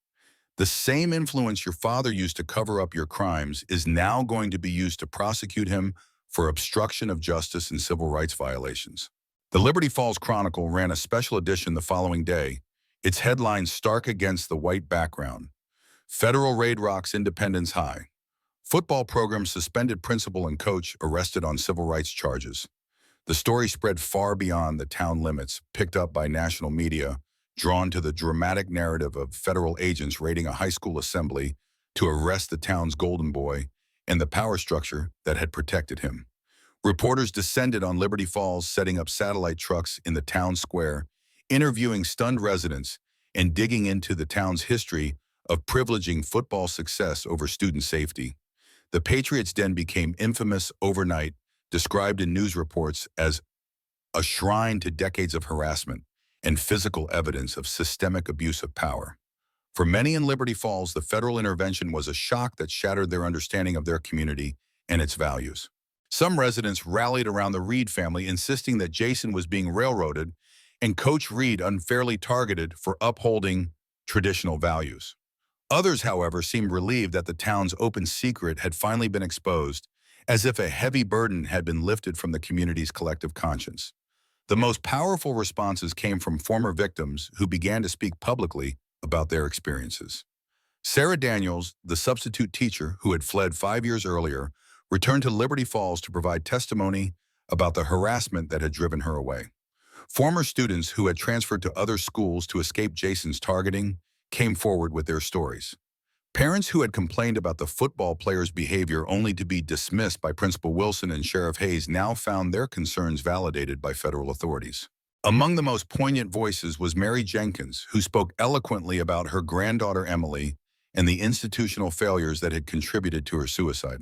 S1: The same influence your father used to cover up your crimes is now going to be used to prosecute him for obstruction of justice and civil rights violations." The Liberty Falls Chronicle ran a special edition the following day, its headline stark against the white background. "Federal Raid Rocks Independence High. Football program suspended principal and coach arrested on civil rights charges." The story spread far beyond the town limits, picked up by national media, drawn to the dramatic narrative of federal agents raiding a high school assembly to arrest the town's golden boy and the power structure that had protected him. Reporters descended on Liberty Falls, setting up satellite trucks in the town square, interviewing stunned residents and digging into the town's history of privileging football success over student safety. The Patriots' Den became infamous overnight, described in news reports as a shrine to decades of harassment and physical evidence of systemic abuse of power. For many in Liberty Falls, the federal intervention was a shock that shattered their understanding of their community and its values. Some residents rallied around the Reed family, insisting that Jason was being railroaded and Coach Reed unfairly targeted for upholding traditional values. Others, however, seemed relieved that the town's open secret had finally been exposed, as if a heavy burden had been lifted from the community's collective conscience. The most powerful responses came from former victims who began to speak publicly about their experiences. Sarah Daniels, the substitute teacher who had fled 5 years earlier, returned to Liberty Falls to provide testimony about the harassment that had driven her away. Former students who had transferred to other schools to escape Jason's targeting came forward with their stories. Parents who had complained about the football players' behavior only to be dismissed by Principal Wilson and Sheriff Hayes now found their concerns validated by federal authorities. Among the most poignant voices was Mary Jenkins, who spoke eloquently about her granddaughter Emily and the institutional failures that had contributed to her suicide.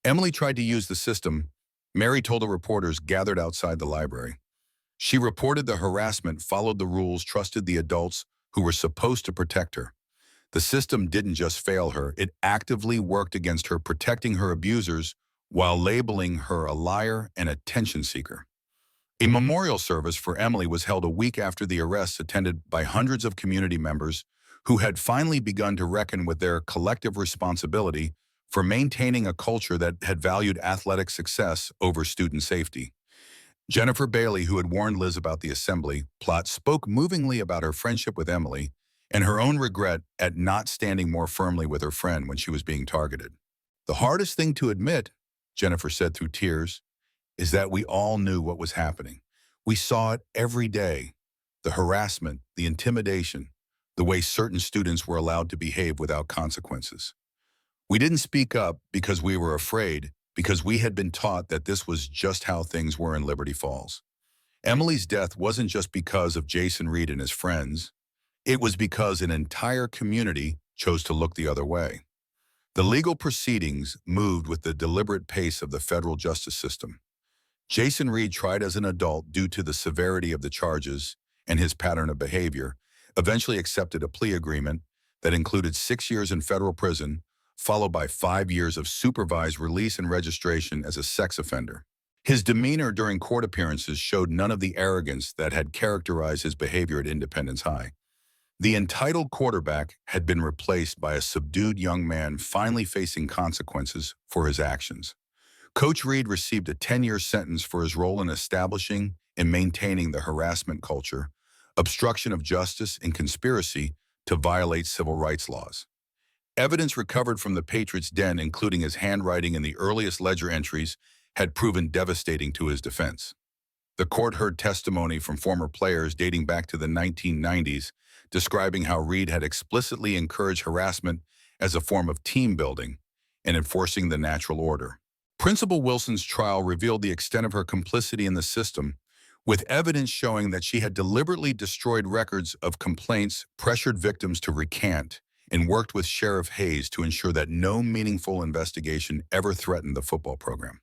S1: Emily tried to use the system, Mary told the reporters gathered outside the library. She reported the harassment, followed the rules, trusted the adults who were supposed to protect her. The system didn't just fail her, it actively worked against her, protecting her abusers while labeling her a liar and attention seeker. A memorial service for Emily was held a week after the arrests, attended by hundreds of community members who had finally begun to reckon with their collective responsibility for maintaining a culture that had valued athletic success over student safety. Jennifer Bailey, who had warned Liz about the assembly plot, spoke movingly about her friendship with Emily and her own regret at not standing more firmly with her friend when she was being targeted. "The hardest thing to admit," Jennifer said through tears, "is that we all knew what was happening. We saw it every day. The harassment, the intimidation, the way certain students were allowed to behave without consequences. We didn't speak up because we were afraid, because we had been taught that this was just how things were in Liberty Falls." Emily's death wasn't just because of Jason Reed and his friends. It was because an entire community chose to look the other way. The legal proceedings moved with the deliberate pace of the federal justice system. Jason Reed, tried as an adult due to the severity of the charges and his pattern of behavior, eventually accepted a plea agreement that included 6 years in federal prison, followed by 5 years of supervised release and registration as a sex offender. His demeanor during court appearances showed none of the arrogance that had characterized his behavior at Independence High. The entitled quarterback had been replaced by a subdued young man finally facing consequences for his actions. Coach Reed received a 10-year sentence for his role in establishing and maintaining the harassment culture, obstruction of justice, and conspiracy to violate civil rights laws. Evidence recovered from the Patriots' Den, including his handwriting in the earliest ledger entries, had proven devastating to his defense. The court heard testimony from former players dating back to the 1990s, describing how Reed had explicitly encouraged harassment as a form of team building and enforcing the natural order. Principal Wilson's trial revealed the extent of her complicity in the system, with evidence showing that she had deliberately destroyed records of complaints, pressured victims to recant, and worked with Sheriff Hayes to ensure that no meaningful investigation ever threatened the football program.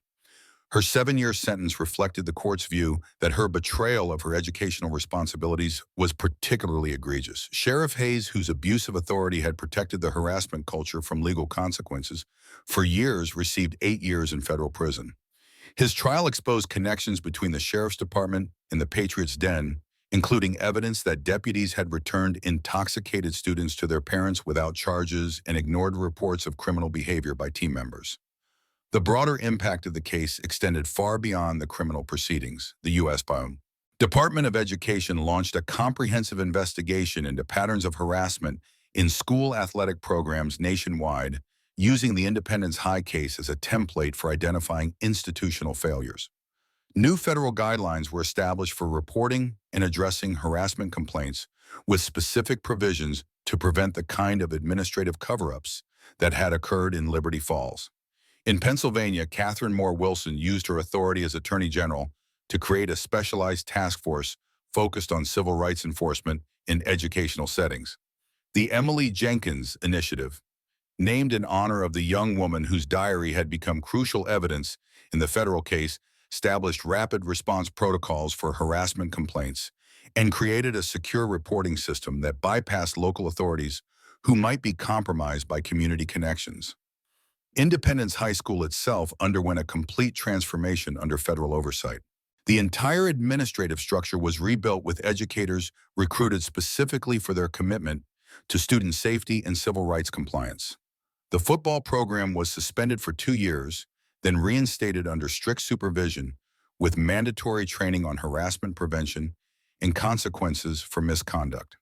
S1: Her 7-year sentence reflected the court's view that her betrayal of her educational responsibilities was particularly egregious. Sheriff Hayes, whose abuse of authority had protected the harassment culture from legal consequences, for years received 8 years in federal prison. His trial exposed connections between the sheriff's department and the Patriots' Den, including evidence that deputies had returned intoxicated students to their parents without charges and ignored reports of criminal behavior by team members. The broader impact of the case extended far beyond the criminal proceedings. The U.S. Department of Education launched a comprehensive investigation into patterns of harassment in school athletic programs nationwide, using the Independence High case as a template for identifying institutional failures. New federal guidelines were established for reporting and addressing harassment complaints, with specific provisions to prevent the kind of administrative cover-ups that had occurred in Liberty Falls. In Pennsylvania, Catherine Moore Wilson used her authority as Attorney General to create a specialized task force focused on civil rights enforcement in educational settings. The Emily Jenkins Initiative, named in honor of the young woman whose diary had become crucial evidence in the federal case, established rapid response protocols for harassment complaints and created a secure reporting system that bypassed local authorities who might be compromised by community connections. Independence High School itself underwent a complete transformation under federal oversight. The entire administrative structure was rebuilt with educators recruited specifically for their commitment to student safety and civil rights compliance. The football program was suspended for 2 years, then reinstated under strict supervision with mandatory training on harassment prevention and consequences for misconduct.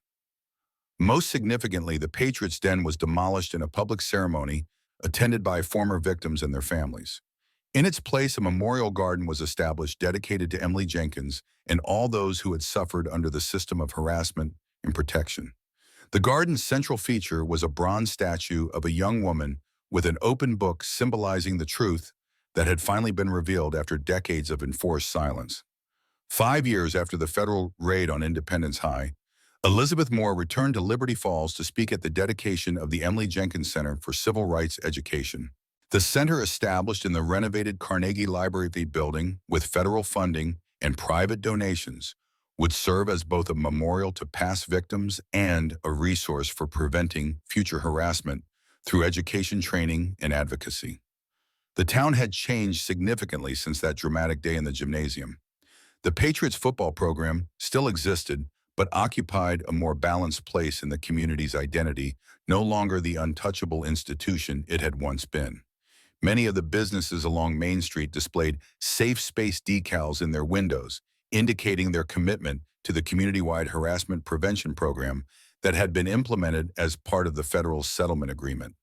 S1: Most significantly, the Patriots' Den was demolished in a public ceremony attended by former victims and their families. In its place, a memorial garden was established dedicated to Emily Jenkins and all those who had suffered under the system of harassment and protection. The garden's central feature was a bronze statue of a young woman with an open book symbolizing the truth that had finally been revealed after decades of enforced silence. 5 years after the federal raid on Independence High, Elizabeth Moore returned to Liberty Falls to speak at the dedication of the Emily Jenkins Center for Civil Rights Education. The center, established in the renovated Carnegie Library building with federal funding and private donations, would serve as both a memorial to past victims and a resource for preventing future harassment through education training and advocacy. The town had changed significantly since that dramatic day in the gymnasium. The Patriots football program still existed, but occupied a more balanced place in the community's identity, no longer the untouchable institution it had once been. Many of the businesses along Main Street displayed safe space decals in their windows, indicating their commitment to the community-wide harassment prevention program that had been implemented as part of the federal settlement agreement.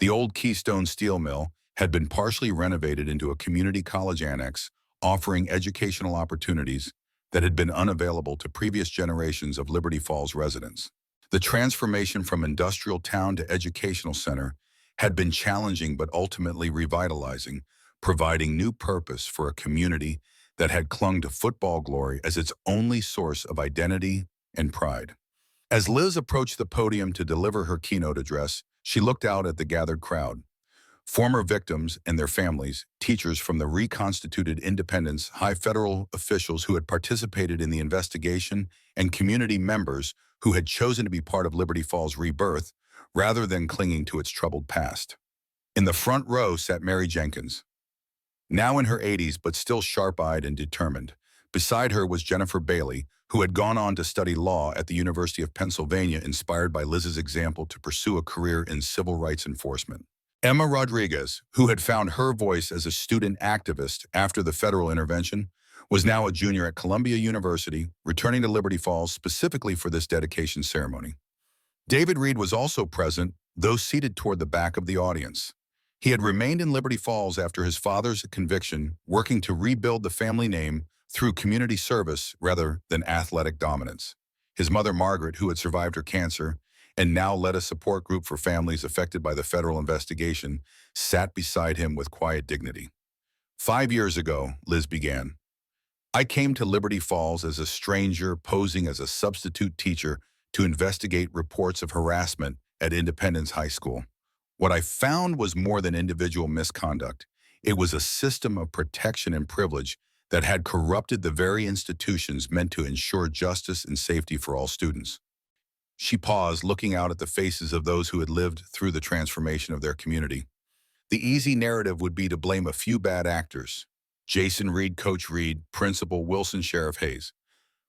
S1: The old Keystone Steel Mill had been partially renovated into a community college annex, offering educational opportunities that had been unavailable to previous generations of Liberty Falls residents. The transformation from industrial town to educational center had been challenging but ultimately revitalizing, providing new purpose for a community that had clung to football glory as its only source of identity and pride. As Liz approached the podium to deliver her keynote address, she looked out at the gathered crowd. Former victims and their families, teachers from the reconstituted Independence High, federal officials who had participated in the investigation, and community members who had chosen to be part of Liberty Falls' rebirth rather than clinging to its troubled past. In the front row sat Mary Jenkins, now in her 80s but still sharp-eyed and determined. Beside her was Jennifer Bailey, who had gone on to study law at the University of Pennsylvania, inspired by Liz's example to pursue a career in civil rights enforcement. Emma Rodriguez, who had found her voice as a student activist after the federal intervention, was now a junior at Columbia University, returning to Liberty Falls specifically for this dedication ceremony. David Reed was also present, though seated toward the back of the audience. He had remained in Liberty Falls after his father's conviction, working to rebuild the family name through community service rather than athletic dominance. His mother, Margaret, who had survived her cancer, and now led a support group for families affected by the federal investigation, sat beside him with quiet dignity. 5 years ago, Liz began. I came to Liberty Falls as a stranger posing as a substitute teacher to investigate reports of harassment at Independence High School. What I found was more than individual misconduct. It was a system of protection and privilege that had corrupted the very institutions meant to ensure justice and safety for all students. She paused, looking out at the faces of those who had lived through the transformation of their community. The easy narrative would be to blame a few bad actors. Jason Reed, Coach Reed, Principal Wilson, Sheriff Hayes.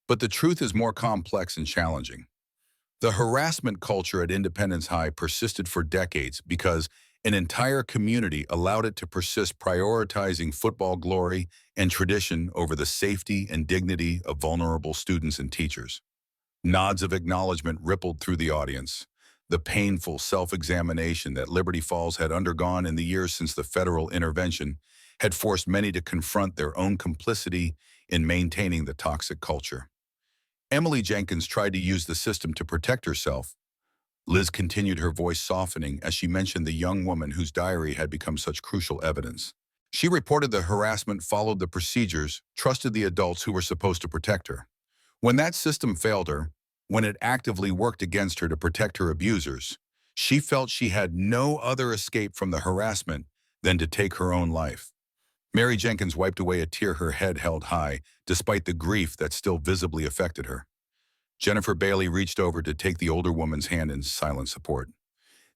S1: But the truth is more complex and challenging. The harassment culture at Independence High persisted for decades because an entire community allowed it to persist, prioritizing football glory and tradition over the safety and dignity of vulnerable students and teachers. Nods of acknowledgement rippled through the audience. The painful self-examination that Liberty Falls had undergone in the years since the federal intervention had forced many to confront their own complicity in maintaining the toxic culture. Emily Jenkins tried to use the system to protect herself. Liz continued, her voice softening as she mentioned the young woman whose diary had become such crucial evidence. She reported the harassment, followed the procedures, trusted the adults who were supposed to protect her. When that system failed her, when it actively worked against her to protect her abusers, she felt she had no other escape from the harassment than to take her own life. Mary Jenkins wiped away a tear, her head held high, despite the grief that still visibly affected her. Jennifer Bailey reached over to take the older woman's hand in silent support.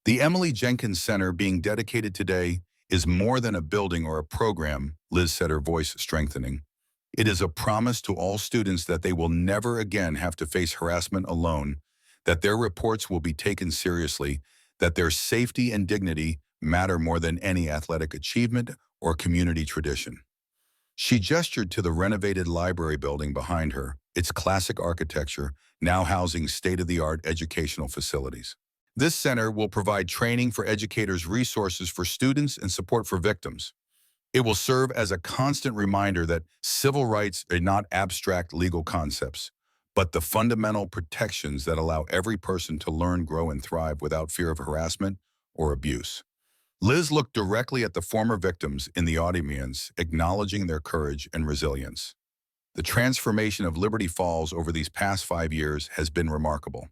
S1: The Emily Jenkins Center being dedicated today is more than a building or a program, Liz said, her voice strengthening. It is a promise to all students that they will never again have to face harassment alone, that their reports will be taken seriously, that their safety and dignity matter more than any athletic achievement or community tradition. She gestured to the renovated library building behind her, its classic architecture now housing state-of-the-art educational facilities. This center will provide training for educators, resources for students, and support for victims. It will serve as a constant reminder that civil rights are not abstract legal concepts, but the fundamental protections that allow every person to learn, grow, and thrive without fear of harassment or abuse. Liz looked directly at the former victims in the audience, acknowledging their courage and resilience. The transformation of Liberty Falls over these past 5 years has been remarkable.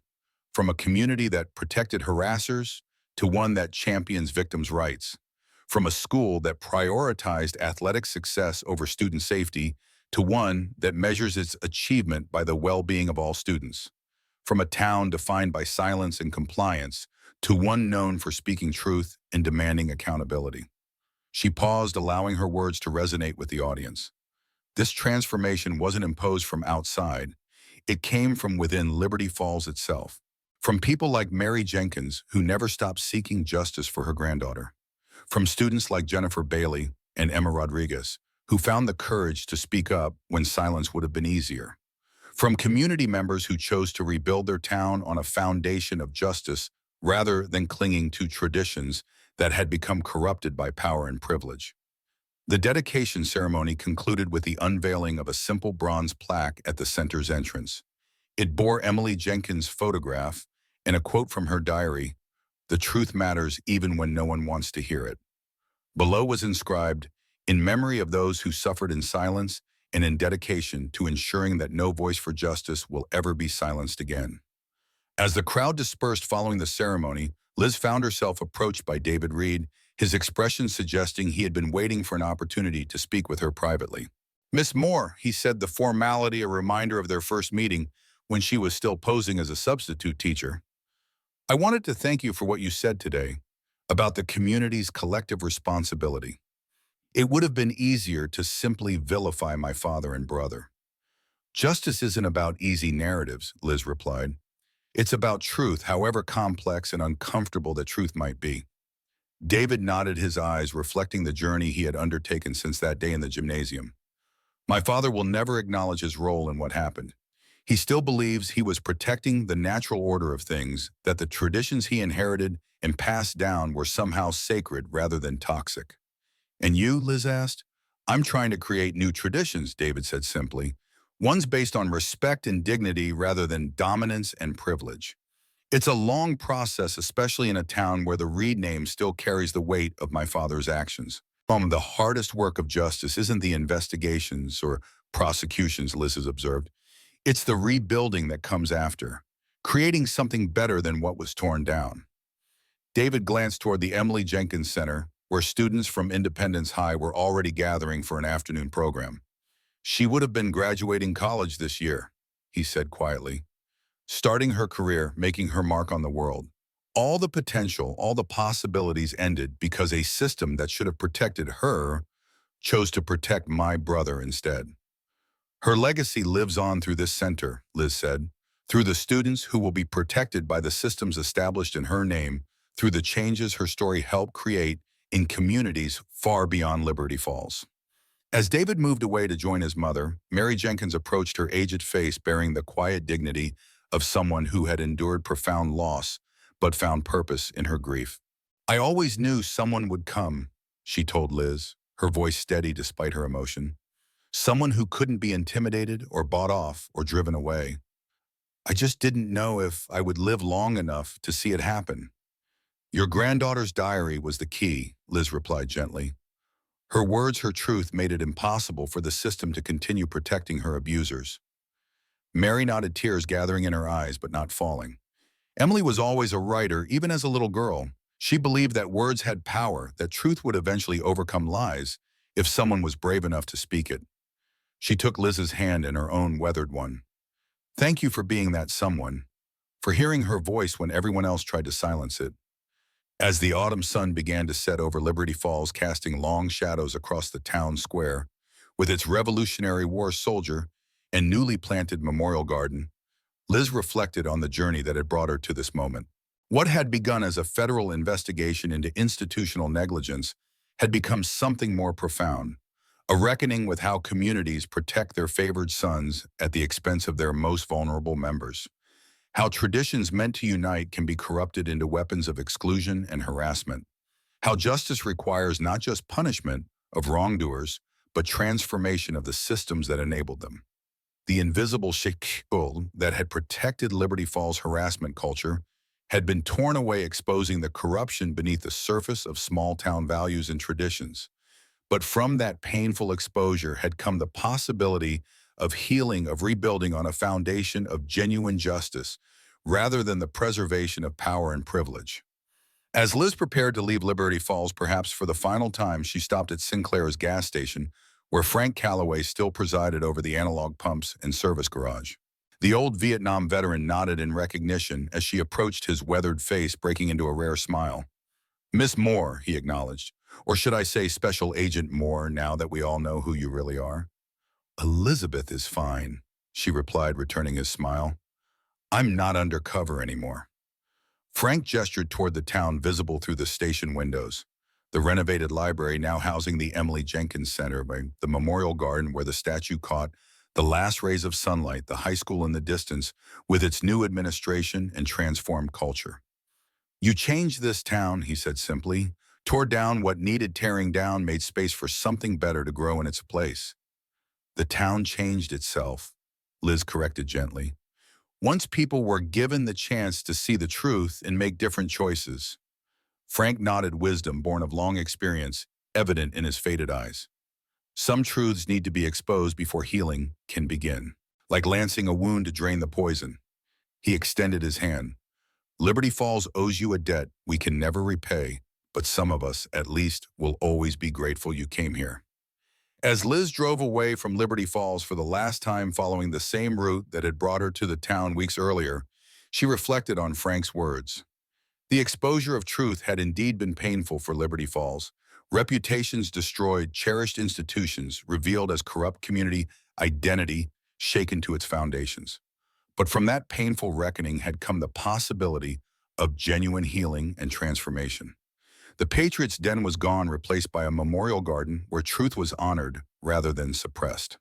S1: From a community that protected harassers to one that champions victims' rights. From a school that prioritized athletic success over student safety to one that measures its achievement by the well-being of all students. From a town defined by silence and compliance to one known for speaking truth and demanding accountability. She paused, allowing her words to resonate with the audience. This transformation wasn't imposed from outside. It came from within Liberty Falls itself. From people like Mary Jenkins, who never stopped seeking justice for her granddaughter. From students like Jennifer Bailey and Emma Rodriguez, who found the courage to speak up when silence would have been easier. From community members who chose to rebuild their town on a foundation of justice rather than clinging to traditions that had become corrupted by power and privilege. The dedication ceremony concluded with the unveiling of a simple bronze plaque at the center's entrance. It bore Emily Jenkins' photograph and a quote from her diary, "The truth matters even when no one wants to hear it." Below was inscribed, "In memory of those who suffered in silence and in dedication to ensuring that no voice for justice will ever be silenced again." As the crowd dispersed following the ceremony, Liz found herself approached by David Reed, his expression suggesting he had been waiting for an opportunity to speak with her privately. "Miss Moore," he said, the formality a reminder of their first meeting when she was still posing as a substitute teacher. "I wanted to thank you for what you said today about the community's collective responsibility. It would have been easier to simply vilify my father and brother." "Justice isn't about easy narratives," Liz replied. "It's about truth, however complex and uncomfortable that truth might be." David nodded, his eyes reflecting the journey he had undertaken since that day in the gymnasium. "My father will never acknowledge his role in what happened. He still believes he was protecting the natural order of things, that the traditions he inherited and passed down were somehow sacred rather than toxic." "And you?" Liz asked. "I'm trying to create new traditions," David said simply. "Ones based on respect and dignity rather than dominance and privilege." It's a long process, especially in a town where the Reed name still carries the weight of my father's actions. The hardest work of justice isn't the investigations or prosecutions, Liz has observed. It's the rebuilding that comes after, creating something better than what was torn down. David glanced toward the Emily Jenkins Center, where students from Independence High were already gathering for an afternoon program. She would have been graduating college this year, he said quietly, starting her career, making her mark on the world. All the potential, all the possibilities ended because a system that should have protected her chose to protect my brother instead. Her legacy lives on through this center, Liz said, through the students who will be protected by the systems established in her name, through the changes her story helped create in communities far beyond Liberty Falls. As David moved away to join his mother, Mary Jenkins approached her aged face bearing the quiet dignity of someone who had endured profound loss but found purpose in her grief. I always knew someone would come, she told Liz, her voice steady despite her emotion. Someone who couldn't be intimidated or bought off or driven away. I just didn't know if I would live long enough to see it happen. Your granddaughter's diary was the key, Liz replied gently. Her words, her truth made it impossible for the system to continue protecting her abusers. Mary nodded, tears gathering in her eyes but not falling. Emily was always a writer, even as a little girl. She believed that words had power, that truth would eventually overcome lies if someone was brave enough to speak it. She took Liz's hand in her own weathered one. Thank you for being that someone, for hearing her voice when everyone else tried to silence it. As the autumn sun began to set over Liberty Falls, casting long shadows across the town square, with its Revolutionary War soldier and newly planted memorial garden, Liz reflected on the journey that had brought her to this moment. What had begun as a federal investigation into institutional negligence had become something more profound, a reckoning with how communities protect their favored sons at the expense of their most vulnerable members. How traditions meant to unite can be corrupted into weapons of exclusion and harassment. How justice requires not just punishment of wrongdoers, but transformation of the systems that enabled them. The invisible shackle that had protected Liberty Falls harassment culture had been torn away, exposing the corruption beneath the surface of small-town values and traditions. But from that painful exposure had come the possibility of healing, of rebuilding on a foundation of genuine justice, rather than the preservation of power and privilege. As Liz prepared to leave Liberty Falls, perhaps for the final time, she stopped at Sinclair's gas station, where Frank Calloway still presided over the analog pumps and service garage. The old Vietnam veteran nodded in recognition as she approached his weathered face, breaking into a rare smile. Miss Moore, he acknowledged. Or should I say Special Agent Moore, now that we all know who you really are? Elizabeth is fine, she replied, returning his smile. I'm not undercover anymore. Frank gestured toward the town visible through the station windows. The renovated library now housing the Emily Jenkins Center, by the memorial garden where the statue caught the last rays of sunlight, the high school in the distance with its new administration and transformed culture. You changed this town, he said simply, tore down what needed tearing down, made space for something better to grow in its place. The town changed itself, Liz corrected gently. Once people were given the chance to see the truth and make different choices. Frank nodded, wisdom born of long experience, evident in his faded eyes. Some truths need to be exposed before healing can begin, like lancing a wound to drain the poison. He extended his hand. Liberty Falls owes you a debt we can never repay, but some of us, at least, will always be grateful you came here. As Liz drove away from Liberty Falls for the last time following the same route that had brought her to the town weeks earlier, she reflected on Frank's words. The exposure of truth had indeed been painful for Liberty Falls. Reputations destroyed, cherished institutions revealed as corrupt, community identity shaken to its foundations. But from that painful reckoning had come the possibility of genuine healing and transformation. The Patriots' Den was gone, replaced by a memorial garden where truth was honored rather than suppressed.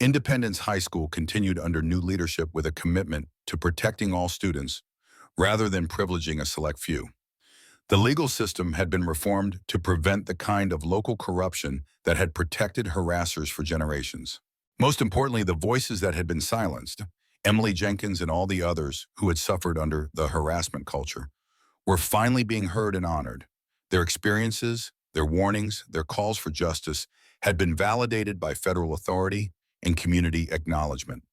S1: Independence High School continued under new leadership with a commitment to protecting all students rather than privileging a select few. The legal system had been reformed to prevent the kind of local corruption that had protected harassers for generations. Most importantly, the voices that had been silenced. Emily Jenkins and all the others who had suffered under the harassment culture were finally being heard and honored. Their experiences, their warnings, their calls for justice had been validated by federal authority and community acknowledgement.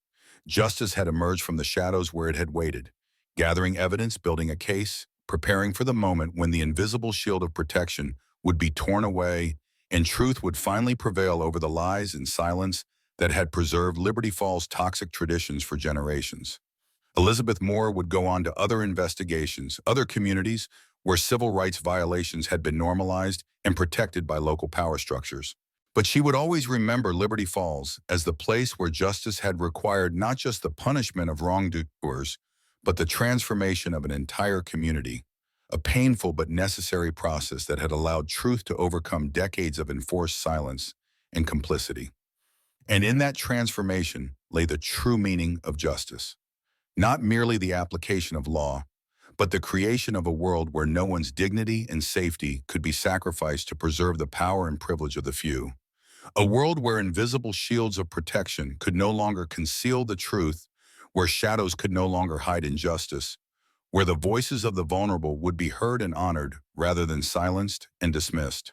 S1: Justice had emerged from the shadows where it had waited, gathering evidence, building a case, preparing for the moment when the invisible shield of protection would be torn away and truth would finally prevail over the lies and silence that had preserved Liberty Falls' toxic traditions for generations. Elizabeth Moore would go on to other investigations, other communities where civil rights violations had been normalized and protected by local power structures. But she would always remember Liberty Falls as the place where justice had required not just the punishment of wrongdoers, but the transformation of an entire community, a painful but necessary process that had allowed truth to overcome decades of enforced silence and complicity. And in that transformation lay the true meaning of justice. Not merely the application of law, but the creation of a world where no one's dignity and safety could be sacrificed to preserve the power and privilege of the few. A world where invisible shields of protection could no longer conceal the truth, where shadows could no longer hide injustice, where the voices of the vulnerable would be heard and honored rather than silenced and dismissed.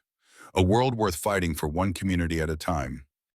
S1: A world worth fighting for one community at a time.